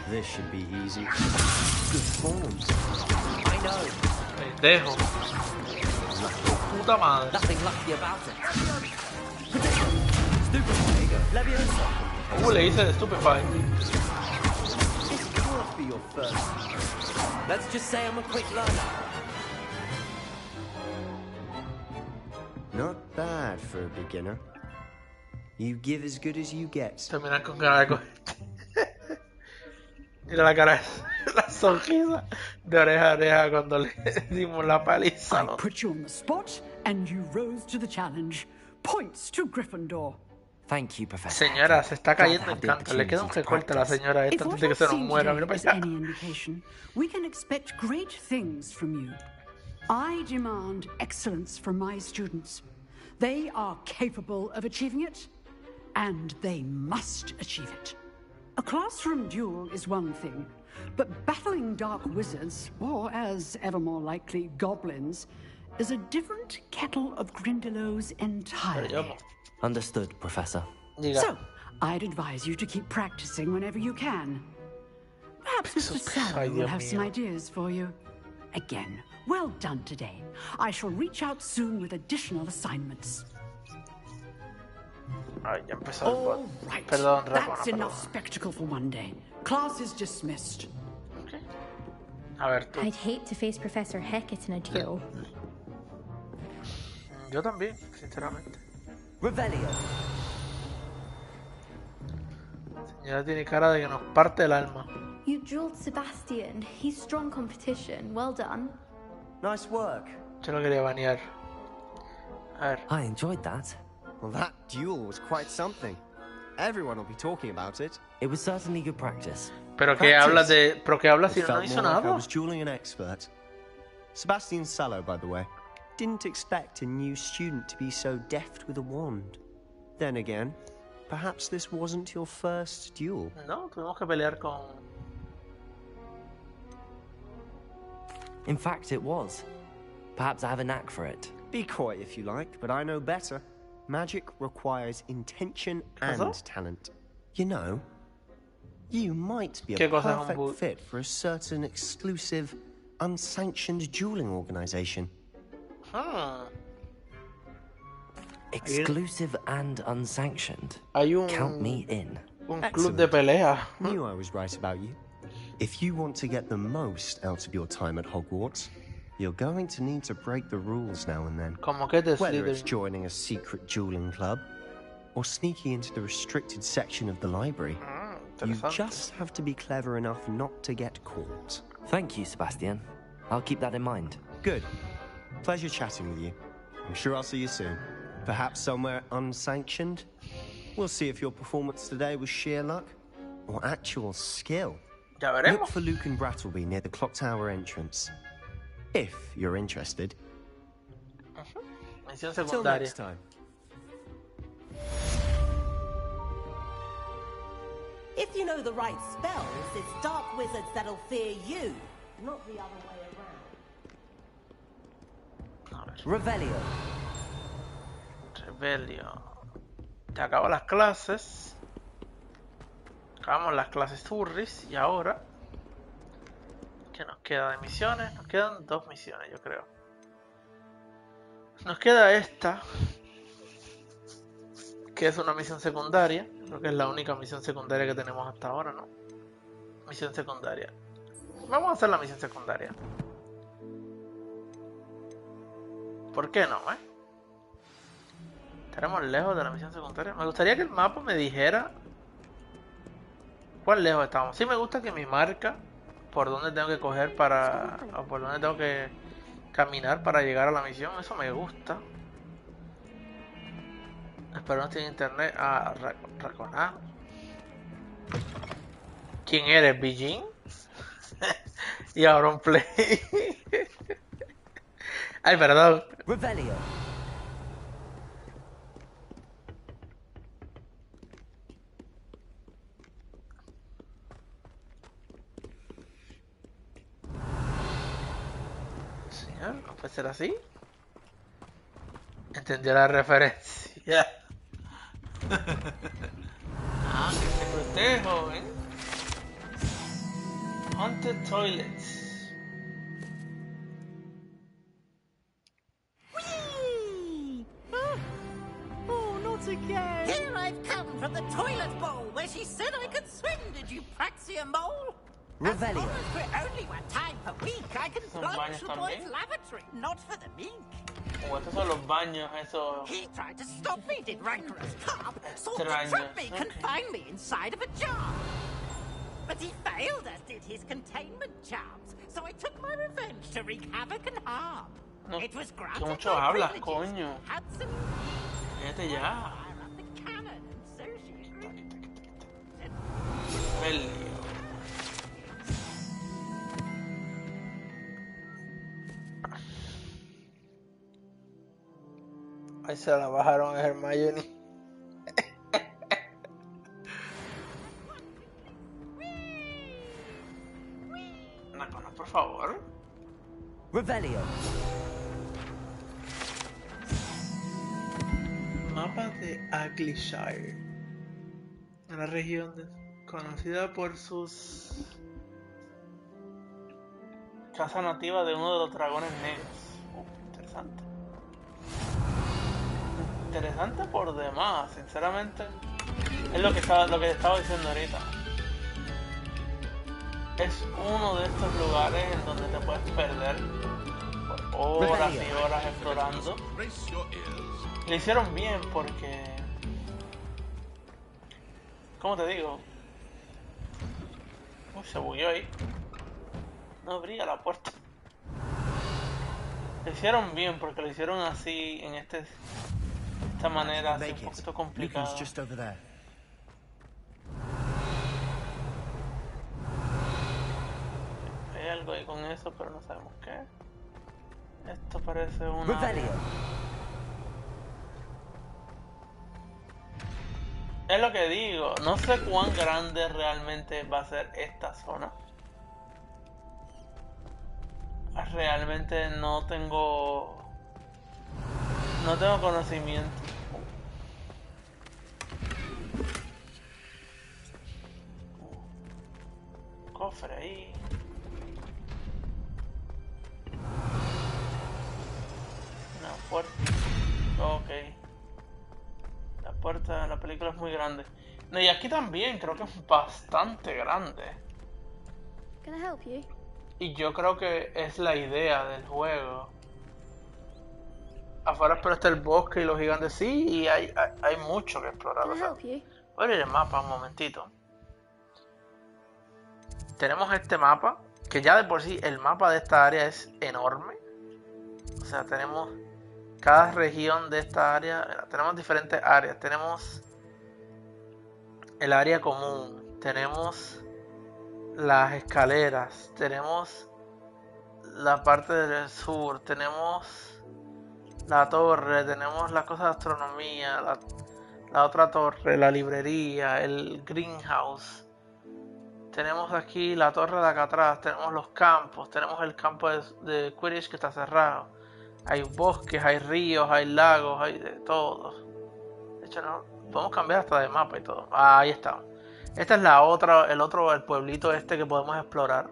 This should be easy. Good forms. I know. Pendejo. Puta madre. Nothing lucky about it. Stupid Levioso. Le hice de Stupefy. This can't be your first. Let's just say I'm a quick learner. Not bad for a beginner. You give as good as you get. Terminar con cara de cohete. Mira la cara, la sonrisa de oreja a oreja cuando le dimos la paliza. I put you on the spot, and you rose to the challenge. Points to Gryffindor. Thank you, Professor. Señora, se está cayendo en canto. Le queda un recorte a la señora esta antes de que se nos muera. Mira para allá. We can expect great things from you. I demand excellence from my students. They are capable of achieving it, and they must achieve it. A classroom duel is one thing, but battling dark wizards, or as ever more likely, goblins, is a different kettle of Grindylows entirely. Understood, Professor. So, I'd advise you to keep practicing whenever you can. Perhaps Mr. Sallow will have some ideas for you. Again, well done today. I shall reach out soon with additional assignments. All right. That's enough spectacle for one day. Class is dismissed. I'd hate to face Professor Hecat in a duel. Yo también, sinceramente. Revelio. Señora tiene cara de que nos parte el alma. You dueled Sebastian. He's strong competition. Well done. Nice work. Yo lo quería banear. A ver. I enjoyed that. Well, that duel was quite something. Everyone will be talking about it. It was certainly good practice. Pero que hablas de, pero que hablas si no hizo nada. I was dueling an expert. Sebastian Sallow, by the way. Didn't expect a new student to be so deft with a wand. Then again, perhaps this wasn't your first duel. No, tuvimos que pelear con. In fact, it was. Perhaps I have a knack for it. Be coy if you like, but I know better. Magic requires intention and talent. You know, you might be a perfect fit for a certain exclusive, unsanctioned dueling organization. Exclusive and unsanctioned. Count me in. Un club de pelea. Knew I was right about you. If you want to get the most out of your time at Hogwarts, you're going to need to break the rules now and then. Whether it's joining a secret dueling club or sneaking into the restricted section of the library, you just have to be clever enough not to get caught. Thank you, Sebastian. I'll keep that in mind. Good. Pleasure chatting with you. I'm sure I'll see you soon. Perhaps somewhere unsanctioned? We'll see if your performance today was sheer luck or actual skill. Ya veremos. Look for Luke and Brattleby near the clock tower entrance. If you're interested. Misión Till secundaria. next time. If you know the right spells, it's dark wizards that'll fear you, not the other way around. Revelio. Revelio. Ya acabo las clases. Acabamos las clases Turris y ahora, ¿qué nos queda de misiones? Nos quedan 2 misiones, yo creo. Nos queda esta, que es una misión secundaria. Creo que es la única misión secundaria que tenemos hasta ahora, ¿no? Misión secundaria. Vamos a hacer la misión secundaria. ¿Por qué no, Estaremos lejos de la misión secundaria. Me gustaría que el mapa me dijera cuán lejos estamos. Sí me gusta que me marca por dónde tengo que coger para... o por dónde tengo que caminar para llegar a la misión. Eso me gusta. Espero no esté en internet. Ah, Raconá. ¿Quién eres, Bijin? Y ahora un play. Ay, perdón. Revelio. Señor, ¿no puede ser así? Entendió la referencia. Ah, que te protejo, Haunted Toilets. Whee! Oh, not again! Here I've come from the toilet bowl where she said I could swim, did you praxia mole? Revelio. As long as we're only one time per week, I can plunge the boy's lavatory, not for the meek. Estos son los baños, esos... He tried to stop me, did rancorous carp. Sought to trap me, confine me inside of a jar. But he failed, as did his containment charms. So I took my revenge to wreak havoc and harm. No, It was que granted mucho my hablas, privileges. coño. Hudson Cállate ya. fire up the cannon, and so she agreed. Revelio. Ahí se la bajaron a Hermione. No, por favor. Revelio. Mapa de Aglishire. Una región conocida por sus casa nativa de uno de los dragones negros. Interesante. Interesante por demás, sinceramente. Es lo que estaba diciendo ahorita. Es uno de estos lugares en donde te puedes perder por horas y horas explorando. Le hicieron bien porque... ¿Cómo te digo? Uy, se bugueó ahí. No abría la puerta. Le hicieron bien porque lo hicieron así, en esta manera, así un poquito complicada. Hay algo ahí con eso, pero no sabemos qué. Esto parece una... Es lo que digo, no sé cuán grande realmente va a ser esta zona. Realmente no tengo conocimiento. Cofre ahí. Una puerta. Ok. La puerta de la película es muy grande. No, y aquí también creo que es bastante grande. Can I help you? Y yo creo que es la idea del juego. Afuera pero está el bosque y los gigantes. Sí, y hay mucho que explorar. Can I help you? Voy a abrir el mapa un momentito. Tenemos este mapa, que ya de por sí el mapa de esta área es enorme. O sea, tenemos cada región de esta área. Mira, tenemos diferentes áreas. Tenemos el área común, tenemos las escaleras, tenemos la parte del sur, tenemos la torre, tenemos las cosas de astronomía, la otra torre, la librería, el greenhouse. Tenemos aquí la torre de acá atrás, tenemos los campos, tenemos el campo de Quidditch que está cerrado. Hay bosques, hay ríos, hay lagos, hay de todo. De hecho, no, podemos cambiar hasta de mapa y todo. Ah, ahí está. Esta es la otra, el pueblito este que podemos explorar.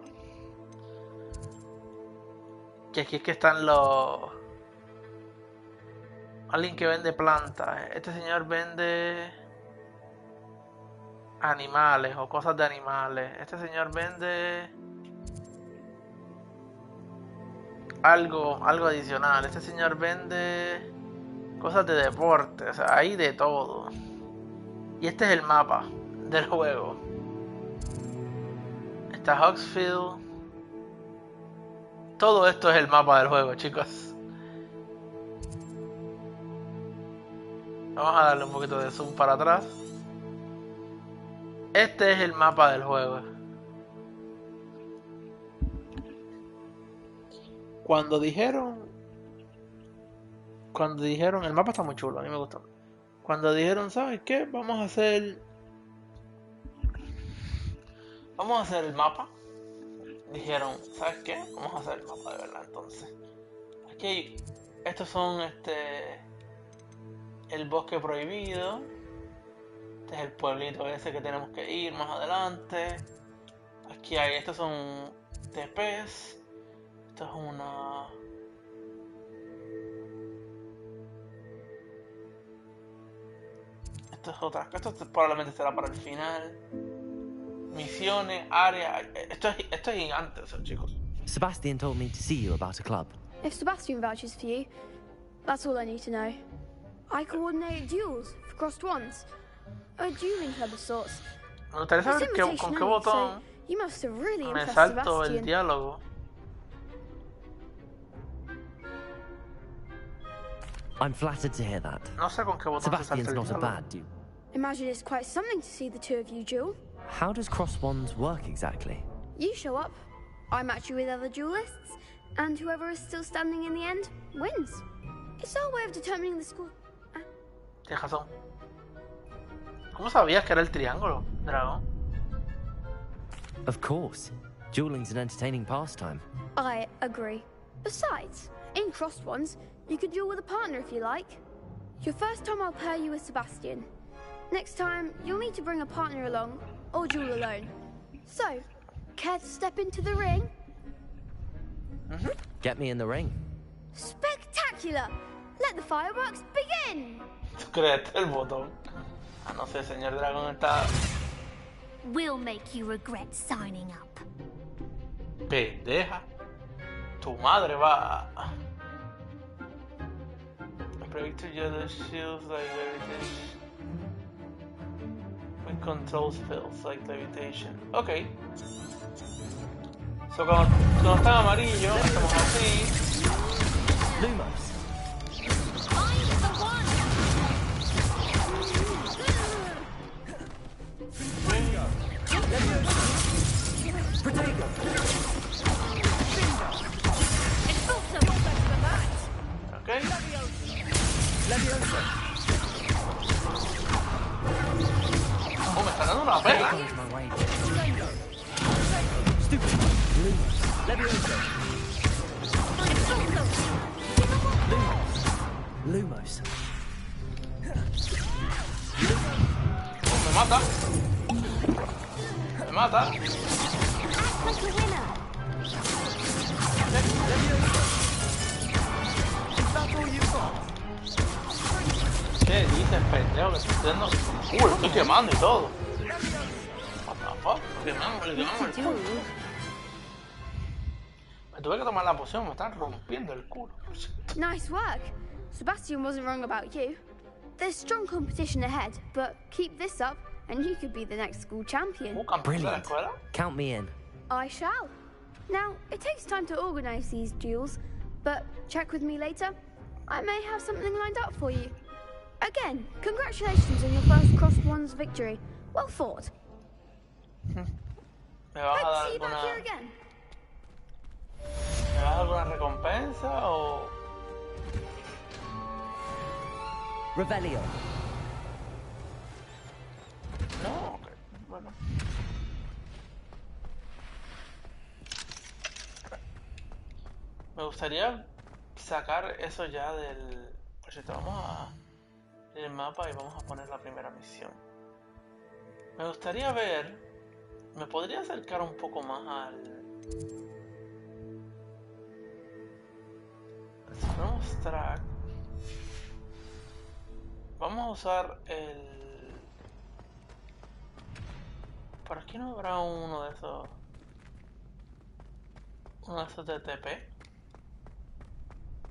Que aquí es que están los... Alguien que vende plantas. Este señor vende... animales o cosas de animales. Este señor vende algo adicional. Este señor vende cosas de deporte. O sea, hay de todo. Y este es el mapa del juego. Está Hogsfield. Todo esto es el mapa del juego, chicos. Vamos a darle un poquito de zoom para atrás. Este es el mapa del juego. Cuando dijeron, el mapa está muy chulo, a mí me gustó. Cuando dijeron, ¿sabes qué? Vamos a hacer el mapa. Dijeron, ¿sabes qué? Vamos a hacer el mapa de verdad, entonces. Aquí, estos son el bosque prohibido. Este es el pueblito ese que tenemos que ir más adelante. Aquí hay, estos son TPs. Esto es una... Esto es otra. Esto probablemente será para el final. Misiones, área. Esto es gigante, eso, chicos. Sebastian told me to see you about a club. If Sebastian vouches for you, that's all I need to know. I coordinate duels for crossed ones. A dueling club of sorts. Me gustaría saber con qué botón me salto el diálogo. I'm flattered to hear that. No sé con qué botón se salta el Sebastian's not a diálogo. bad dude. Imagine it's quite something to see the two of you duel. How does cross wands work exactly? You show up, I match you with other duelists, and whoever is still standing in the end wins. It's our way of determining the score. Tienes razón. ¿Cómo sabías que era el triángulo, dragón? Of course. Dueling's an entertaining pastime. I agree. Besides, in crossed ones, you could duel with a partner if you like. Your first time I'll pair you with Sebastian. Next time, you'll need to bring a partner along, or duel alone. So, care to step into the ring? Get me in the ring. Spectacular! Let the fireworks begin! ¿Tú crees el botón? Ah, no sé, señor dragón está... We'll make you regret signing up. Pendeja. Tu madre va... Predict the shields like levitation. With control spells like levitation. Ok. So, cuando está amarillo, hacemos así. Lumos. Ok. Oh, me está dando una pega. Lumos. Oh, me mata. Me mata. ¿Qué dices, pendejo? Que estoy haciendo... lo estoy quemando y todo. What the fuck? Lo quemamos el culo. Me tuve que tomar la poción, me están rompiendo el culo. Nice work. Sebastian wasn't wrong about you. There's strong competition ahead, but keep this up and you could be the next school champion. Brilliant. Count me in. I shall. Now, it takes time to organize these duels, but check with me later. I may have something lined up for you. Again, congratulations on your first crossed ones victory. Well thought. ¿Me vas a dar See you back here alguna, again. ¿me vas a dar alguna recompensa o...? Revelio. No, ok, bueno. Me gustaría sacar eso ya del... Por cierto, vamos a ir el mapa y vamos a poner la primera misión. Me gustaría ver... ¿Me podría acercar un poco más al... Si ponemos track... Vamos a usar el... ¿Por aquí no habrá uno de esos? Uno de esos de TP.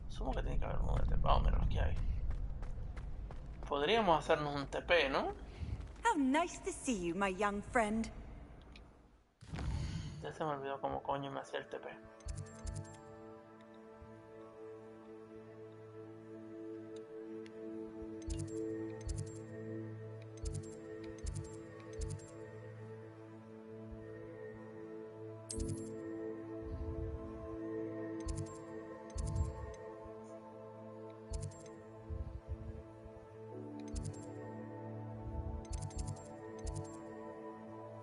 Supongo que tiene que haber uno de TP. Vamos a ver, aquí hay. Podríamos hacernos un TP, ¿no? How nice to see you, my young friend. Ya se me olvidó cómo coño me hacía el TP.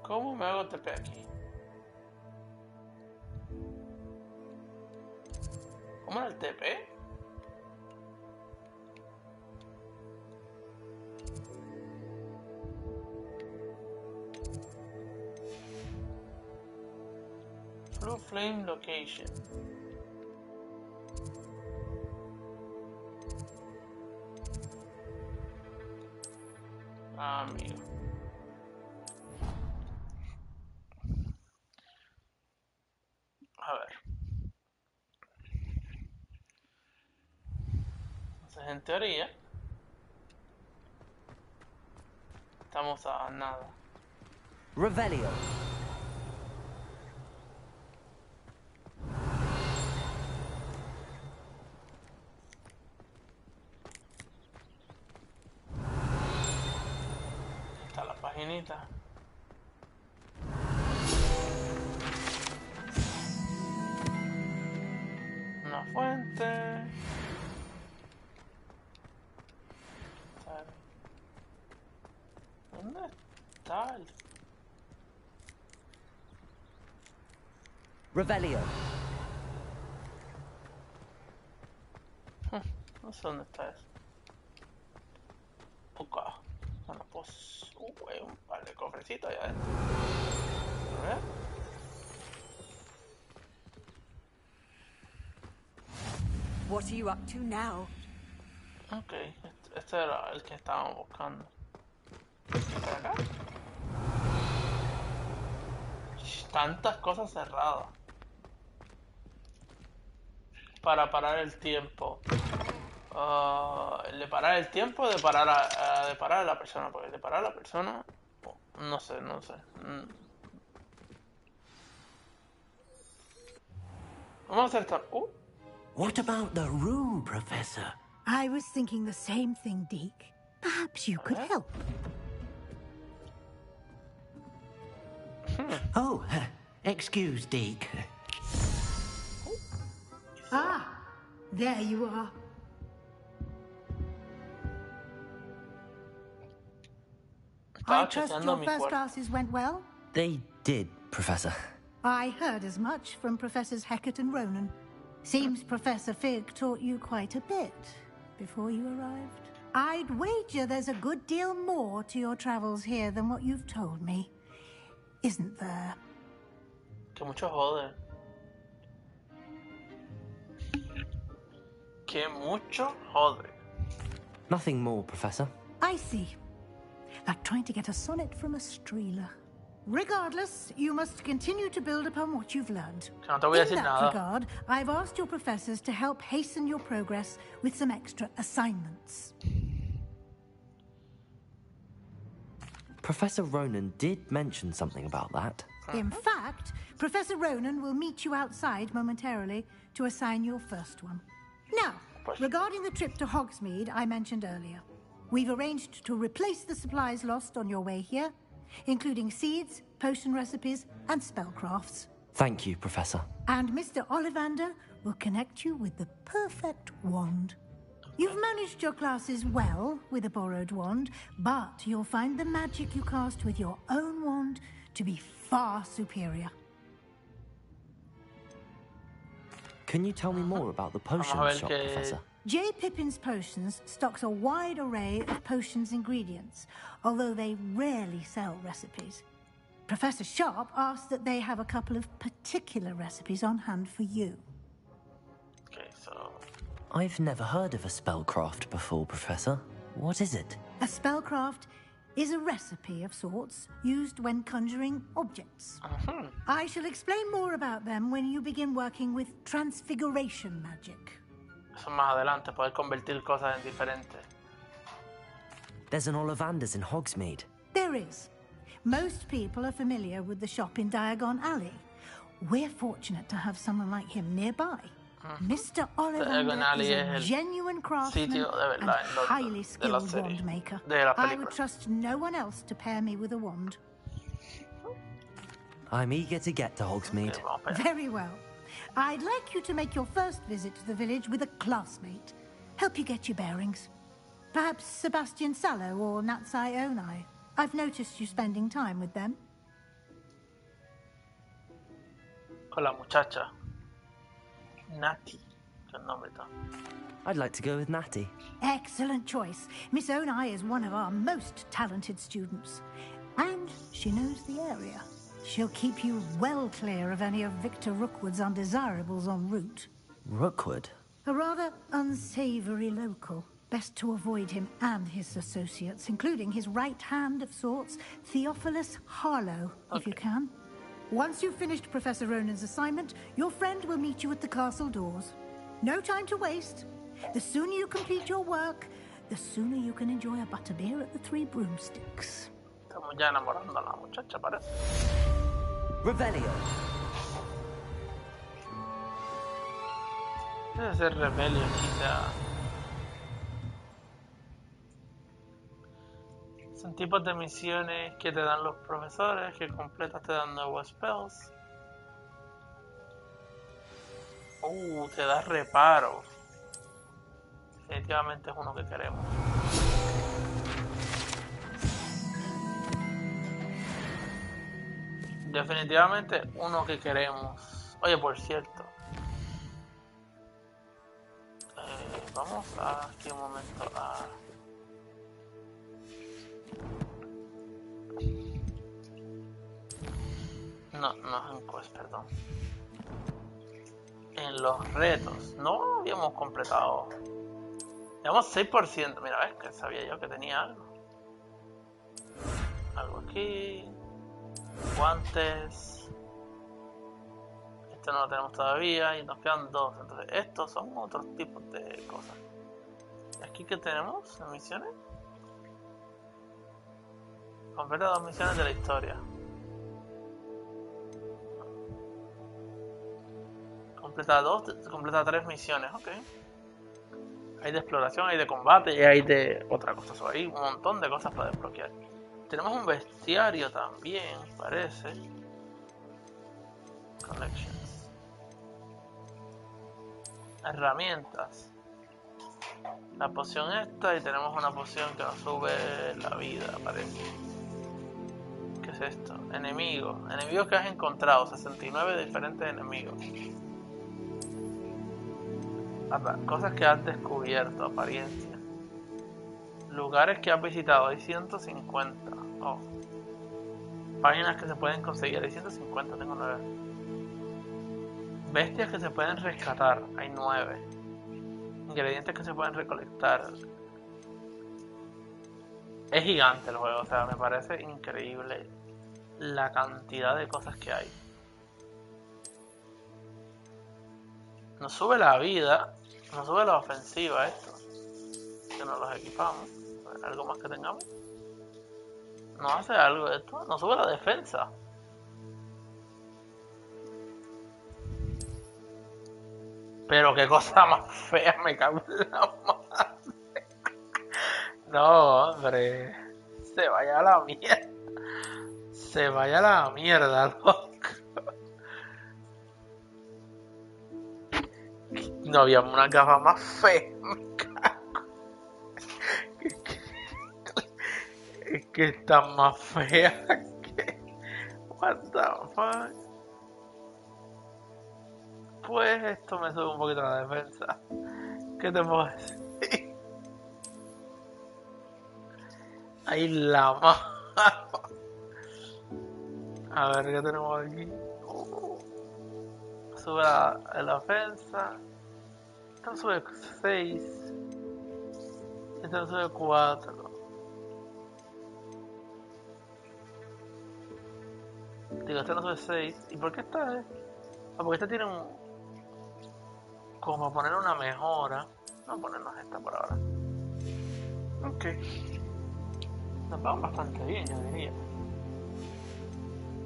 ¿Cómo me hago TP aquí? ¿Cómo era el TP? Blue Flame Location. Ah, amigo. A ver. Entonces, en teoría, estamos a nada. Revelio. Está la paginita. Una fuente. ¿Dónde está el...? Revelio. No sé dónde está eso. Ok. Bueno, pues... hay un par de cofrecitos allá adentro. A ver. What are you up to now? Ok, este era el que estábamos buscando. ¿Por acá? Tantas cosas cerradas. Para parar el tiempo. ¿De parar el tiempo o de parar a la persona? Porque de parar a la persona... No sé. Vamos a hacer esto. What about the room, Professor? I was thinking the same thing, Deke. Perhaps you could help. Oh, excuse, Deke. Ah, there you are. I trust your first classes went well? They did, Professor. I heard as much from Professors Hecat and Ronan. Seems Professor Fig taught you quite a bit before you arrived. I'd wager there's a good deal more to your travels here than what you've told me. Isn't there? Que mucho jode. Que mucho jode. Nothing more, Professor. I see. Like trying to get a sonnet from a streeler. Regardless, you must continue to build upon what you've learned. No te voy a In decir that nada. regard, I've asked your professors to help hasten your progress with some extra assignments. Professor Ronan did mention something about that. In fact, Professor Ronan will meet you outside momentarily to assign your first one. Now, regarding the trip to Hogsmeade I mentioned earlier, we've arranged to replace the supplies lost on your way here including seeds, potion recipes, and spellcrafts. Thank you, Professor. And Mr. Ollivander will connect you with the perfect wand. You've managed your classes well with a borrowed wand, but you'll find the magic you cast with your own wand to be far superior. Can you tell me more about the potions shop, Professor? J. Pippin's Potions stocks a wide array of potions ingredients, although they rarely sell recipes. Professor Sharp asked that they have a couple of particular recipes on hand for you. Okay, so... I've never heard of a spellcraft before, Professor. What is it? A spellcraft is a recipe of sorts used when conjuring objects. I shall explain more about them when you begin working with transfiguration magic. Eso más adelante, poder convertir cosas en diferentes. There's an Ollivander's in Hogsmeade. There is. Most people are familiar with the shop in Diagon Alley. We're fortunate to have someone like him nearby. Mr. Ollivander is a genuine craftsman and highly skilled wand maker. I would trust no one else to pair me with a wand. I'm eager to get to Hogsmeade. Very well. I'd like you to make your first visit to the village with a classmate. Help you get your bearings. Perhaps Sebastian Sallow or Natsai Onai. I've noticed you spending time with them. Con la muchacha. Natty. I'd like to go with Natty. Excellent choice. Miss Onai is one of our most talented students. And she knows the area. She'll keep you well clear of any of Victor Rookwood's undesirables en route. Rookwood? A rather unsavory local. Best to avoid him and his associates, including his right hand of sorts, Theophilus Harlow, if you can. Once you've finished Professor Ronan's assignment, your friend will meet you at the castle doors. No time to waste. The sooner you complete your work, the sooner you can enjoy a butterbeer at the Three Broomsticks. Estamos ya enamorando a la muchacha, parece. Revelio. Debe ser Revelio, quizá. Son tipos de misiones que te dan los profesores, que completas te dan nuevos spells. Te da reparo. Definitivamente es uno que queremos. Definitivamente uno que queremos. Oye, por cierto. Vamos a aquí un momento a... No es en quest, perdón. En los retos. No habíamos completado. Llevamos 6%. Mira, ves que sabía yo que tenía algo. Algo aquí. Guantes. Este no lo tenemos todavía y nos quedan 2. Entonces estos son otros tipos de cosas. ¿Aquí qué tenemos? ¿En misiones? Completa 2 misiones de la historia. Completa 3 misiones, ok. Hay de exploración, hay de combate y hay de otra cosa. So, hay un montón de cosas para desbloquear. Tenemos un bestiario también, parece. Collections. Herramientas. La poción esta y tenemos una poción que nos sube la vida, parece. ¿Qué es esto? Enemigos. Enemigos que has encontrado. 69 diferentes enemigos. Cosas que has descubierto, apariencia. Lugares que has visitado, hay 150. Oh. Páginas que se pueden conseguir, hay 150, tengo 9. Bestias que se pueden rescatar, hay 9. Ingredientes que se pueden recolectar. Es gigante el juego, o sea, me parece increíble la cantidad de cosas que hay. Nos sube la vida, nos sube la ofensiva esto, que nos los equipamos. ¿Algo más que tengamos? ¿No hace algo de esto? Nos sube la defensa. Pero qué cosa más fea, me cago en la madre. No, hombre, se vaya a la mierda. Se vaya a la mierda, loco. No había una gafa más fea. Es que está más fea que... What the fuck. Pues esto me sube un poquito la defensa. ¿Qué te puedo decir? Ahí la mano. A ver, ¿qué tenemos aquí? Sube la ofensa. Esto sube 6. Esto sube 4. Digo, este no sube 6. ¿Y por qué está? Porque este tiene un... Como poner una mejora. Vamos a ponernos esta por ahora. Ok. Nos vamos bastante bien, yo diría.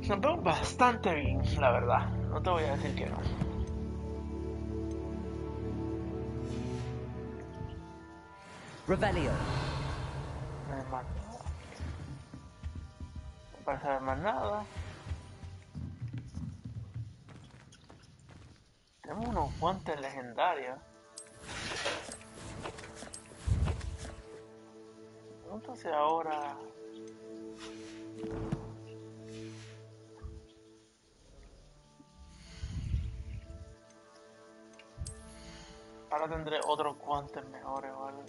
Nos vemos bastante bien, la verdad. No te voy a decir que no. Rebellion. No hay más nada. No parece haber más nada. Tenemos unos guantes legendarios. Entonces ahora... Ahora tendré otros guantes mejores o algo.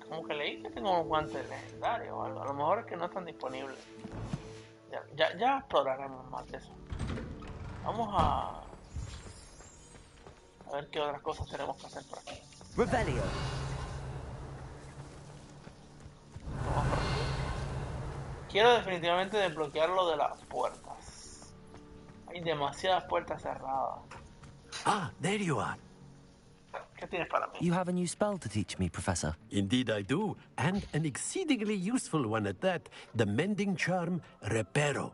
Como que leí que tengo unos guantes legendarios o algo. A lo mejor es que no están disponibles. Ya exploraremos más de eso. Vamos a ver qué otras cosas tenemos que hacer por aquí. Rebellion. Vamos por aquí. Quiero definitivamente desbloquear lo de las puertas. Hay demasiadas puertas cerradas. Ah, there you are. ¿Qué tienes para mí? You have a new spell to teach me, Professor. Indeed I do, and an exceedingly useful one at that. The mending charm, Reparo.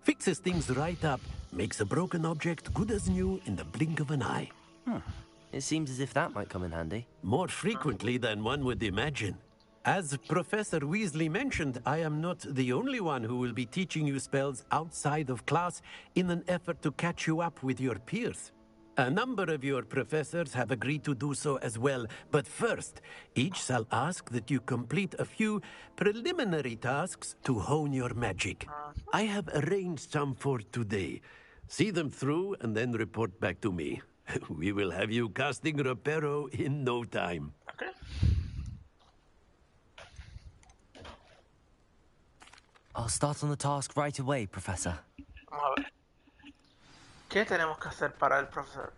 Fixes things right up, makes a broken object good as new in the blink of an eye. It seems as if that might come in handy. More frequently than one would imagine. As Professor Weasley mentioned, I am not the only one who will be teaching you spells outside of class in an effort to catch you up with your peers. A number of your professors have agreed to do so as well, but first, each shall ask that you complete a few preliminary tasks to hone your magic. I have arranged some for today. See them through and then report back to me. We will have you casting Reparo in no time. Okay. I'll start on the task right away, Professor. Vamos a ver. ¿Qué tenemos que hacer para el profesor?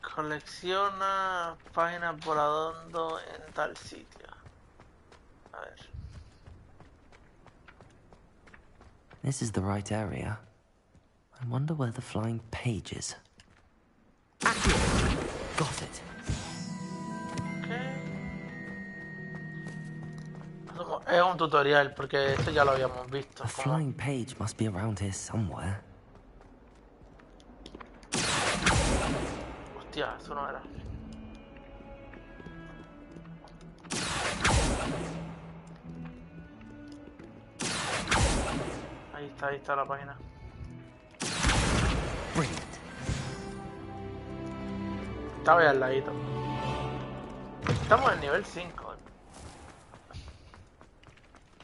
Colecciona páginas volando en tal sitio. A ver. This is the right area. I wonder where the flying page is. Got it. Es un tutorial porque esto ya lo habíamos visto. The flying page must be around here somewhere. Hostia, eso no era. Ahí está la página. Brilliant. Estaba ahí al ladito. Estamos en nivel 5.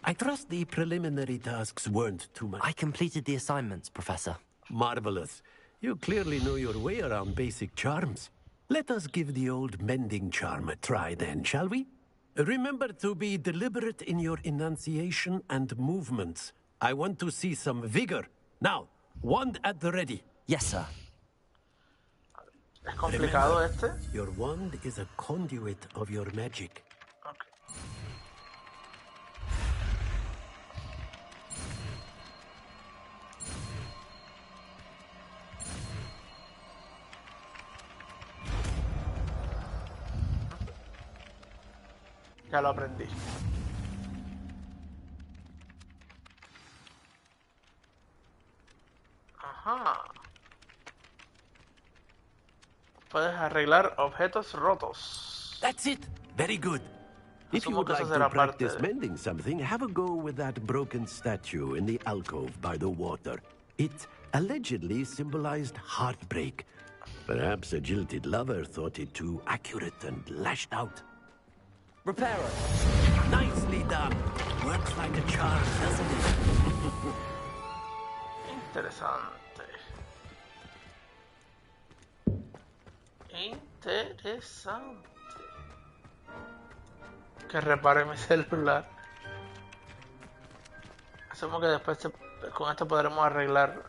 I trust the preliminary tasks weren't too much. I completed the assignments, Professor. Marvelous. You clearly know your way around basic charms. Let us give the old mending charm a try then, shall we? Remember to be deliberate in your enunciation and movements. I want to see some vigor. Now, wand at the ready. Yes, sir. ¿Es complicado este? Your wand is a conduit of your magic. Ya lo aprendí. Ajá. Puedes arreglar objetos rotos. That's it. Very good. If you would like to practice mending something, have a go with that broken statue in the alcove by the water. It allegedly symbolized heartbreak. Perhaps a jilted lover thought it too accurate and lashed out. Repairer. Nicely done. Works like a charm, doesn't it? Interesante. Interesante. Que repare mi celular. Asumo que después con esto podremos arreglar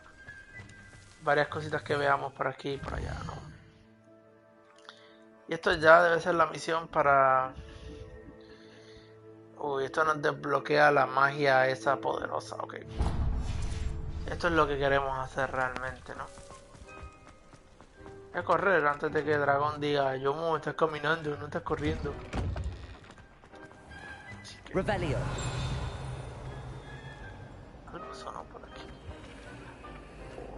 varias cositas que veamos por aquí y por allá, ¿no? Y esto ya debe ser la misión para... Uy, esto nos desbloquea la magia esa poderosa, ok. Esto es lo que queremos hacer realmente, ¿no? Voy a correr antes de que el dragón diga, yo estás caminando, no estás corriendo. Revelio. Algo sonó por aquí.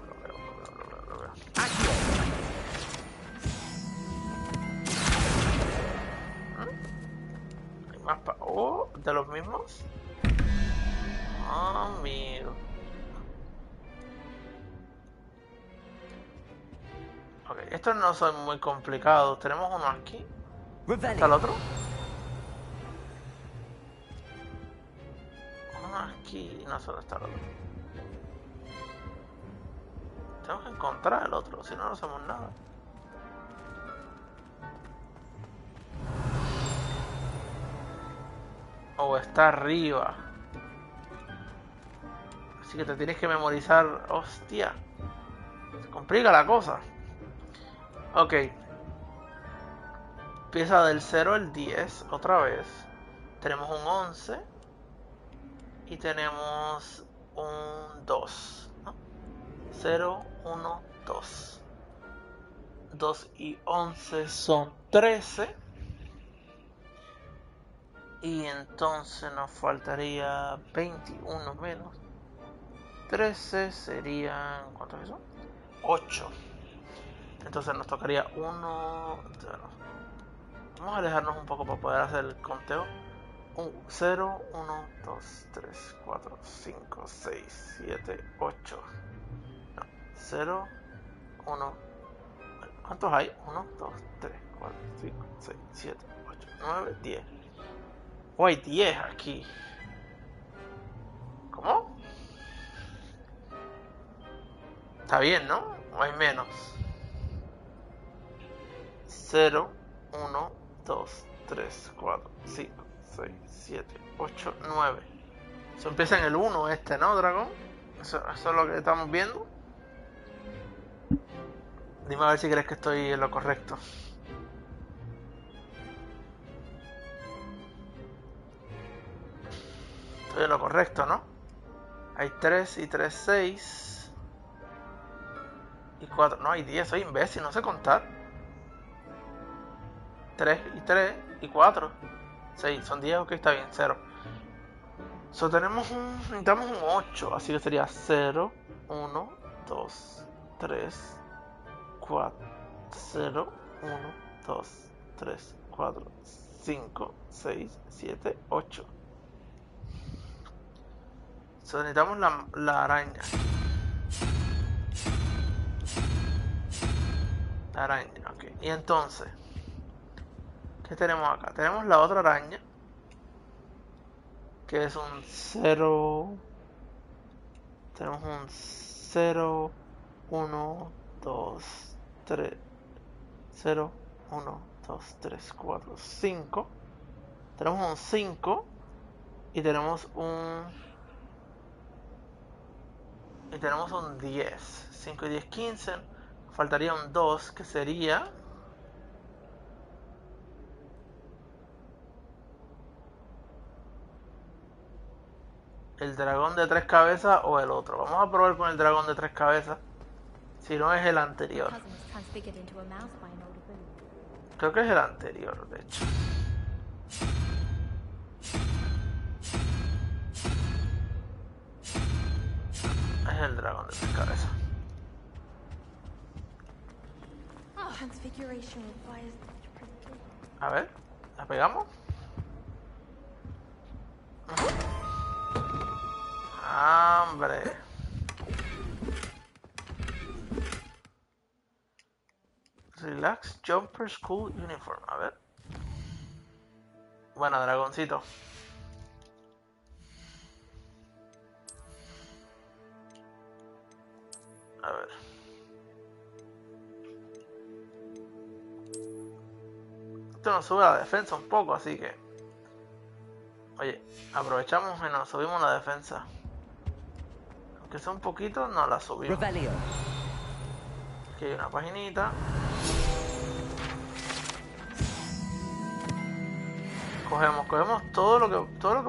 Lo veo. ¿Hay más de los mismos? Amigo. Ok, estos no son muy complicados. Tenemos uno aquí. ¿Está el otro? Aquí no sé dónde está el otro. Tengo que encontrar el otro, si no, no hacemos nada. O está arriba. Así que te tienes que memorizar. Hostia. Se complica la cosa. Ok. Empieza del 0 al 10 otra vez. Tenemos un 11. Y tenemos un 2, ¿no? 0, 1, 2. 2 y 11 son 13. Y entonces nos faltaría 21 menos 13 serían... ¿Cuántos son? 8. Entonces nos tocaría 1... Vamos a alejarnos un poco para poder hacer el conteo. 0, 1, 2, 3, 4, 5, 6, 7, 8. No, 0, 1. ¿Cuántos hay? 1, 2, 3, 4, 5, 6, 7, 8, 9, 10. Oh, hay 10 aquí. ¿Cómo? Está bien, ¿no? ¿O hay menos? 0, 1, 2, 3, 4, 5, 6, 7, 8, 9. Eso empieza en el 1 este, ¿no, dragón? Eso es lo que estamos viendo. Dime a ver si crees que estoy en lo correcto. Estoy en lo correcto, ¿no? Hay 3 y 3, 6. Y 4. No, hay 10. Soy imbécil, no sé contar. 3 y 3 y 4. 6. Son 10, ok, está bien. 0. Necesitamos un 8. Así que sería 0, 1, 2, 3, 4. 0, 1, 2, 3, 4, 5, 6, 7, 8. Necesitamos la araña. La araña, ok. Y entonces, ¿qué tenemos acá? Tenemos la otra araña, que es un 0. Tenemos un 0, 1, 2, 3. 0, 1, 2, 3, 4, 5. Tenemos un 5. Y tenemos un 10. 5 y 10, 15. Faltaría un 2, que sería... ¿el dragón de 3 cabezas o el otro? Vamos a probar con el dragón de 3 cabezas. Si no es el anterior. Creo que es el anterior, de hecho. Es el dragón de 3 cabezas. A ver, ¿la pegamos? ¡Hambre! Relax Jumper School Uniform. A ver. Bueno, dragoncito. A ver. Esto nos sube la defensa un poco, así que... Oye, aprovechamos y nos subimos la defensa. Aunque sea un poquito, nos la subimos. Aquí hay una paginita. Cogemos todo lo que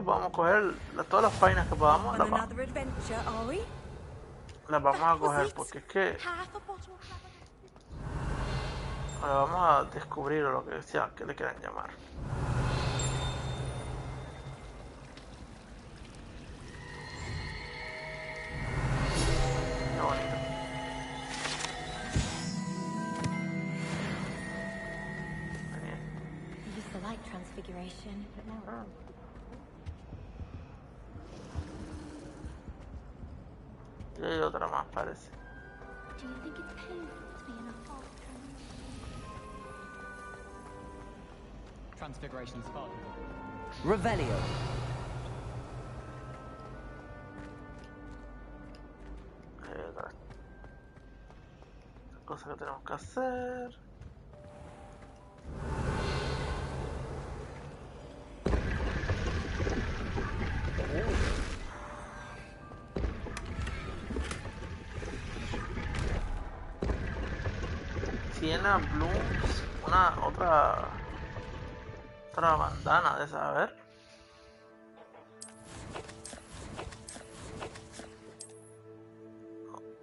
podamos coger, todas las páginas que podamos, las vamos a coger, porque es que ahora vamos a descubrir lo que sea que le quieran llamar. Qué bonito. Transfiguration, but no. Y hay otra más, parece. Do you think it's painful to be in a false Transfiguration spot. Revelio. Hay otra cosa que tenemos que hacer. Siena Blooms, otra bandana de esa, a ver.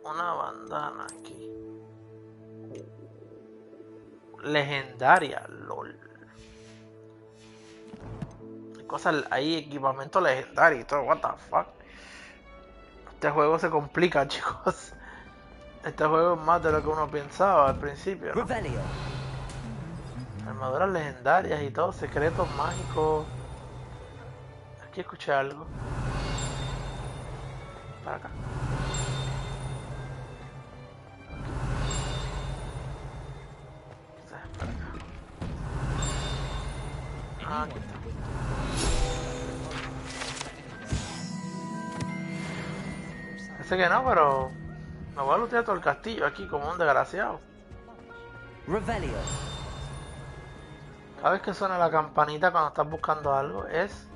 Una bandana aquí. Legendaria, lol. Cosas, hay equipamiento legendario y todo, what the fuck. Este juego se complica, chicos. Este juego es más de lo que uno pensaba al principio, ¿no? Armaduras legendarias y todo, secretos mágicos. Aquí escuché algo. Para acá. Para acá. Ah, aquí está. Parece que no, pero me voy a lootear todo el castillo aquí como un desgraciado. Revelio. Cada vez que suena la campanita cuando estás buscando algo es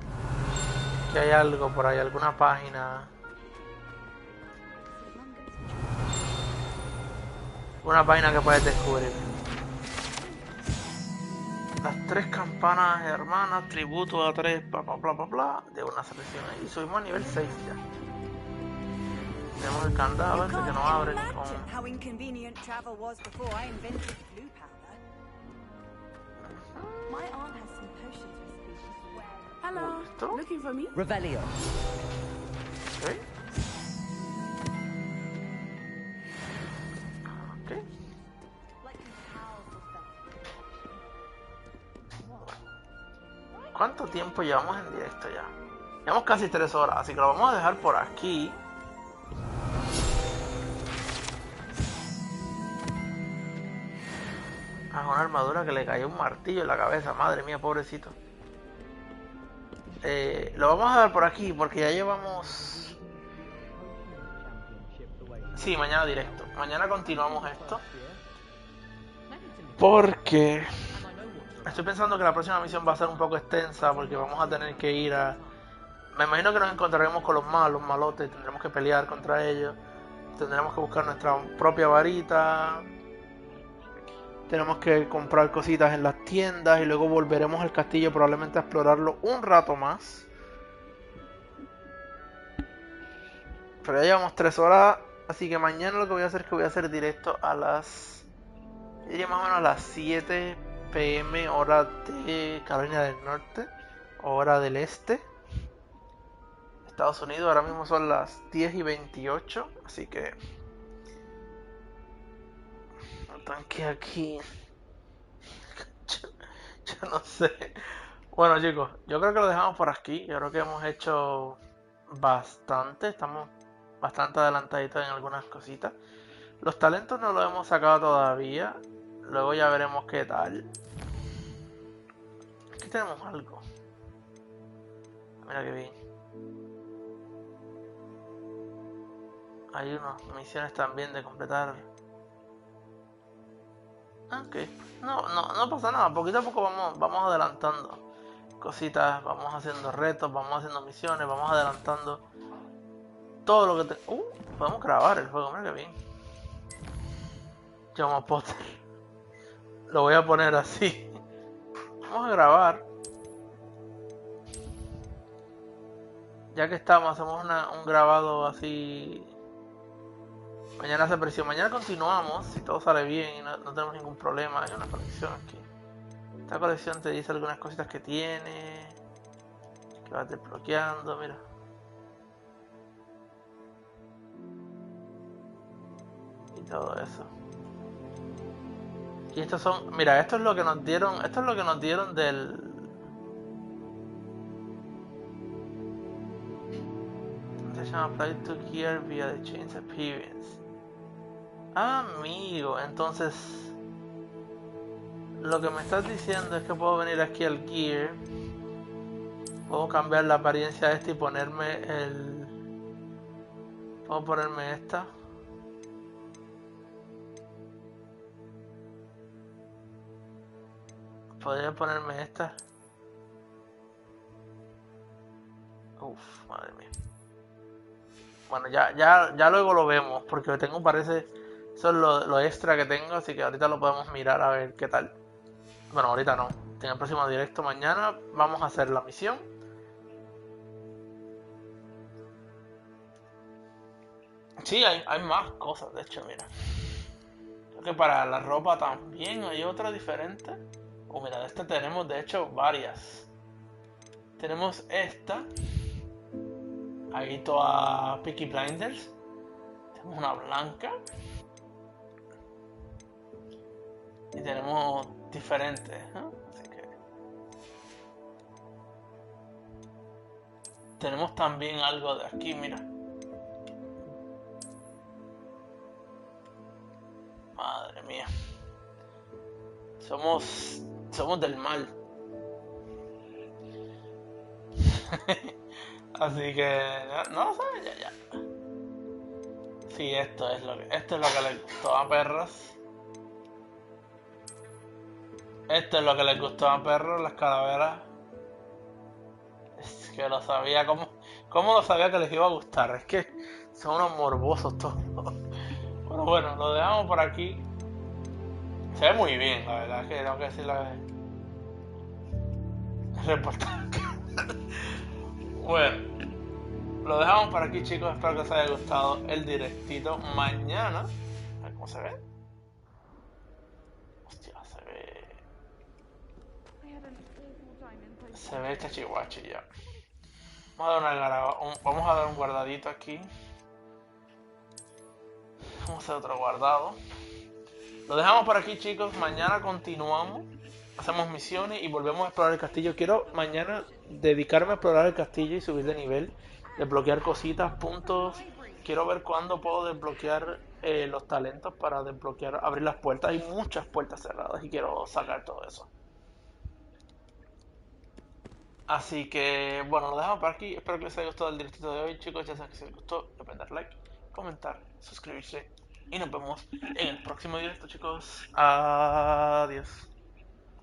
que hay algo por ahí, alguna página. Una página que puedes descubrir. Las 3 campanas hermanas, tributo a 3, bla bla bla bla bla, de una selección. Y subimos a nivel 6 ya. Tenemos el candado ese que no abre ni con... Hello, looking for me? Revelio. Okay. Okay. ¿Cuánto tiempo llevamos en directo ya? Llevamos casi 3 horas, así que lo vamos a dejar por aquí. Ah, una armadura que le cayó un martillo en la cabeza, madre mía, pobrecito. Lo vamos a dar por aquí porque ya llevamos... Sí, mañana directo. Mañana continuamos esto. Porque... Estoy pensando que la próxima misión va a ser un poco extensa porque vamos a tener que ir a... Me imagino que nos encontraremos con los malotes, tendremos que pelear contra ellos. Tendremos que buscar nuestra propia varita. Tenemos que comprar cositas en las tiendas y luego volveremos al castillo probablemente a explorarlo un rato más. Pero ya llevamos 3 horas, así que mañana lo que voy a hacer es que voy a hacer directo a las... Yo diría más o menos a las 7 p.m. hora de Carolina del Norte, hora del Este, Estados Unidos. Ahora mismo son las 10:28, así que... Tanque aquí. Yo no sé. Bueno, chicos, yo creo que lo dejamos por aquí. Yo creo que hemos hecho bastante, estamos bastante adelantaditos en algunas cositas. Los talentos no los hemos sacado todavía, luego ya veremos qué tal. Aquí tenemos algo. Mira que bien. Hay unas misiones también de completar. Ok, no pasa nada, poquito a poco vamos adelantando cositas, vamos haciendo retos, vamos haciendo misiones, vamos adelantando todo lo que podemos grabar el juego, mira que bien. Llama Potter. Lo voy a poner así. Vamos a grabar. Ya que estamos, hacemos un grabado así. Mañana se apreció. Mañana continuamos, si todo sale bien y no tenemos ningún problema. Hay una colección aquí. Esta colección te dice algunas cositas que tiene, que vas desbloqueando, mira. Y todo eso. Y estos son, mira, esto es lo que nos dieron del... Apply to gear via the change appearance. Amigo, entonces lo que me estás diciendo es que puedo venir aquí al gear, puedo cambiar la apariencia de este y ponerme puedo ponerme esta. Podría ponerme esta. Uf, madre mía. Bueno, ya luego lo vemos, porque tengo, parece, eso es lo extra que tengo, así que ahorita lo podemos mirar a ver qué tal. Bueno, ahorita no, en el próximo directo mañana vamos a hacer la misión. Sí, hay más cosas, de hecho, mira. Creo que para la ropa también hay otra diferente. Mira, de esta tenemos, de hecho, varias. Tenemos esta. Ahí toda Peaky Blinders. Tenemos una blanca. Y tenemos diferentes, ¿eh? Así que... Tenemos también algo de aquí, mira. Madre mía. Somos del mal. Así que no sé, ya. Sí, esto es lo que les gustó a perros. Esto es lo que les gustó a perros, las calaveras. Es que lo sabía, ¿cómo lo sabía que les iba a gustar? Es que son unos morbosos todos. Pero bueno, lo dejamos por aquí. Se ve muy bien, la verdad, es que tengo que decir la reportaje. Bueno, lo dejamos por aquí, chicos. Espero que os haya gustado el directito. Mañana, a ver cómo se ve. Hostia, se ve chachihuachi ya. Vamos a dar un guardadito aquí. Vamos a hacer otro guardado. Lo dejamos por aquí, chicos. Mañana continuamos. Hacemos misiones y volvemos a explorar el castillo. Quiero mañana dedicarme a explorar el castillo y subir de nivel. Desbloquear cositas, puntos. Quiero ver cuándo puedo desbloquear los talentos para abrir las puertas. Hay muchas puertas cerradas y quiero sacar todo eso. Así que, bueno, lo dejamos por aquí. Espero que les haya gustado el directito de hoy, chicos. Ya saben que si les gustó, le pueden dar like, comentar, suscribirse. Y nos vemos en el próximo directo, chicos. Adiós.